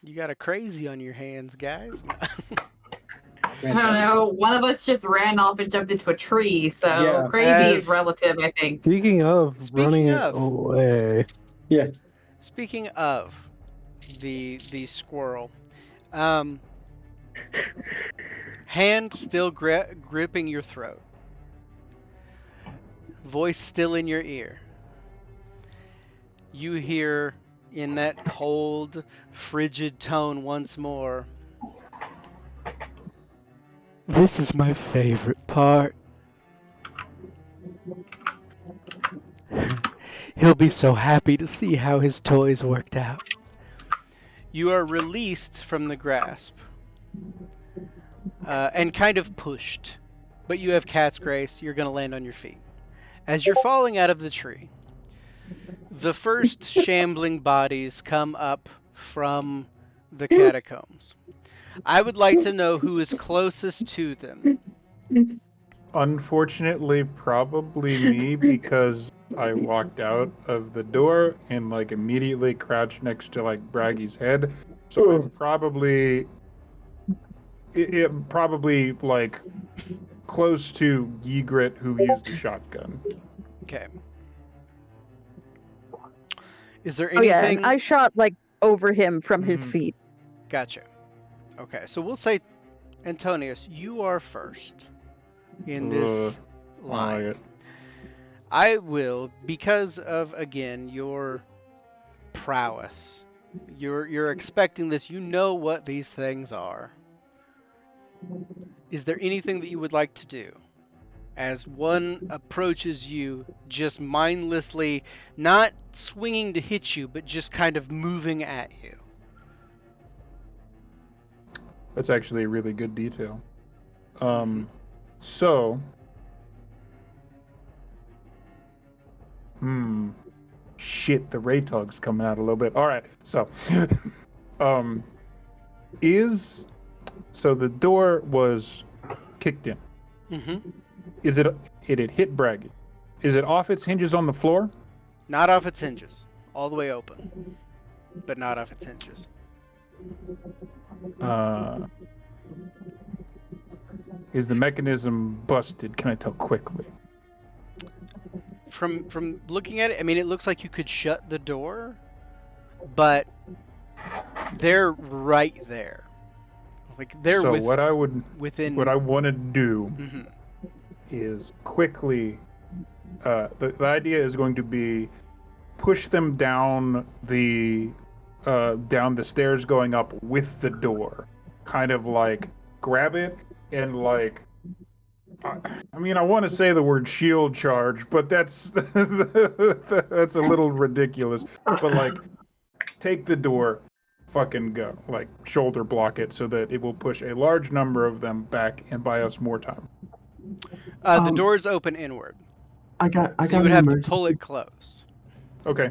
A: You got a crazy on your hands, guys.
D: I don't know. One of us just ran off and jumped into a tree, so
C: Yeah.
D: crazy is
A: As-
D: relative, I think.
B: Speaking of
A: Speaking
B: running
A: of.
B: away,
C: yeah.
A: Speaking of the squirrel, hand still gripping your throat, voice still in your ear. You hear in that cold, frigid tone once more. This is my favorite part. He'll be so happy to see how his toys worked out. You are released from the grasp and kind of pushed, but you have cat's grace. You're going to land on your feet. As you're falling out of the tree, the first shambling bodies come up from the catacombs. I would like to know who is closest to them.
E: Unfortunately, probably me because I walked out of the door and like immediately crouched next to like Braggy's head. So I'm probably probably like close to Ygritte who used the shotgun.
A: Okay. Is there
G: Oh yeah,
A: anything?
G: and I shot like over him from his
E: Mhm.
G: feet.
A: Gotcha. Okay, so we'll say, Antonius, you are first in this
E: I
A: line.
E: like it.
A: I will, because of again your prowess. You're expecting this. You know what these things are. Is there anything that you would like to do? As one approaches you, just mindlessly, not swinging to hit you, but just kind of moving at you.
E: That's actually a really good detail. So, shit, the Raytug's coming out a little bit. All right, so, so the door was kicked in.
A: Mm-hmm.
E: Is it had hit Braggy? Is it off its hinges on the floor?
A: Not off its hinges, all the way open, but not off its hinges.
E: Is the mechanism busted? Can I tell quickly?
A: From looking at it, I mean, it looks like you could shut the door, but they're right there. Like they're
E: so what I would
A: within.
E: what I want to do
A: Mhm.
E: is quickly. The idea is going to be push them down the stairs going up with the door, kind of like grab it and like. I mean, I want to say the word shield charge, but that's that's a little ridiculous. But like, take the door, fucking go. Like, shoulder block it so that it will push a large number of them back and buy us more time.
A: The doors open inward,
F: I got
A: so you
F: an
A: would have to
F: emergency.
A: pull it closed.
E: Okay.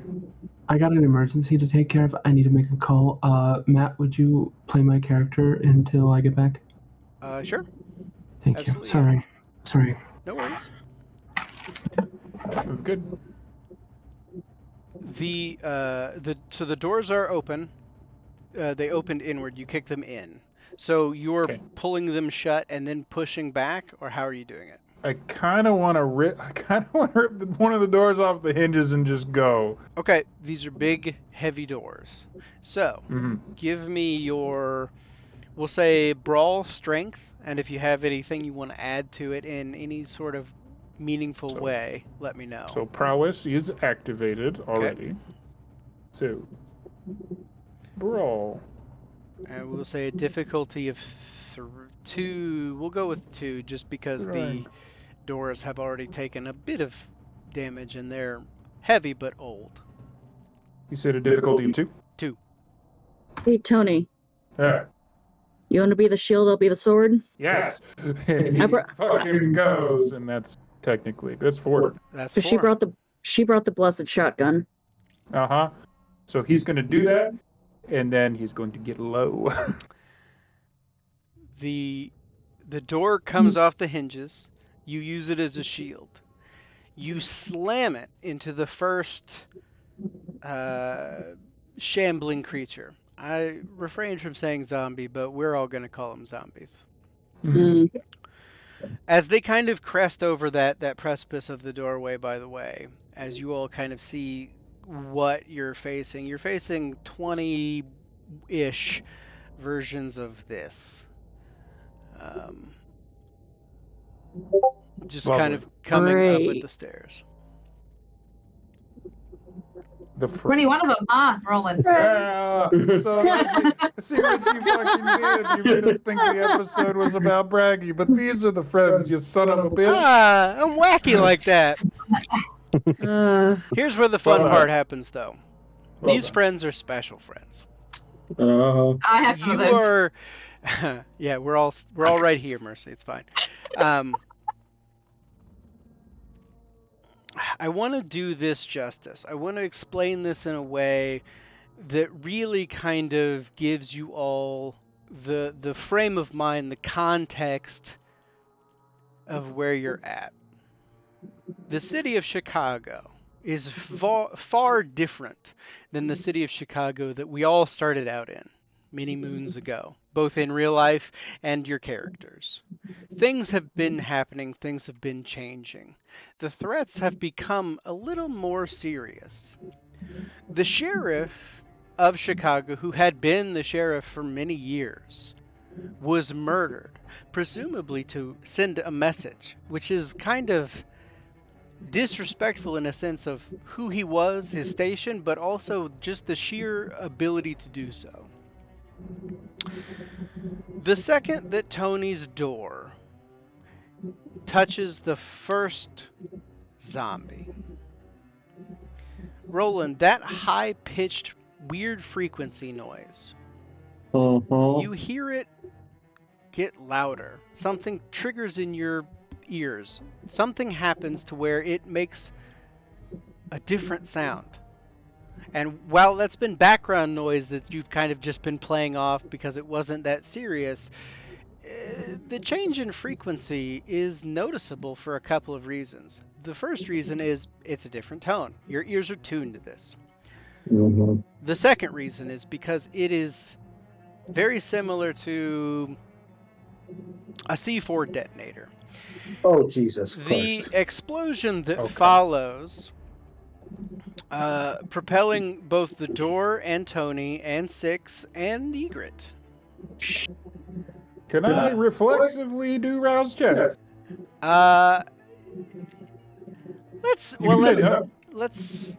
F: I got an emergency to take care of. I need to make a call. Matt, would you play my character until I get back?
A: Sure.
F: Thank
A: Absolutely,
F: you. Sorry.
A: No worries.
E: That's good.
A: So the doors are open. They opened inward. You kick them in. So you're
E: Okay.
A: pulling them shut and then pushing back, or how are you doing it?
E: I kind of want to rip. One of the doors off the hinges and just go.
A: Okay, these are big, heavy doors. So
E: Mm-hmm.
A: give me your, we'll say, brawl strength, and if you have anything you want to add to it in any sort of meaningful way, let me know.
E: So prowess is activated already. So brawl.
A: And we'll say a difficulty of 2. We'll go with 2, just because the
E: Right.
A: doors have already taken a bit of damage and they're heavy but old.
E: You said a difficulty of 2?
A: 2.
H: Hey, Tony,
E: Alright.
H: you want to be the shield? I'll be the sword.
E: Yes. And he fucking goes, and that's 4.
A: That's 4.
H: Because she brought the blessed shotgun.
E: Uh-huh. So he's going to do that, and then he's going to get low.
A: The door comes off the hinges. You use it as a shield. You slam it into the first shambling creature. I refrain from saying zombie, but we're all going to call them zombies.
H: Mm.
A: As they kind of crest over that precipice of the doorway, by the way, as you all kind of see what you're facing 20-ish versions of this. Just kind of coming up at the stairs.
E: The
D: 21 of them, Roland.
E: Yeah. So let's see what you fucking did. You made us think the episode was about Braggy, but these are the friends, you son of a bitch.
A: I'm wacky like that. Here's where the fun
E: Well
A: part
E: done.
A: happens, though.
E: Well
A: These
E: done.
A: friends are special friends.
D: I have some of
A: You
D: those.
A: are, yeah, we're all right here, Mercy. It's fine. I want to do this justice. I want to explain this in a way that really kind of gives you all the frame of mind, the context of where you're at. The city of Chicago is far different than the city of Chicago that we all started out in many moons ago, both in real life and your characters. Things have been happening, things have been changing. The threats have become a little more serious. The sheriff of Chicago, who had been the sheriff for many years, was murdered, presumably to send a message, which is kind of disrespectful in a sense of who he was, his station, but also just the sheer ability to do so. The second that Tony's door touches the first zombie, Roland, that high-pitched, weird frequency noise, you hear it get louder. Something triggers in your ears. Something happens to where it makes a different sound. And while that's been background noise that you've kind of just been playing off because it wasn't that serious, the change in frequency is noticeable for a couple of reasons. The first reason is it's a different tone. Your ears are tuned to this. The second reason is because it is very similar to a C4 detonator.
C: Oh, Jesus
A: The
C: Christ.
A: explosion that
E: Okay.
A: follows, propelling both the door and Tony and Six and Egret.
E: Can I reflexively do rouse checks?
A: Let's
E: You can say no.
A: let's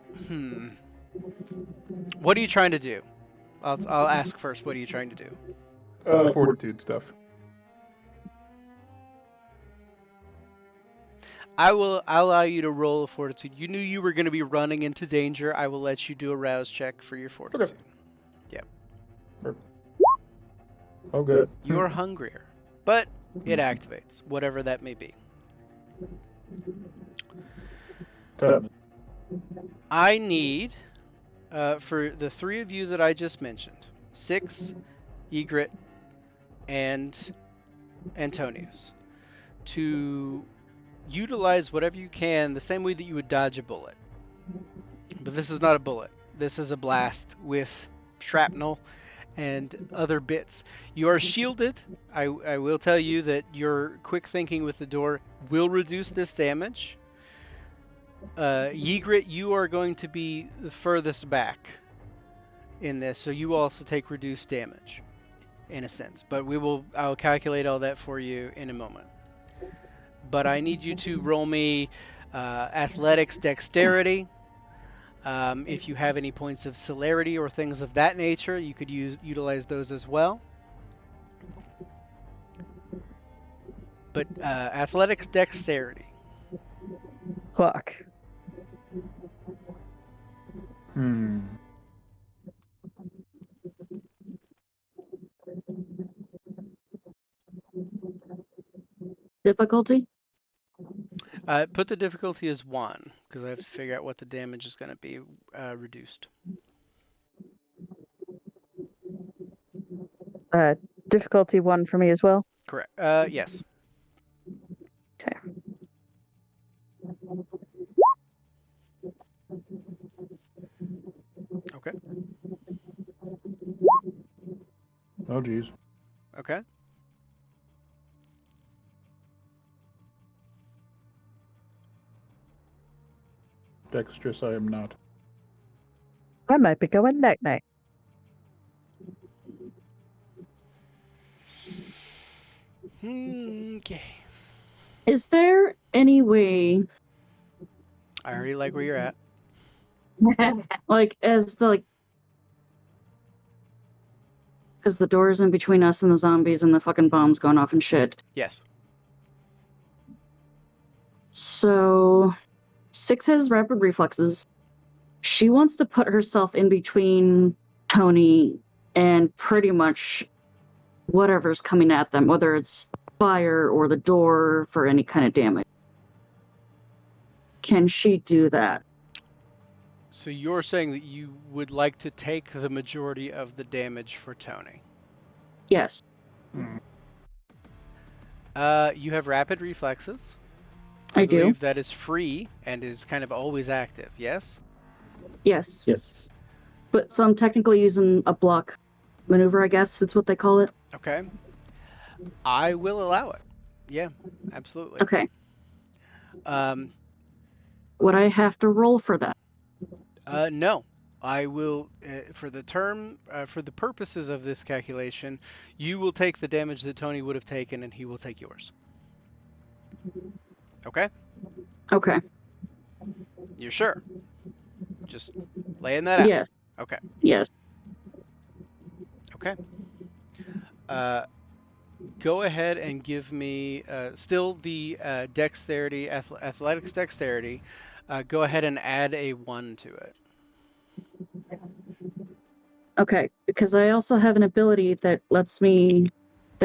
A: What are you trying to do? I'll ask first. What are you trying to do?
E: Fortitude stuff.
A: I'll allow you to roll a fortitude. You knew you were going to be running into danger. I will let you do a rouse check for your fortitude.
E: Oh, good.
A: You are hungrier, but it activates, whatever that may be. I need, for the three of you that I just mentioned, Six, Egret, and Antonius, to utilize whatever you can the same way that you would dodge a bullet. But this is not a bullet. This is a blast with shrapnel and other bits. You are shielded. I will tell you that your quick thinking with the door will reduce this damage. Ygritte, you are going to be the furthest back in this, so you also take reduced damage, in a sense. But I'll calculate all that for you in a moment. But I need you to roll me athletics, dexterity. If you have any points of celerity or things of that nature, you could utilize those as well. But athletics, dexterity.
G: Fuck.
H: Difficulty?
A: Put the difficulty as 1, because I have to figure out what the damage is going to be reduced.
G: Difficulty 1 for me as well.
A: Correct. Yes.
G: Okay.
A: Okay.
E: Oh, geez.
A: Okay.
E: Dexterous, I am not.
G: I might be going night night.
A: Okay.
H: Is there any way,
A: I already like where you're at.
H: like, because the door's in between us and the zombies and the fucking bombs going off and shit.
A: Yes.
H: So, Six has rapid reflexes. She wants to put herself in between Tony and pretty much whatever's coming at them, whether it's fire or the door for any kind of damage. Can she do that?
A: So you're saying that you would like to take the majority of the damage for Tony.
H: Yes.
A: You have rapid reflexes.
H: I do.
A: believe that is free and is kind of always active, yes?
H: Yes.
C: Yes.
H: But so I'm technically using a block maneuver, I guess it's what they call it.
A: Okay. I will allow it. Yeah, absolutely.
H: Okay.
A: Um,
H: Would I have to roll for that?
A: no. I will, for the purposes of this calculation, you will take the damage that Tony would have taken and he will take yours. Okay?
H: Okay.
A: You're sure? Just laying that out.
H: Yes.
A: Okay.
H: Yes.
A: Okay. Go ahead and give me still the dexterity, athletics dexterity. Go ahead and add a 1 to it.
H: Okay, because I also have an ability that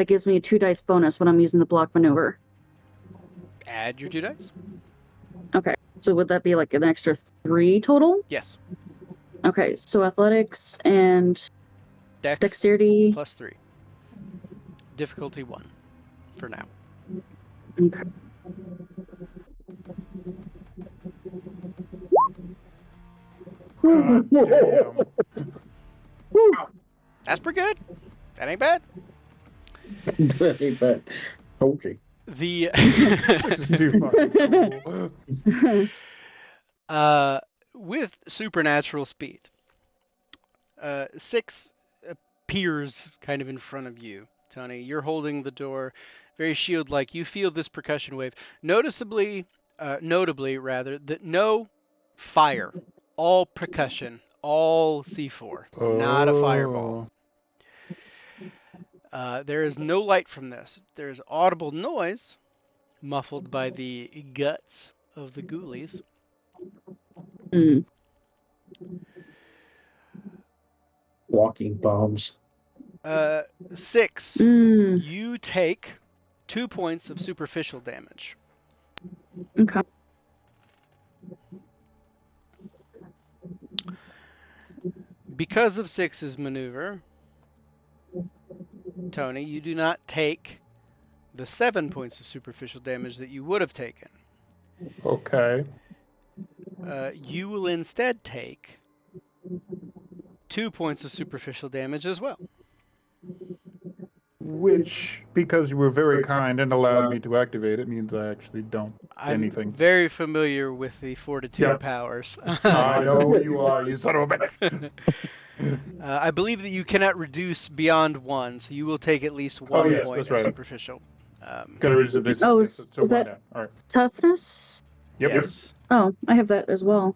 H: gives me a 2 dice bonus when I'm using the block maneuver.
A: Add your 2 dice.
H: Okay, so would that be like an extra 3 total?
A: Yes.
H: Okay, so athletics and dexterity
A: plus 3. Difficulty 1 for now.
H: Okay.
E: Damn.
A: That's pretty good. That ain't bad.
C: That ain't bad. Okay.
A: The
E: This is too fucking cool.
A: with supernatural speed, 6 appears kind of in front of you, Tony. You're holding the door, very shield-like. You feel this percussion wave. Notably, that no fire, all percussion, all C4, not a fireball. There is no light from this. There is audible noise, muffled by the guts of the ghoulies.
H: Mm.
C: Walking bombs.
A: 6.
H: Mm.
A: You take 2 points of superficial damage.
H: Okay.
A: Because of 6's maneuver, Tony, you do not take the 7 points of superficial damage that you would have taken.
E: Okay.
A: You will instead take 2 points of superficial damage as well.
E: Which, because you were very kind and allowed me to activate it, means I actually don't
A: I'm
E: anything.
A: very familiar with the fortitude
E: Yep.
A: powers.
E: I know you are, you son of a bitch.
A: I believe that you cannot reduce beyond 1, so you will take at least 1
E: yes,
A: point
E: that's
A: of
E: right.
A: superficial.
E: Gonna reduce it basically.
H: Oh,
E: Yes,
H: is
E: so 1
H: that-
E: down. All right.
H: Toughness?
E: Yep.
A: Yes.
H: Oh, I have that as well.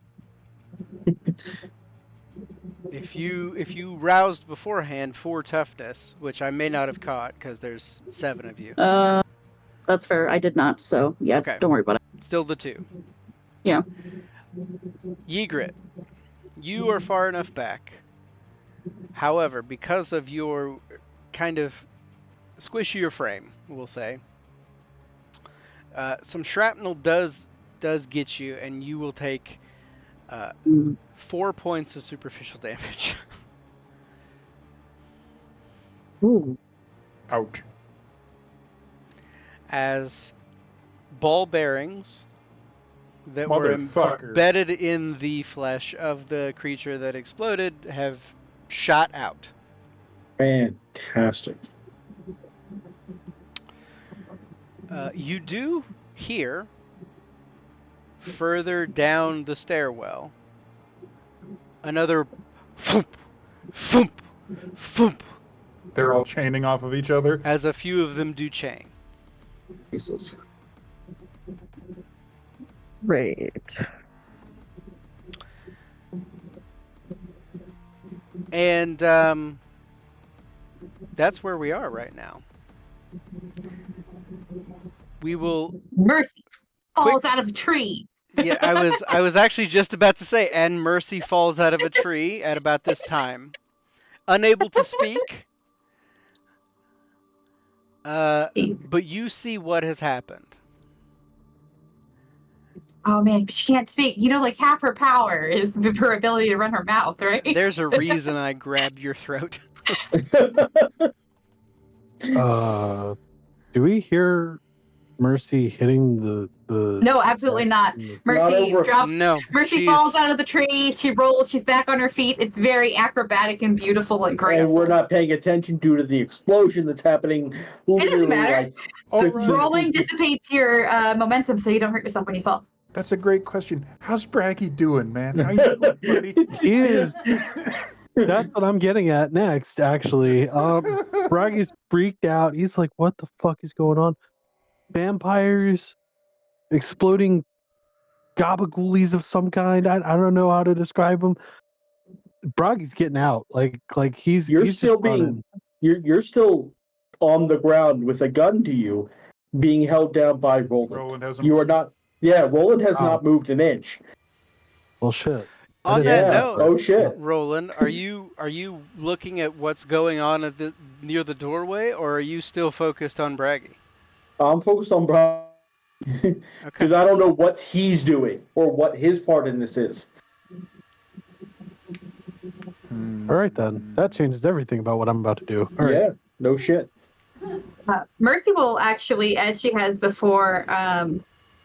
A: If you roused beforehand for toughness, which I may not have caught because there's 7 of you.
H: That's fair. I did not, so yeah,
A: Okay.
H: don't worry about it.
A: Still the 2.
H: Yeah.
A: Ygritte, you are far enough back. However, because of your kind of squishier frame, we'll say, some shrapnel does get you, and you will take 4 points of superficial damage.
H: Ooh.
E: Ouch.
A: As ball bearings that were
E: Motherfucker.
A: embedded in the flesh of the creature that exploded have shot out.
C: Fantastic.
A: You do hear further down the stairwell another foomp, foomp, foomp,
E: They're all chaining off of each other.
A: as a few of them do chain.
H: Jesus.
G: Right.
A: And that's where we are right now. We will.
D: Mercy falls out of a tree.
A: Yeah, I was actually just about to say, and Mercy falls out of a tree at about this time, unable to speak. But you see what has happened.
D: Oh man, she can't speak. You know, like half her power is her ability to run her mouth, right?
A: There's a reason I grabbed your throat.
B: Do we hear Mercy hitting the
D: No, absolutely not. Mercy
C: over-
D: drops.
A: No,
D: Mercy
A: she's-
D: falls out of the tree. She rolls. She's back on her feet. It's very acrobatic and beautiful and
C: And
D: graceful.
C: we're not paying attention due to the explosion that's happening. Literally,
D: matter.
C: like
E: All
C: 15
E: right.
D: Rolling
C: feet.
D: dissipates your momentum, so you don't hurt yourself when you fall.
E: That's a great question. How's Braggy doing, man? How you doing, buddy?
B: He is. That's what I'm getting at next, actually. Braggy's freaked out. He's like, what the fuck is going on? Vampires, exploding gabagoolies of some kind. I don't know how to describe them. Braggy's getting out. Like he's
C: You're
B: he's
C: still
B: just running.
C: you're still on the ground with a gun to you, being held down by Roland.
E: Roland hasn't
C: You are
E: moved.
C: not. Yeah, Roland has
B: Oh.
C: not moved an inch.
B: Well, shit.
A: On
B: didn't
A: that
C: Yeah.
A: note,
C: Oh shit.
A: Roland, are you looking at what's going on at near the doorway, or are you still focused on Braggy?
C: I'm focused on Brian
A: Okay.
C: because I don't know what he's doing or what his part in this is.
B: All right, then. That changes everything about what I'm about to do. All right.
C: Yeah, no shit.
D: Mercy will actually, as she has before,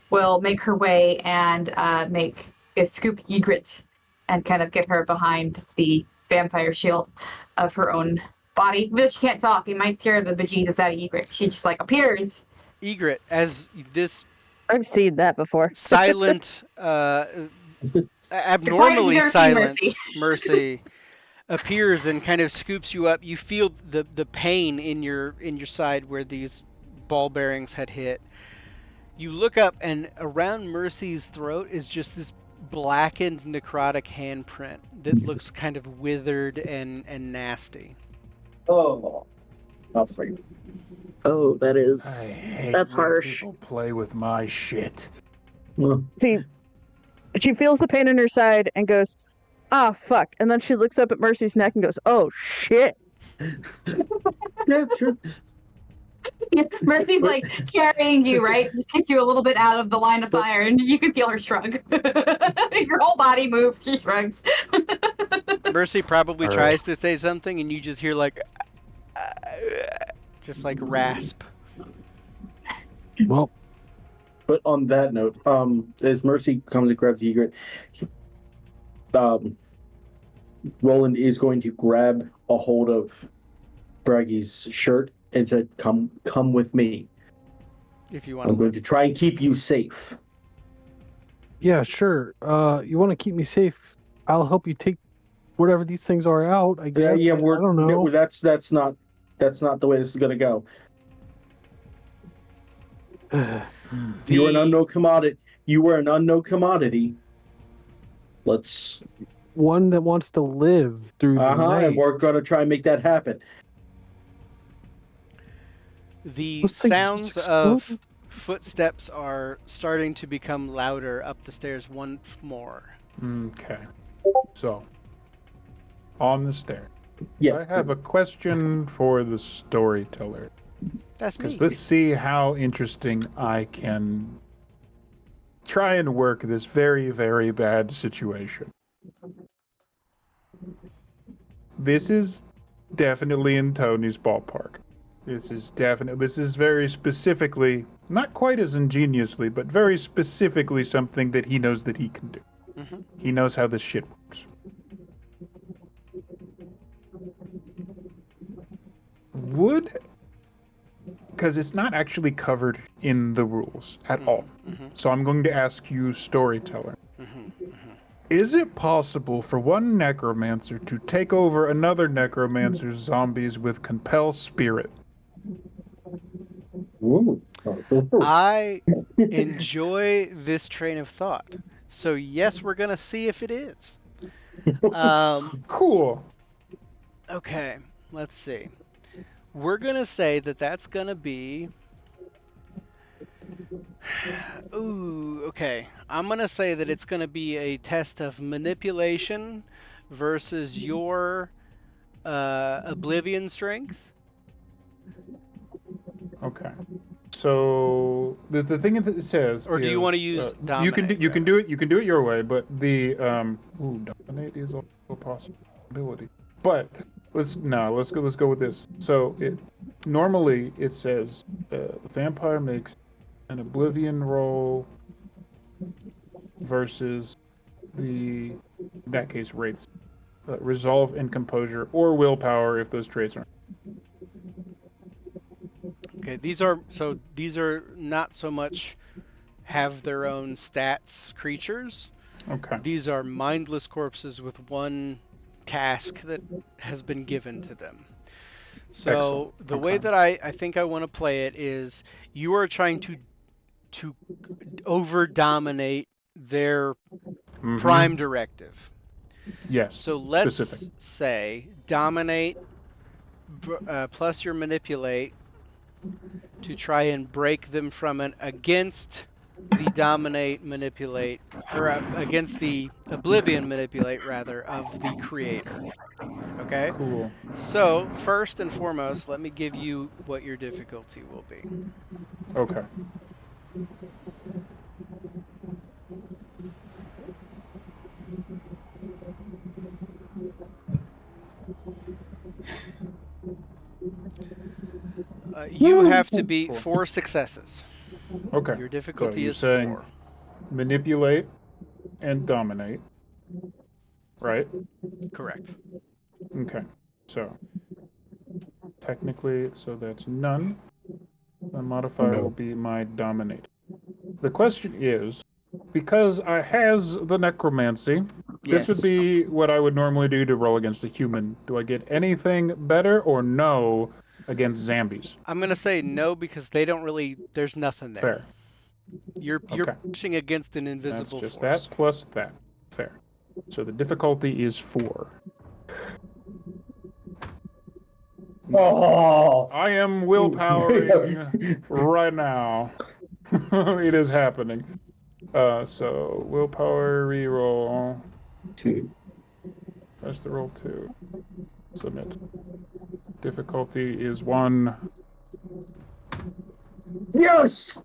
D: will make her way and make a scoop Ygritte and kind of get her behind the vampire shield of her own body. But she can't talk. It might scare the bejesus out of Ygritte. She just like appears.
A: Ygritte, as this
G: I've seen that before.
A: silent, abnormally
D: never seen
A: silent
D: Mercy.
A: Mercy appears and kind of scoops you up. You feel the pain in your side where these ball bearings had hit. You look up, and around Mercy's throat is just this blackened, necrotic handprint that looks kind of withered and nasty.
C: Oh. I'll fight.
H: Oh, that
E: I
H: is
E: hate
H: that's
E: when
H: harsh.
E: people play with my shit.
C: Well,
G: She feels the pain in her side and goes, "Ah, fuck!" And then she looks up at Mercy's neck and goes, "Oh shit!"
C: yeah, sure.
D: Yeah, Mercy's like carrying you, right? Just takes you a little bit out of the line of fire, and you can feel her shrug. Your whole body moves. She shrugs.
A: Mercy probably
B: All right.
A: tries to say something, and you just hear like, just like rasp.
B: Well,
C: But on that note, as Mercy comes and grabs the egret, Roland is going to grab a hold of Braggy's shirt and said, come with me.
A: If you want
C: I'm
A: to
C: going
A: live.
C: to try and keep you safe.
B: yeah, sure. You want to keep me safe? I'll help you take whatever these things are out. I guess.
C: Yeah,
B: I don't know.
C: that's not the way this is going to go. You're an unknown commodity. You were an unknown commodity. Let's
B: One that wants to live through the night.
C: and we're going to try and make that happen.
A: The
B: Those things
A: sounds
B: just
A: of
B: explode.
A: footsteps are starting to become louder up the stairs once more.
E: Okay. So, on the stairs.
C: Yeah.
E: I have a question for the storyteller.
A: That's me.
E: Let's see how interesting I can try and work this very, very bad situation. This is definitely in Tony's ballpark. This is very specifically, not quite as ingeniously, but very specifically something that he knows that he can do.
A: Mhm.
E: He knows how this shit works. Because it's not actually covered in the rules at all. So I'm going to ask you, storyteller. Is it possible for one necromancer to take over another necromancer's zombies with compel spirit?
C: Ooh.
A: I enjoy this train of thought. So yes, we're gonna see if it is.
E: Cool.
A: Okay, let's see. We're gonna say that that's gonna be. Ooh, okay. I'm gonna say that it's gonna be a test of manipulation versus your oblivion strength.
E: Okay. So the thing that it says,
A: Or do you
E: is,
A: want to use dominate?
E: you can do it your way, but the dominate is also a possibility. But let's go with this. So normally it says the vampire makes an oblivion roll versus in that case wraiths, resolve and composure or willpower if those traits aren't.
A: Okay, these are not so much have their own stats creatures.
E: Okay.
A: These are mindless corpses with one task that has been given to them. So
E: Excellent.
A: the way that I think I want to play it is you are trying to over dominate their prime directive.
E: Yes.
A: So let's
E: specific.
A: say dominate plus your manipulate to try and break them from against the dominate manipulate, or against the oblivion manipulate rather, of the creator. Okay?
E: Cool.
A: So first and foremost, let me give you what your difficulty will be.
E: Okay.
A: You have to beat 4 successes.
E: Okay.
A: Your difficulty is
E: saying
A: 4.
E: Manipulate and dominate. Right?
A: Correct.
E: Okay. So technically, that's none. The modifier will be my dominate. The question is, because I has the necromancy,
A: Yes.
E: this would be what I would normally do to roll against a human. Do I get anything better or no against zombies?
A: I'm gonna say no because they don't really. There's nothing there.
E: Fair.
A: You're
E: Okay.
A: pushing against an invisible
E: That's just
A: force.
E: that plus that. Fair. So the difficulty is 4.
C: Oh.
E: I am willpowering right now. It is happening. So willpower reroll.
C: 2.
E: Press the roll 2. Submit. Difficulty is 1.
C: Yes.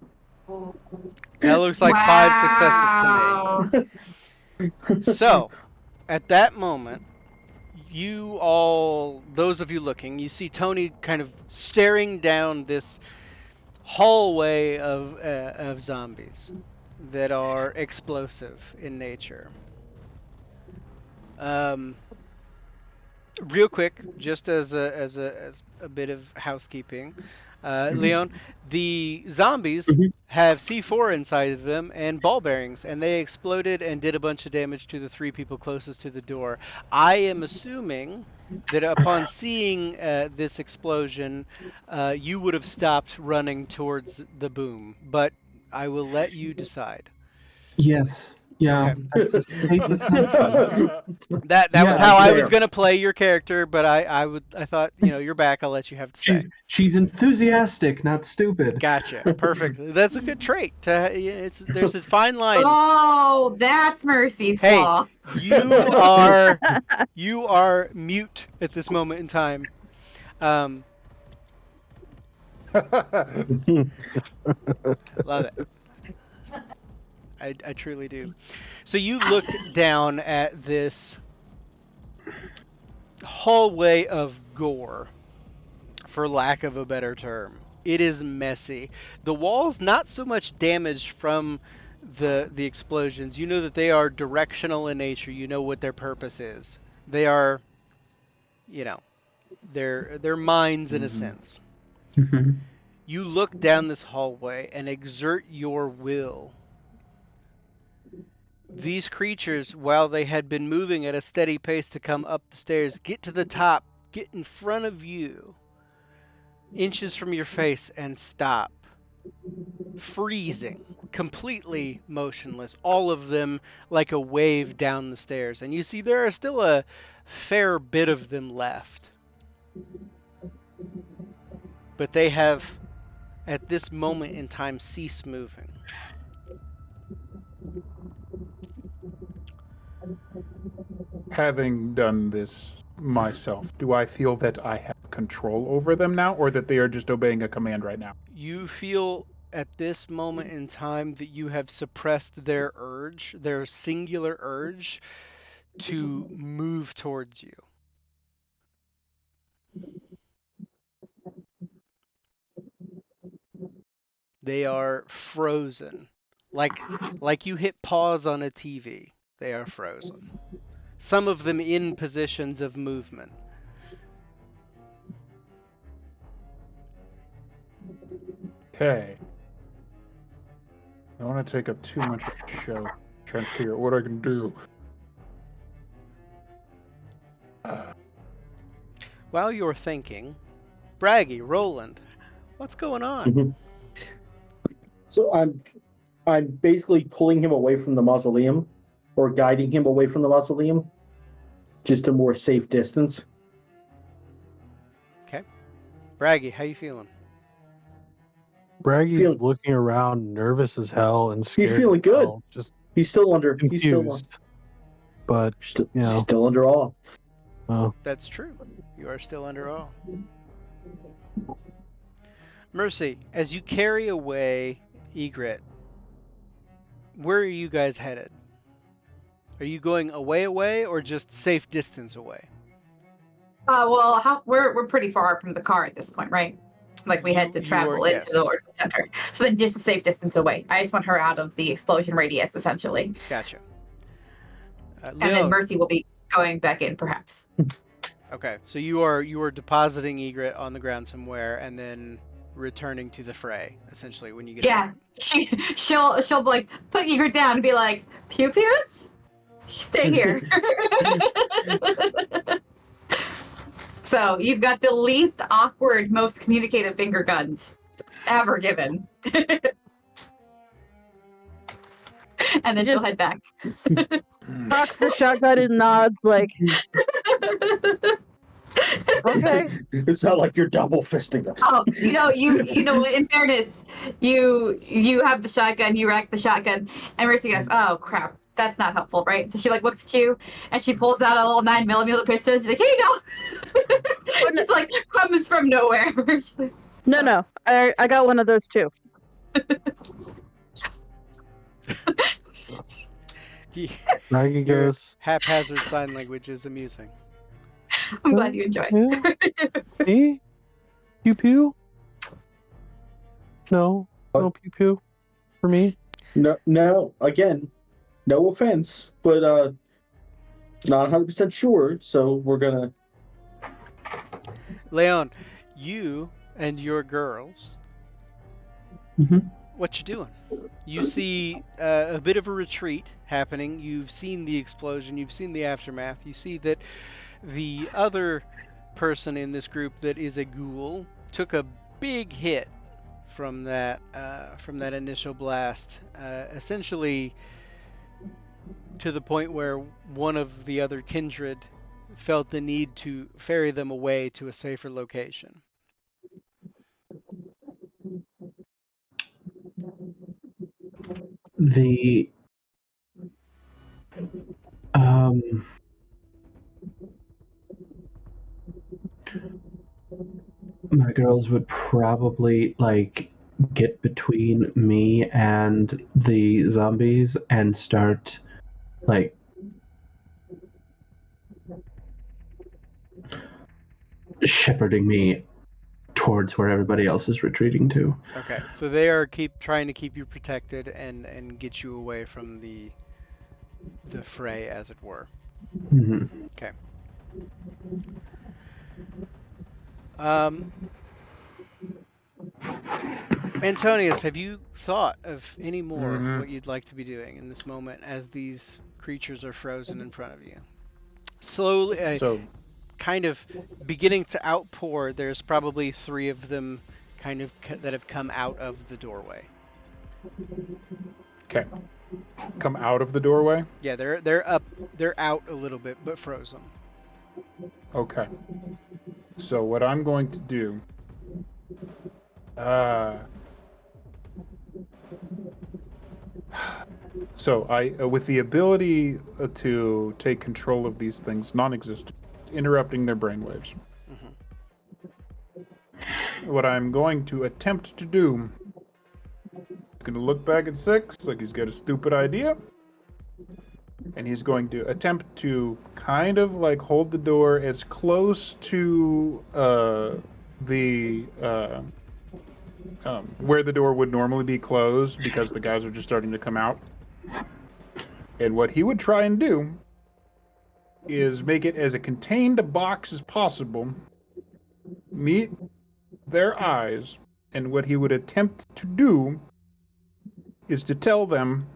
A: That looks like 5 successes to me. So, at that moment, you all, those of you looking, you see Tony kind of staring down this hallway of zombies that are explosive in nature. Real quick, just as a bit of housekeeping, Leon, the zombies
F: Mhm.
A: have C4 inside of them and ball bearings, and they exploded and did a bunch of damage to the 3 people closest to the door. I am assuming that upon seeing this explosion, you would have stopped running towards the boom, but I will let you decide.
F: Yes. Yeah,
A: Okay.
F: that's a safe assumption.
A: That
F: Yeah,
A: was how I was
C: fair.
A: gonna play your character, but I thought, you're back. I'll let you have to say.
F: She's enthusiastic, not stupid.
A: Gotcha. Perfect. That's a good trait. There's a fine line.
D: Oh, that's Mercy's
A: Hey,
D: flaw.
A: you are mute at this moment in time. Love it. I truly do. So you look down at this hallway of gore, for lack of a better term. It is messy. The walls not so much damaged from the explosions. You know that they are directional in nature. You know what their purpose is. They are, they're mines in a sense.
F: Mhm.
A: You look down this hallway and exert your will. These creatures, while they had been moving at a steady pace to come up the stairs, get to the top, get in front of you, inches from your face, and stop. Freezing, completely motionless, all of them like a wave down the stairs. And you see there are still a fair bit of them left. But they have, at this moment in time, ceased moving.
E: Having done this myself, do I feel that I have control over them now, or that they are just obeying a command right now?
A: You feel at this moment in time that you have suppressed their urge, their singular urge to move towards you. They are frozen. Like you hit pause on a TV. They are frozen. Some of them in positions of movement.
E: Okay. I don't want to take up too much of the show. Trying to figure out what I can do.
A: While you're thinking, Braggy, Roland, what's going on?
C: Mhm. So I'm basically pulling him away from the mausoleum, or guiding him away from the mausoleum, just a more safe distance.
A: Okay. Braggy, how you feeling?
B: Braggy's
C: Feeling-
B: looking around, nervous as hell and scared.
C: He's feeling
B: as
C: good.
B: hell, just
C: He's still under.
B: confused. But
C: Still
B: you know,
C: still under awe.
A: That's true. You are still under awe. Mercy, as you carry away Egret, where are you guys headed? Are you going away, or just safe distance away?
D: Well, we're pretty far from the car at this point, right? Like we had to
A: You
D: travel
A: are-
D: into the
A: yes.
D: Orchard Center. So then just a safe distance away. I just want her out of the explosion radius, essentially.
A: Gotcha.
D: And then
A: Leon,
D: Mercy will be going back in, perhaps.
A: okay, so you are depositing Egret on the ground somewhere, and then returning to the fray, essentially, when you get
D: Yeah, she'll like put Egret down and be like, pew pews, stay here. So you've got the least awkward, most communicative finger guns ever given. And then she'll head back.
G: Cocks the shotgun and nods like, Okay.
C: It's not like you're double fisting us.
D: Oh, you know. In fairness, you have the shotgun. You rack the shotgun, and Mercy goes, "Oh crap, that's not helpful, right?" So she like looks at you, and she pulls out a little 9mm pistol. She's like, "Here you go." She's like comes from nowhere. She's like,
G: No. I got one of those too.
A: He,
B: Maggie
A: your
B: goes,
A: haphazard sign language is amusing.
D: I'm glad you enjoy.
B: yeah, me? Pew pew? No, no pew pew for me.
C: No, again, no offense, but not 100% sure, so we're gonna.
A: Leon, you and your girls,
F: Mhm.
A: what you doing? You see a bit of a retreat happening. You've seen the explosion. You've seen the aftermath. You see that the other person in this group that is a ghoul took a big hit from that initial blast. Essentially, to the point where one of the other kindred felt the need to ferry them away to a safer location.
F: The um my girls would probably like get between me and the zombies and start like shepherding me towards where everybody else is retreating to.
A: Okay, so they are trying to keep you protected and get you away from the fray, as it were.
F: Hmm.
A: Okay. Um, Antonius, have you thought of any more
E: Mhm.
A: what you'd like to be doing in this moment as these creatures are frozen in front of you? Slowly,
E: So,
A: kind of beginning to outpour. There's probably 3 of them kind of that have come out of the doorway.
E: okay. Come out of the doorway?
A: Yeah, they're out a little bit, but frozen.
E: Okay. So what I'm going to do, so I, with the ability to take control of these things, non-existent, interrupting their brainwaves. What I'm going to attempt to do, he's going to look back at 6 like he's got a stupid idea, and he's going to attempt to kind of like hold the door as close to where the door would normally be closed because the guys are just starting to come out. And what he would try and do is make it as a contained box as possible, meet their eyes, and what he would attempt to do is to tell them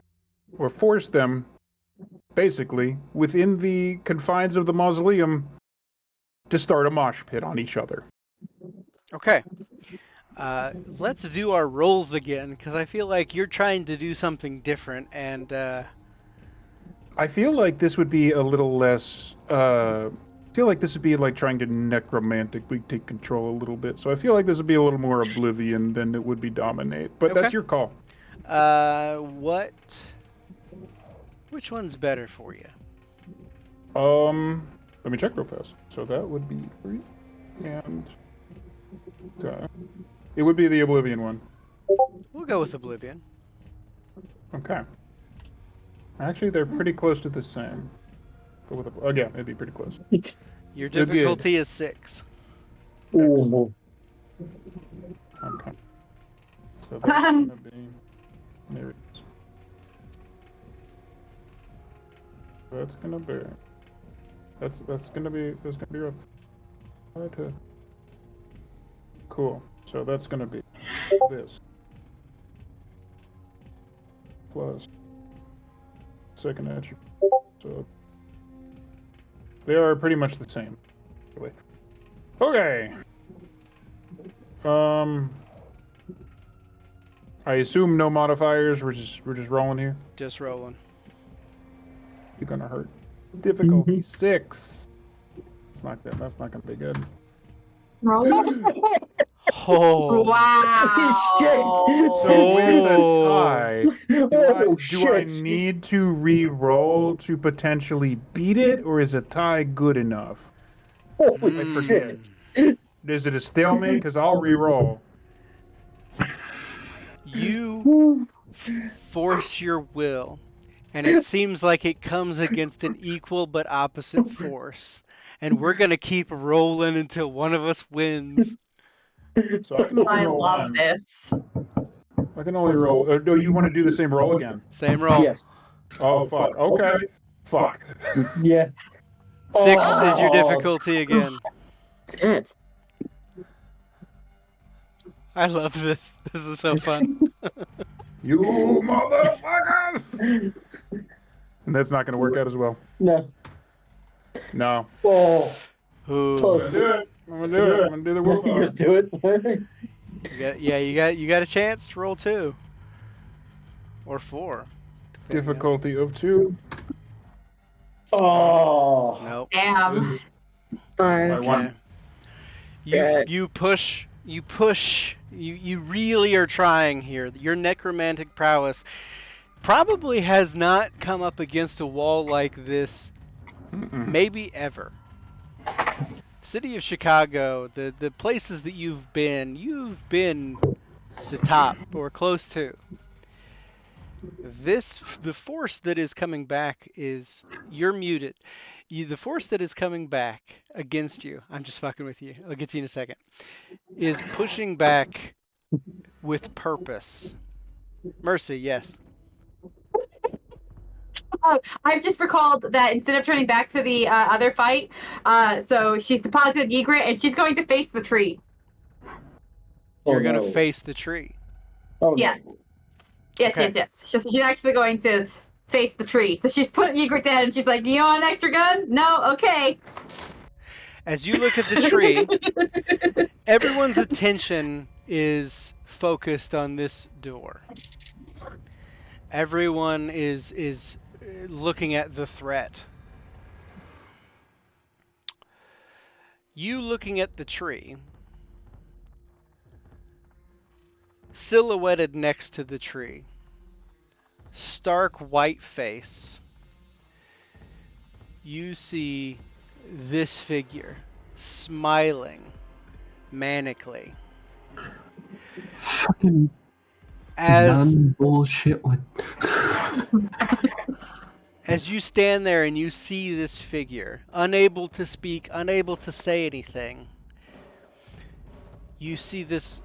E: or force them, basically, within the confines of the mausoleum, to start a mosh pit on each other.
A: Okay. Let's do our rolls again, because I feel like you're trying to do something different, and
E: I feel like this would be a little less. I feel like this would be like trying to necromantically take control a little bit. So I feel like this would be a little more oblivion than it would be dominate. But
A: Okay.
E: that's your call.
A: Which one's better for you?
E: Let me check real fast. So that would be 3, and it would be the oblivion one.
A: We'll go with Oblivion.
E: Okay. Actually, they're pretty close to the same. But with again, it'd be pretty close.
A: Your
E: You're good.
A: difficulty is 6.
C: Ooh.
E: Okay. So that's gonna be. There it is. That's gonna be. That's gonna be rough. Right to. Cool. So that's gonna be this plus second attribute. So they are pretty much the same. Really. Okay. I assume no modifiers. We're just rolling here.
A: Just rolling.
E: You're gonna hurt. Difficulty 6. That's not gonna be good.
H: Roll.
A: Oh.
D: Wow.
E: So with a
A: Oh.
E: tie, do I
C: shit.
E: need to re-roll to potentially beat it, or is a tie good enough?
C: Holy
E: I
A: Hmm.
E: forget. Is it a stalemate? Because I'll re-roll.
A: You force your will, and it seems like it comes against an equal but opposite force. And we're gonna keep rolling until one of us wins.
E: So I can only
D: I
E: roll
D: love
E: one.
D: this.
E: I can only roll. No, you want to do the same roll again?
A: Same roll.
C: Yes.
E: Oh fuck. Okay. Fuck.
C: Yeah.
A: 6 is your
C: Oh.
A: difficulty again.
H: Shit.
A: I love this. This is so fun.
E: You motherfuckers! And that's not gonna work out as well.
C: No.
E: No.
C: Oh.
A: Ooh.
E: I'm gonna do it. I'm gonna do it. I'm gonna do the
C: You
E: willpower.
C: just do it.
A: You got a chance to roll 2 or 4. depending on-
E: Difficulty of 2.
C: Oh.
A: Nope.
D: Damn.
E: Lose
H: Five.
E: by
A: Okay.
E: 1.
A: You push. You really are trying here. Your necromantic prowess probably has not come up against a wall like this maybe ever. City of Chicago, the places that you've been the top or close to. The force that is coming back is you're muted. The force that is coming back against you, I'm just fucking with you. I'll get to you in a second. Is pushing back with purpose. Mercy, yes.
D: I've just recalled that instead of turning back to the other fight, so she's deposited Ygritte and she's going to face the tree.
A: You're gonna face the tree.
C: Oh,
D: Yes. Yes,
A: Okay.
D: yes. She's actually going to face the tree. So she's put Ygritte down and she's like, you want an extra gun? No? Okay.
A: As you look at the tree, everyone's attention is focused on this door. Everyone is looking at the threat. You looking at the tree, silhouetted next to the tree, stark white face. You see this figure smiling manically
F: Fucking
A: as
F: none bullshit with.
A: as you stand there and you see this figure, unable to speak, unable to say anything. You see this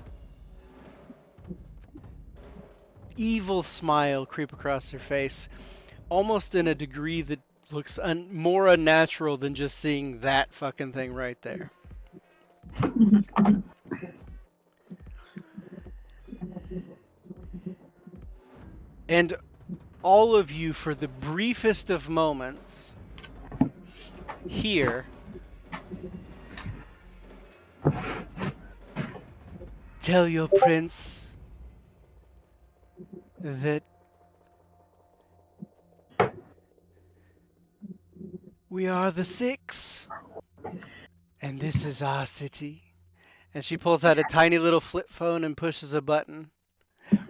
A: evil smile creep across their face, almost in a degree that looks more unnatural than just seeing that fucking thing right there. And all of you, for the briefest of moments, hear tell your prince that we are the Six, and this is our city. And she pulls out a tiny little flip phone and pushes a button.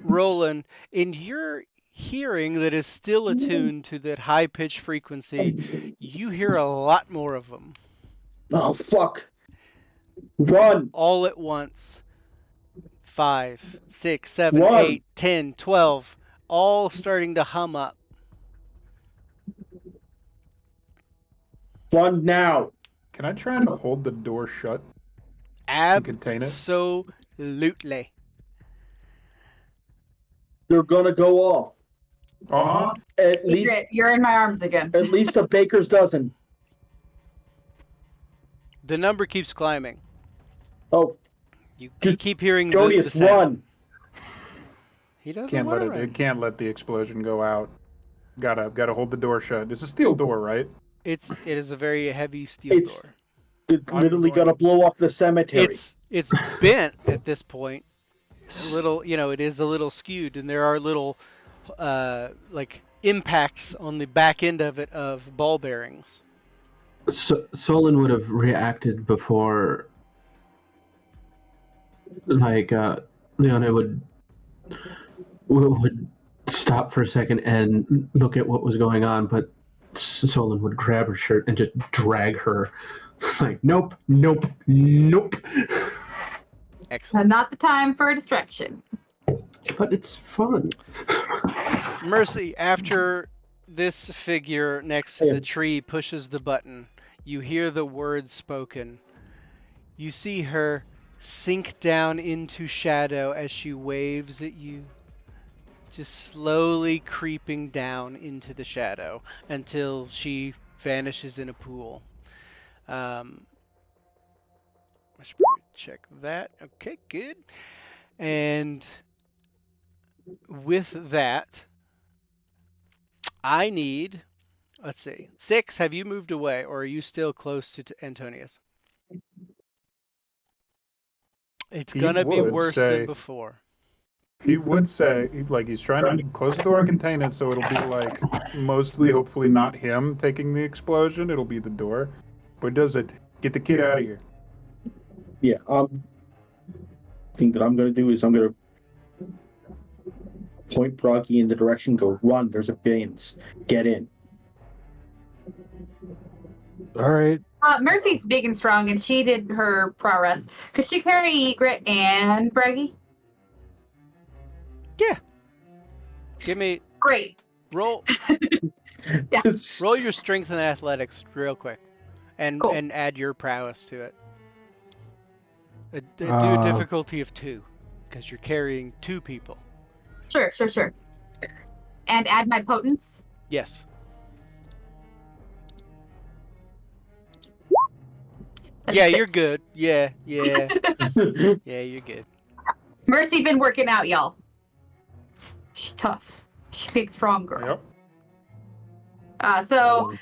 A: Roland, in your hearing that is still attuned to that high-pitched frequency, you hear a lot more of them.
C: Oh, fuck. Run.
A: All at once. 5, 6, 7,
C: Run.
A: 8, 10, 12, all starting to hum up.
C: Run now.
E: Can I try and hold the door shut? Contain it?
A: Absolutely.
C: They're gonna go off.
E: Uh-huh.
C: At least,
D: Ygritte, you're in my arms again.
C: at least a baker's dozen.
A: The number keeps climbing.
C: Oh,
A: You
C: Just
A: keep hearing the
C: Jonius,
A: sound.
C: run.
A: He doesn't
E: Can't
A: want
E: let
A: to
E: it.
A: run.
E: It can't let the explosion go out. Gotta hold the door shut. It's a steel door, right?
A: It is a very heavy steel
C: It's-
A: door.
C: It's literally
E: going-
C: gonna blow up the cemetery.
A: It's bent at this point. A little, it is a little skewed, and there are little like impacts on the back end of it of ball bearings.
F: Solon would have reacted before, like, Leona would stop for a second and look at what was going on, but Solon would grab her shirt and just drag her. Like, nope, nope, nope.
A: Excellent.
D: Not the time for a distraction.
F: But it's fun.
A: Mercy, after this figure next to the tree pushes the button, you hear the words spoken. You see her sink down into shadow as she waves at you, just slowly creeping down into the shadow until she vanishes in a pool. I should probably check that. Okay, good. And with that, I need, let's see, 6. Have you moved away, or are you still close to Antonius? It's
E: He
A: gonna be
E: would
A: worse
E: say-
A: than before.
E: He would say, like, he's trying to close the door and contain it, so it'll be, like, mostly, hopefully, not him taking the explosion. It'll be the door. But does it? Get the kid out of here.
C: Yeah. Thing that I'm gonna do is I'm gonna point Broggy in the direction. Go run. There's a bins. Get in.
B: All right.
D: Mercy's big and strong, and she did her prowess. Could she carry Egret and Braggy?
A: Yeah. Give me
D: Great.
A: roll roll your strength and athletics real quick, and
D: Cool.
A: and add your prowess to it. Do a difficulty of 2, because you're carrying 2 people.
D: Sure. And add my potence.
A: Yes.
D: That's
A: Yeah,
D: 6.
A: you're good. Yeah, yeah, you're good.
D: Mercy been working out, y'all. She's tough. She's a big, strong girl.
E: Yep.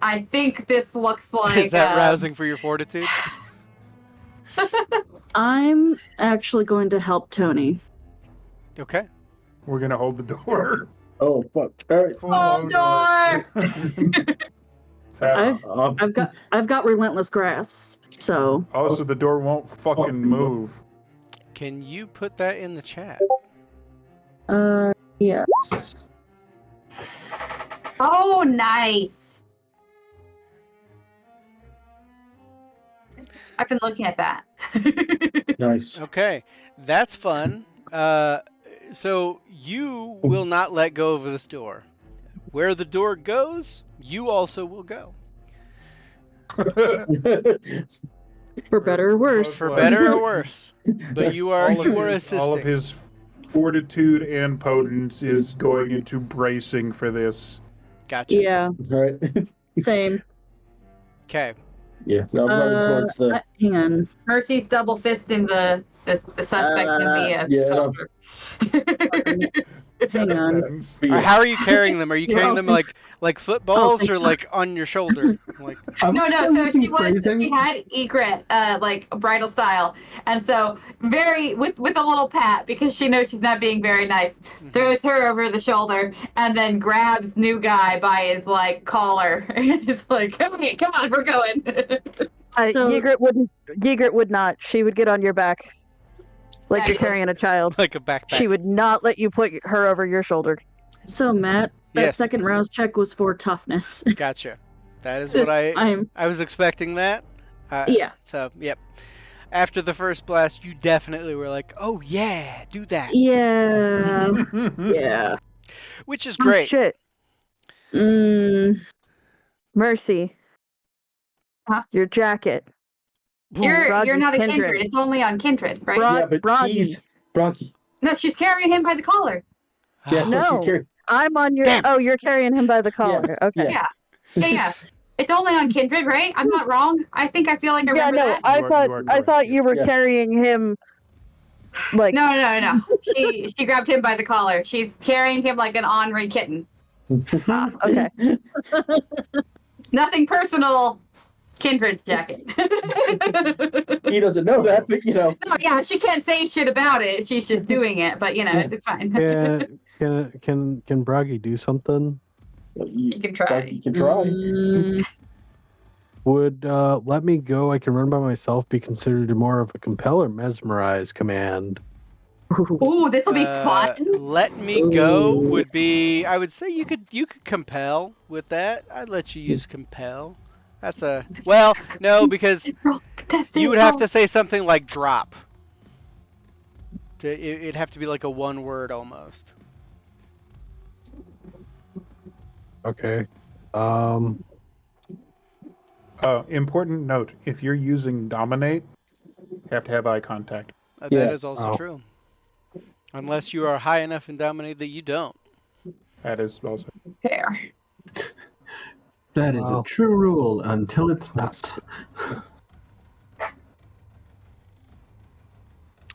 D: I think this looks like.
A: Is that rousing for your fortitude?
H: I'm actually going to help Tony.
A: Okay.
E: We're gonna hold the door.
C: Oh fuck! All right.
D: Hold door.
E: It's happening.
H: I've got relentless grasp, so
E: Also, the door won't fucking move.
A: Can you put that in the chat?
H: yes.
D: Oh, nice. I've been looking at that.
C: Nice.
A: Okay, that's fun. So you will not let go of this door. Where the door goes, you also will go.
H: For better or worse.
A: For better or worse. But you are assisting.
E: all of his fortitude and potence is going into bracing for this.
A: Gotcha.
H: Yeah,
C: All right.
H: same.
A: Okay.
C: Yeah. I'm running towards the.
H: Hang on.
D: Mercy's double fisting the suspect in the
C: Yeah.
D: soldier.
H: Hang on.
E: Sentence.
A: Or how are you carrying them? Are you carrying them
H: welcome.
A: like footballs
H: thank
A: or
H: you.
A: like on your shoulder? Like
D: No, so she
F: phrasing.
D: had Egret, like bridal style, and so with a little pat because she knows she's not being very nice, throws her over the shoulder and then grabs new guy by his like collar and it's like, come on, we're going.
H: So-
G: Ygritte would not. She would get on your back like you're carrying a child.
A: like a backpack.
G: She would not let you put her over your shoulder.
H: So Matt, that
A: Yes.
H: second rouse check was for toughness.
A: Gotcha. That is what
H: I'm
A: I was expecting that.
H: Yeah.
A: So, yep. After the first blast, you definitely were like, "Oh yeah, do that,"
H: yeah. Yeah.
A: which is
G: Oh
A: great.
G: shit, Mercy.
D: Huh?
G: Your jacket.
D: You're
G: Broggy's
D: not a
G: kindred.
D: kindred. It's only on kindred, right?
G: Bro-
C: Yeah, but
G: Broggy.
C: he's Broggy.
D: No, she's carrying him by the collar.
C: Yeah. So
G: No.
C: she's carrying.
G: I'm on your.
A: Damn.
G: Oh, you're carrying him by the collar. Okay.
C: Yeah.
D: Yeah. It's only on kindred, right? I'm not wrong. I feel like I
G: Yeah,
D: remember
G: no,
D: that.
G: I
E: You are
G: thought
E: correct,
G: you were
C: yeah.
G: carrying him. Like
D: No. She grabbed him by the collar. She's carrying him like an ornery kitten.
G: okay.
D: Nothing personal. Kindred jacket.
C: He doesn't know that, but you know.
D: No, yeah, she can't say shit about it. She's just doing it, but you know, it's fine.
B: Can Broggy do something?
D: You can try.
C: You can try.
H: Mm,
B: Would let me go, I can run by myself, be considered more of a compel or mesmerize command?
D: Ooh, this will be fun.
A: Let me go would be. I would say you could compel with that. I'd let you use compel. That's a no, because you would have to say something like drop. It'd have to be like a one word almost.
B: Okay.
E: Important note: if you're using dominate, you have to have eye contact.
A: That
C: Yeah.
A: is also true. Unless you are high enough in dominate that you don't.
E: That is also.
D: Fair.
F: That is a
B: Wow.
F: true rule until it's not.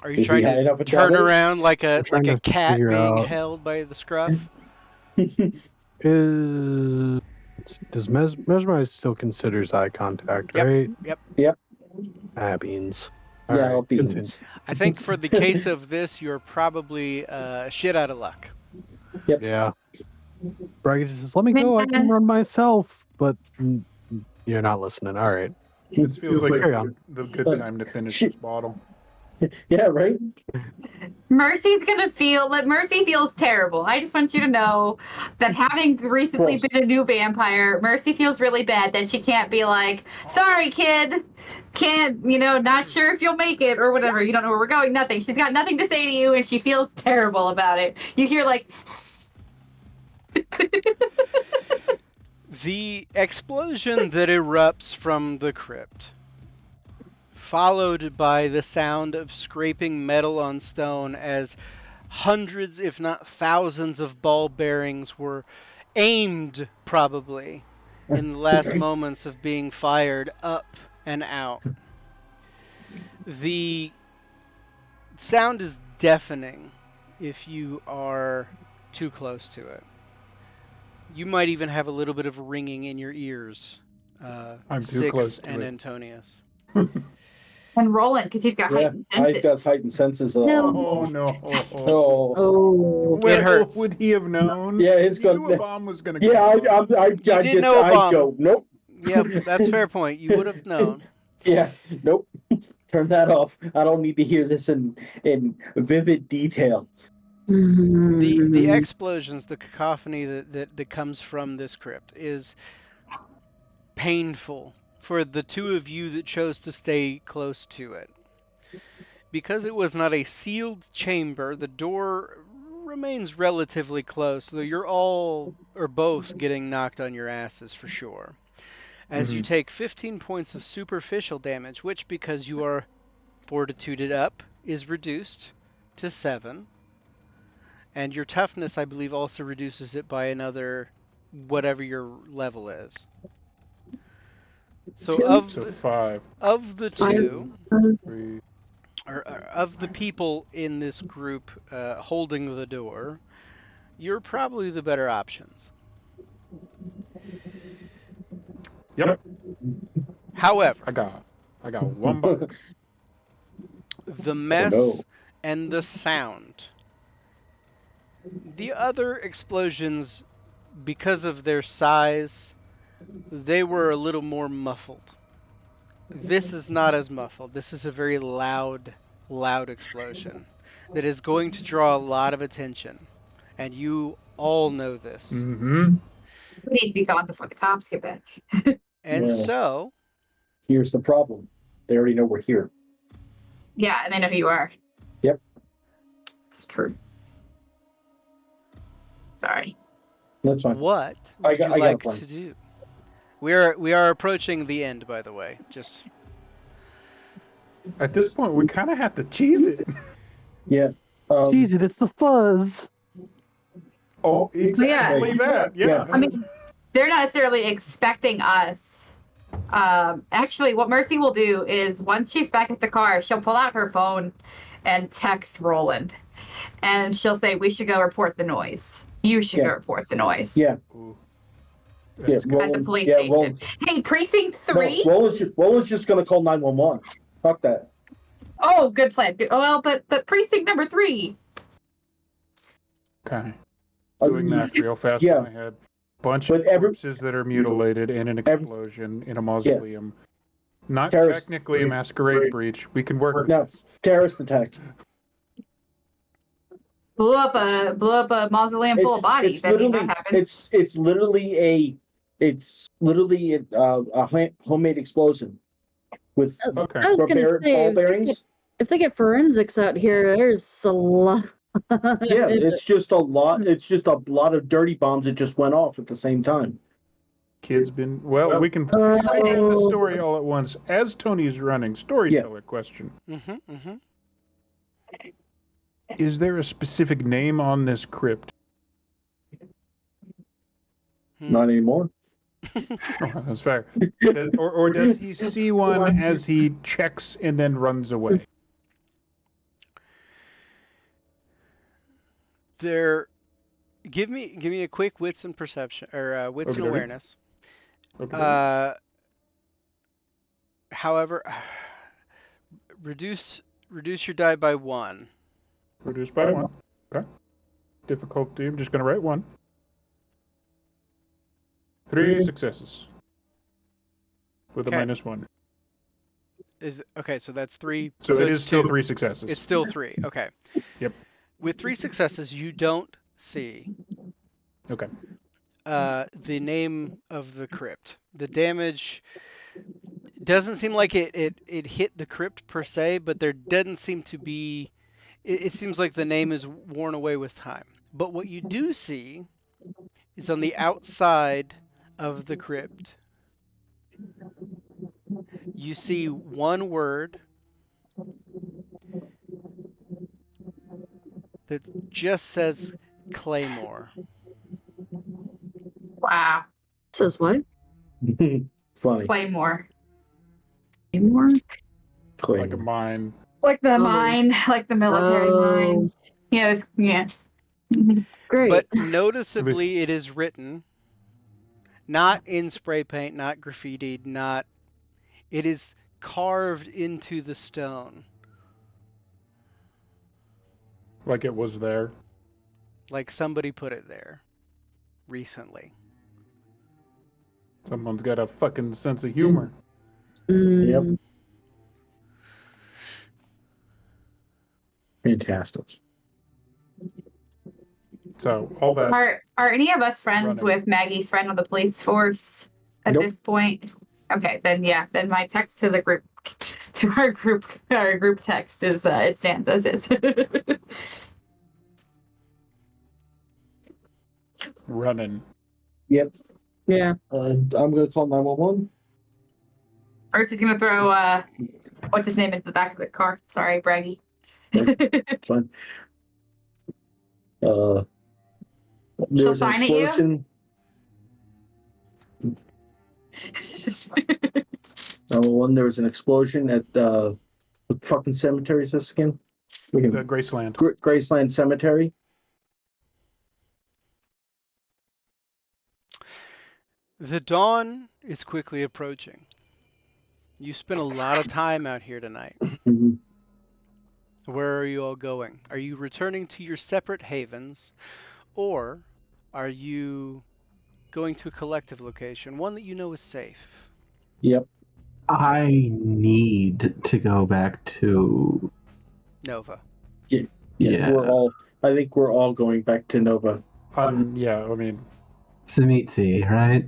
A: Are you
C: Is he
A: trying
C: high
A: to
C: enough in
A: turn
C: dominate?
A: around like a
B: I'm trying to
A: cat
B: figure
A: being
B: out-
A: held by the scruff?
B: Is does mesmerize still considers eye contact,
A: Yep.
B: right?
A: Yep.
B: Beans.
C: Yeah,
B: Alright, continue.
C: beans.
A: I think for the case of this, you're probably shit out of luck.
B: Yeah. Braga just says, let me go, I can run myself. But you're not listening. Alright.
E: This feels like
B: Carry on.
E: the good time to finish this bottle.
C: Yeah, right?
D: Mercy's gonna feel that Mercy feels terrible. I just want you to know that having recently
C: Gross.
D: been a new vampire, Mercy feels really bad that she can't be like, sorry, kid. Can't, not sure if you'll make it or whatever. You don't know where we're going, nothing. She's got nothing to say to you and she feels terrible about it. You hear like
A: The explosion that erupts from the crypt, followed by the sound of scraping metal on stone as hundreds, if not thousands, of ball bearings were aimed, probably, in the last moments of being fired up and out. The sound is deafening if you are too close to it. You might even have a little bit of ringing in your ears.
E: I'm too
A: Six
E: close to
A: and
E: it.
A: Antonius.
D: and Roland because he's got
C: Yeah,
D: heightened senses.
C: I've got heightened senses.
E: Oh no!
C: Oh.
H: oh,
A: It hurts.
E: Would he have known?
C: Yeah, it's
E: He knew
C: gonna.
E: a bomb was gonna.
C: Yeah,
E: go off.
C: I
A: You didn't know a
C: I
A: bomb.
C: go. Nope.
A: Yep, that's a fair point. You would have known.
C: Yeah, nope. Turn that off. I don't need to hear this in vivid detail.
A: The explosions, the cacophony that comes from this crypt is painful for the two of you that chose to stay close to it. Because it was not a sealed chamber, the door remains relatively close, though you're all or both getting knocked on your asses for sure. As you take 15 points of superficial damage, which, because you are fortituded up, is reduced to 7. And your toughness, I believe, also reduces it by another whatever your level is. So
E: So 5,
A: of the two,
E: 3.
A: or of the people in this group holding the door, you're probably the better options.
E: Yep.
A: However,
E: I got one box.
A: the mess
C: no.
A: and the sound, the other explosions, because of their size, they were a little more muffled. This is not as muffled. This is a very loud explosion that is going to draw a lot of attention. And you all know this.
E: Mm-hmm.
D: We need to be gone before the cops get back.
A: And
C: Well.
A: so,
C: Here's the problem. They already know we're here.
D: Yeah, and they know who you are.
C: Yep.
D: It's true. Sorry.
C: That's fine.
A: what
C: I
A: would
C: got
A: you
C: a
A: like
C: plan.
A: to do? We are approaching the end, by the way. Just
E: At this point, we kind of have to cheese it.
C: Yeah.
B: Jeez, it's the fuzz.
E: Oh, exactly that. Yeah.
D: I mean, they're not necessarily expecting us. Actually, what Mercy will do is once she's back at the car, she'll pull out her phone and text Roland. And she'll say, we should go report the noise. You should go report the noise.
C: Yeah.
E: Ooh.
C: Yeah.
E: That's good.
D: At the police
C: yeah,
D: station.
C: Roland's,
D: Hey, Precinct 3?
C: no, Roland's just gonna call 911. Fuck that.
D: Oh, good plan. Well, but Precinct number 3.
E: Okay. Doing math real fast
C: Yeah.
E: in my head. bunch
C: But
E: of
C: every-
E: corpses that are mutilated and an
C: Every-
E: explosion in a mausoleum. Not
C: Terrorist-
E: technically a masquerade breach. We can work with
C: No.
E: this.
C: Terrorist attack.
D: blew up a mausoleum full of bodies. I mean, that happens.
C: It's literally a homemade explosion with
E: Okay.
H: I was gonna say,
C: ball
H: if
C: bearings.
H: they get forensics out here, there's a lot.
C: Yeah, it's just a lot. It's just a lot of dirty bombs that just went off at the same time.
E: Kids been well. We can tell the
H: Oh.
E: story all at once as Tony's running. Storyteller question: Is there a specific name on this crypt?
C: Not anymore.
E: Oh, that's fair. Or does he see one as he checks and then runs away?
A: Give me a quick wits and perception or wits and
E: Okay.
A: awareness.
E: Okay.
A: However, reduce your die by 1.
E: Reduced by 1. Okay. Difficulty, I'm just going to write 1. 3 successes. With
A: Okay.
E: a -1.
A: Okay, so that's 3.
E: So it
A: it's
E: is still
A: 2.
E: 3 successes.
A: It's still 3. Okay.
E: Yep.
A: With 3 successes, you don't see
E: Okay.
A: the name of the crypt. The damage doesn't seem like it hit the crypt per se, but there doesn't seem to be. It seems like the name is worn away with time. But what you do see is on the outside of the crypt, you see one word that just says Claymore.
D: Wow.
H: Says what?
C: Funny.
D: Claymore.
H: Anymore?
E: Like a mine.
D: Like the
H: Oh.
D: mine, like the military
H: Oh.
D: mines. Yeah, yeah.
H: Great.
A: But noticeably, it is written not in spray paint, not graffitied, not. It is carved into the stone.
E: Like it was there.
A: Like somebody put it there recently.
E: Someone's got a fucking sense of humor.
C: Yep.
H: Mm,
C: Fantastic.
E: So all that.
D: Are any of us friends
E: Running.
D: with Maggie's friend on the police force at
C: Nope.
D: this point? Okay, then then my text to the group, to our group text is it stands as is.
E: Running.
C: Yep.
H: yeah.
C: I'm gonna call 911.
D: First, he's gonna throw what's his name into the back of the car. Sorry, Braggy.
C: Fine. There was an
D: sign at you?
C: explosion. 911. There was an explosion at what fucking cemetery is this again?
E: The Graceland.
C: Graceland Cemetery.
A: The dawn is quickly approaching. You spent a lot of time out here tonight.
C: Mhm.
A: Where are you all going? Are you returning to your separate havens, or are you going to a collective location, one that you know is safe?
C: Yep.
F: I need to go back to.
A: Nova.
F: Yeah.
C: I think we're all going back to Nova.
E: Yeah, I mean,
F: Samitsi, right?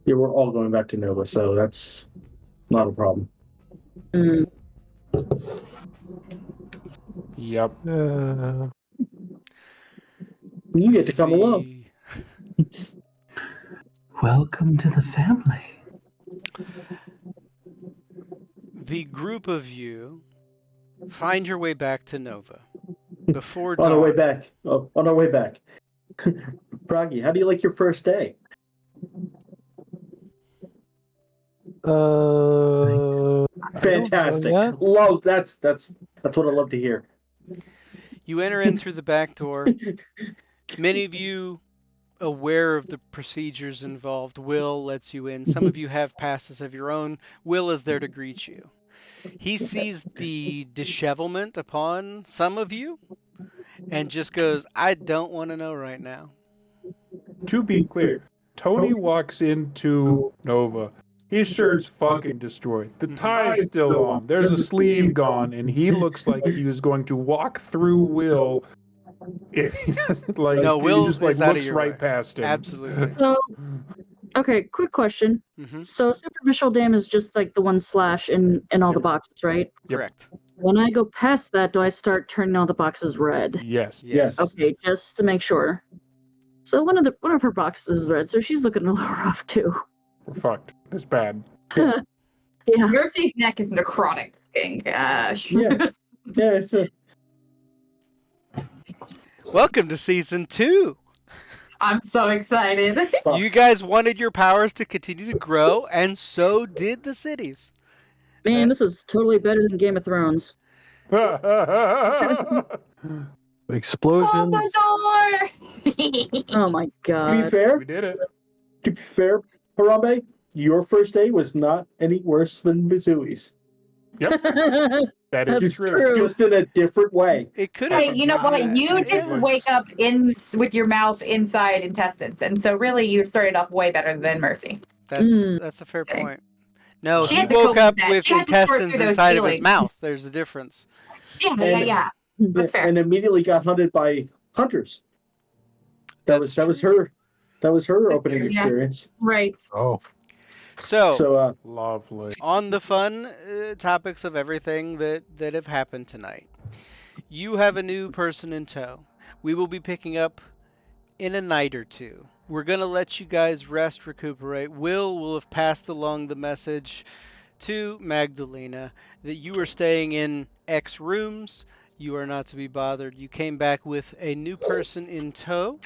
C: Yeah, we're all going back to Nova, so that's not a problem.
H: Mm,
E: yep.
C: You get to come along.
F: Welcome to the family.
A: The group of you find your way back to Nova before
C: On
A: dawn.
C: our way back. Oh, on our way back. Bragi, how do you like your first day? Fantastic.
B: Yeah.
C: Love that's what I love to hear.
A: You enter in through the back door. Many of you aware of the procedures involved. Will lets you in. Some of you have passes of your own. Will is there to greet you. He sees the dishevelment upon some of you and just goes, I don't want to know right now.
E: To be clear, Tony walks into Nova. His shirt's fucking destroyed. The tie's still on. There's a sleeve gone, and he looks like he was going to walk through Will if he doesn't like.
A: No,
E: he
A: Will
E: just like
A: is out of
E: looks
A: your
E: right
A: way.
E: past him.
A: Absolutely.
H: So, okay, quick question.
A: Hmm.
H: So superficial damage is just like the one slash in all the boxes, right?
E: Yep.
A: Correct.
H: When I go past that, do I start turning all the boxes red?
E: Yes.
C: Yes.
H: Okay, just to make sure. So one of her boxes is red, so she's looking a little rough too.
E: We're fucked. It's bad.
H: Yeah.
D: Mercy's neck is necrotic.
C: Yeah. Yeah, it's a
A: Welcome to season 2.
D: I'm so excited.
C: fuck.
A: You guys wanted your powers to continue to grow, and so did the cities.
H: Man, this is totally better than Game of Thrones.
B: Explosions.
D: door!
H: Oh my
C: To be
H: god.
C: fair,
E: We did it.
C: Harambe, your first day was not any worse than Mizoui's.
E: That is
H: That's
E: true.
H: true.
C: Just in a different way.
A: It could
D: Hey,
A: have.
D: you know what? You just
E: Yeah.
D: wake up with your mouth inside intestines, and so really you started off way better than Mercy.
A: That's a fair
D: Same.
A: point. No,
D: She
A: he
D: had to cope
A: woke
D: with
A: up
D: that.
A: with
D: She had to sort through
A: intestines
D: those
A: inside of his
D: feelings.
A: mouth. There's a difference.
D: Yeah.
C: And-
D: That's fair.
C: And immediately got hunted by hunters. That was her
D: That's
C: opening
D: true, yeah.
C: experience.
D: Right.
B: Oh,
C: So
E: Lovely.
A: On the fun topics of everything that have happened tonight, you have a new person in tow. We will be picking up in a night or two. We're going to let you guys rest, recuperate. Will have passed along the message to Magdalena that you are staying in X rooms. You are not to be bothered. You came back with a new person in tow,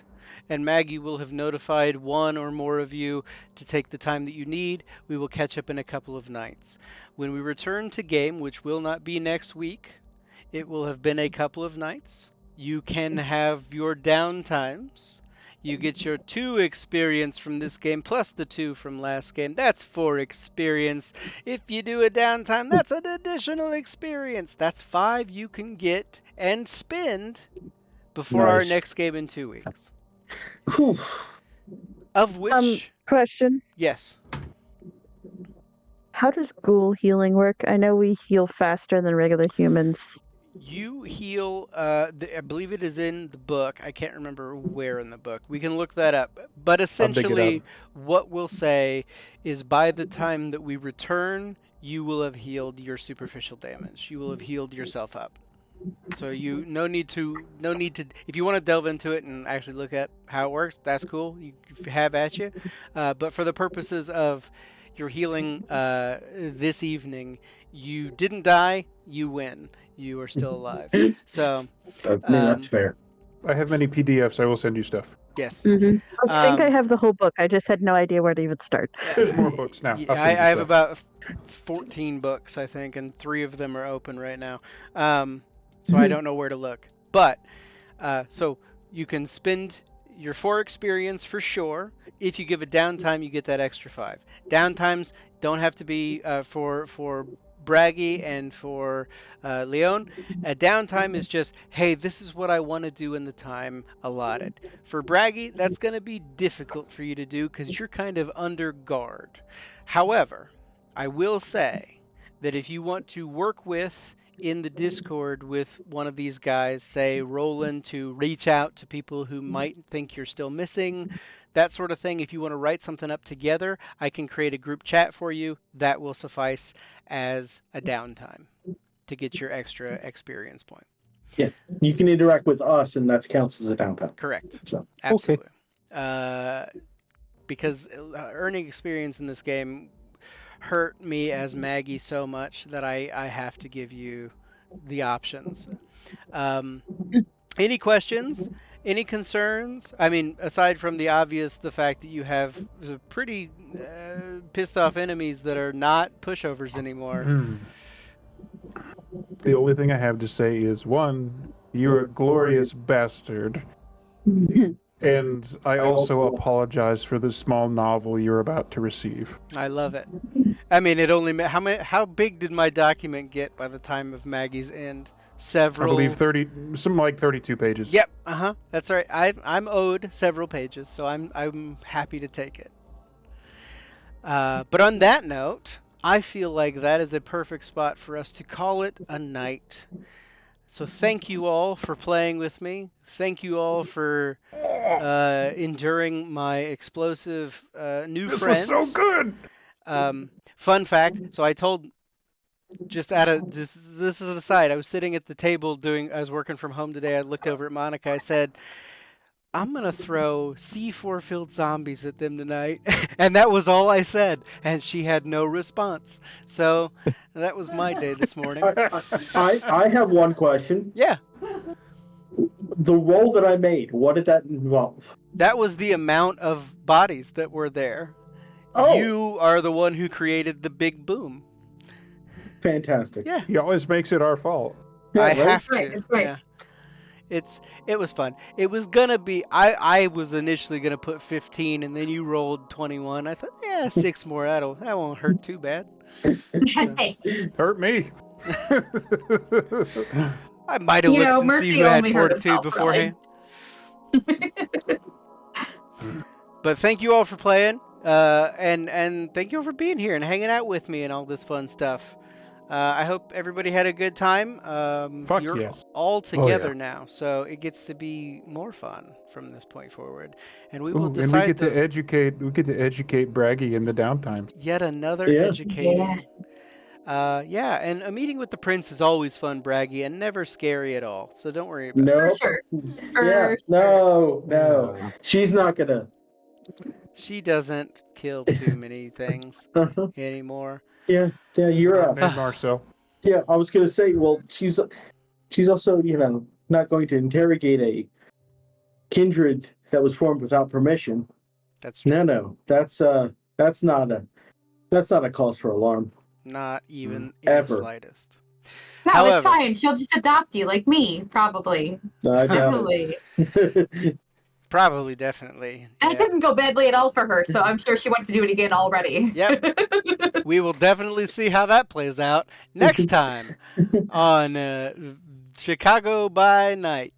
A: and Maggie will have notified one or more of you to take the time that you need. We will catch up in a couple of nights. When we return to game, which will not be next week, it will have been a couple of nights. You can have your downtimes. You get your 2 experience from this game plus the 2 from last game. That's 4 experience. If you do a downtime, that's an additional experience. That's 5 you can get and spend before our
C: Nice.
A: next game in 2 weeks.
C: whew,
A: Of which,
G: Question.
A: yes.
G: How does ghoul healing work? I know we heal faster than regular humans.
A: You heal, I believe it is in the book. I can't remember where in the book. We can look that up. But essentially, what we'll say is by the time that we return, you will have healed your superficial damage. You will have healed yourself up. So no need to, if you want to delve into it and actually look at how it works, that's cool. You have at you. But for the purposes of your healing this evening, you didn't die, you win. You are still alive. So,
C: that's fair.
E: I have many PDFs. I will send you stuff.
A: yes.
H: Mm-hmm.
G: I think I have the whole book. I just had no idea where to even start.
E: There's more books now.
A: Yeah,
E: I'll
A: I
E: send you
A: have
E: stuff.
A: about 14 books, I think, and 3 of them are open right now. So I don't know where to look. But, so you can spend your 4 experience for sure. If you give a downtime, you get that extra 5. Downtimes don't have to be for Braggy and for Leon. A downtime is just, hey, this is what I want to do in the time allotted. For Braggy, that's going to be difficult for you to do because you're kind of under guard. However, I will say that if you want to work with in the Discord with one of these guys, say Roland, to reach out to people who might think you're still missing, that sort of thing. If you want to write something up together, I can create a group chat for you. That will suffice as a downtime to get your extra experience point.
C: Yeah, you can interact with us, and that counts as a downtime.
A: Correct.
C: So
A: Absolutely. Because earning experience in this game hurt me as Maggie so much that I have to give you the options. Any questions? Any concerns? I mean, aside from the obvious, the fact that you have pretty pissed off enemies that are not pushovers anymore.
E: The only thing I have to say is, 1, you're a glorious bastard. And I also apologize for the small novel you're about to receive.
A: I love it. I mean, it only how big did my document get by the time of Maggie's end? several.
E: I believe 30, something like 32 pages.
A: Yep. That's right. I'm owed several pages, so I'm happy to take it. But on that note, I feel like that is a perfect spot for us to call it a night. So thank you all for playing with me. Thank you all for enduring my explosive new
E: This
A: friends.
E: was so good.
A: Fun fact. So I told, just out of this is an aside. I was sitting at the table I was working from home today. I looked over at Monica. I said, I'm gonna throw C4 filled zombies at them tonight. And that was all I said. And she had no response. So that was my day this morning.
C: I have one question.
A: Yeah.
C: The roll that I made, what did that involve?
A: That was the amount of bodies that were there.
C: Oh.
A: You are the one who created the big boom.
C: Fantastic.
A: Yeah.
E: He always makes it our fault.
C: Yeah,
A: I
C: right?
A: have to.
D: Right, it's great.
A: Yeah. It was fun. It was gonna be. I was initially gonna put 15, and then you rolled 21. I thought, yeah, 6 more. That won't hurt too bad.
D: Hey,
E: Hurt me.
A: I might have
D: You
A: looked
D: know,
A: and see
D: Mercy
A: who had
D: only hurt
A: fortitude
D: herself, really.
A: beforehand. But thank you all for playing, and thank you all for being here and hanging out with me and all this fun stuff. I hope everybody had a good time.
E: Fuck
A: You're
E: yes.
A: all
B: Oh,
A: together
B: yeah.
A: now, so it gets to be more fun from this point forward. And we
E: Ooh,
A: will
E: and we
A: decide
E: get to educate. We get to educate Braggy in the downtime.
A: yet another
C: Yeah.
A: educating. Yeah, and a meeting with the prince is always fun, Braggy, and never scary at all. So don't worry about it.
C: No.
D: for sure. For
C: Yeah.
D: sure.
C: No.
B: Yeah.
C: She's not gonna.
A: She doesn't kill too many things
C: Uh-huh.
A: anymore.
C: Yeah. You're
E: Not named Marcel.
C: Yeah, I was gonna say. Well, she's also not going to interrogate a kindred that was formed without permission.
A: That's true.
C: No. That's not a cause for alarm.
A: Not even in the
C: Ever.
A: slightest.
D: No,
A: However-
D: it's fine. She'll just adopt you, like me, probably.
C: I doubt
D: Definitely.
C: it.
A: Probably, definitely.
D: That
A: Yeah.
D: didn't go badly at all for her, so I'm sure she wants to do it again already.
A: Yep. We will definitely see how that plays out next time on Chicago by Night.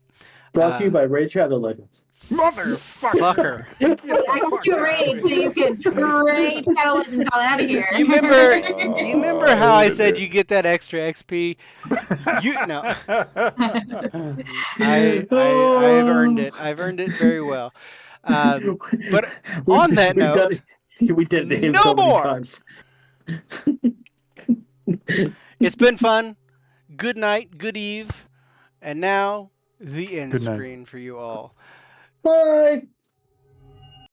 C: Brought to you by Raid Shadow Legends.
A: Motherfucker.
D: I got you a raid so you can raid Shadow Legends on out of here.
A: You remember how I said you get that extra XP? No. I've earned it. I've earned it very well. But on that note,
C: we did it to him
A: no
C: so many
A: more!
C: times.
A: It's been fun. Good night, good eve, and now the end
E: Good night.
A: screen for you all.
C: Bye.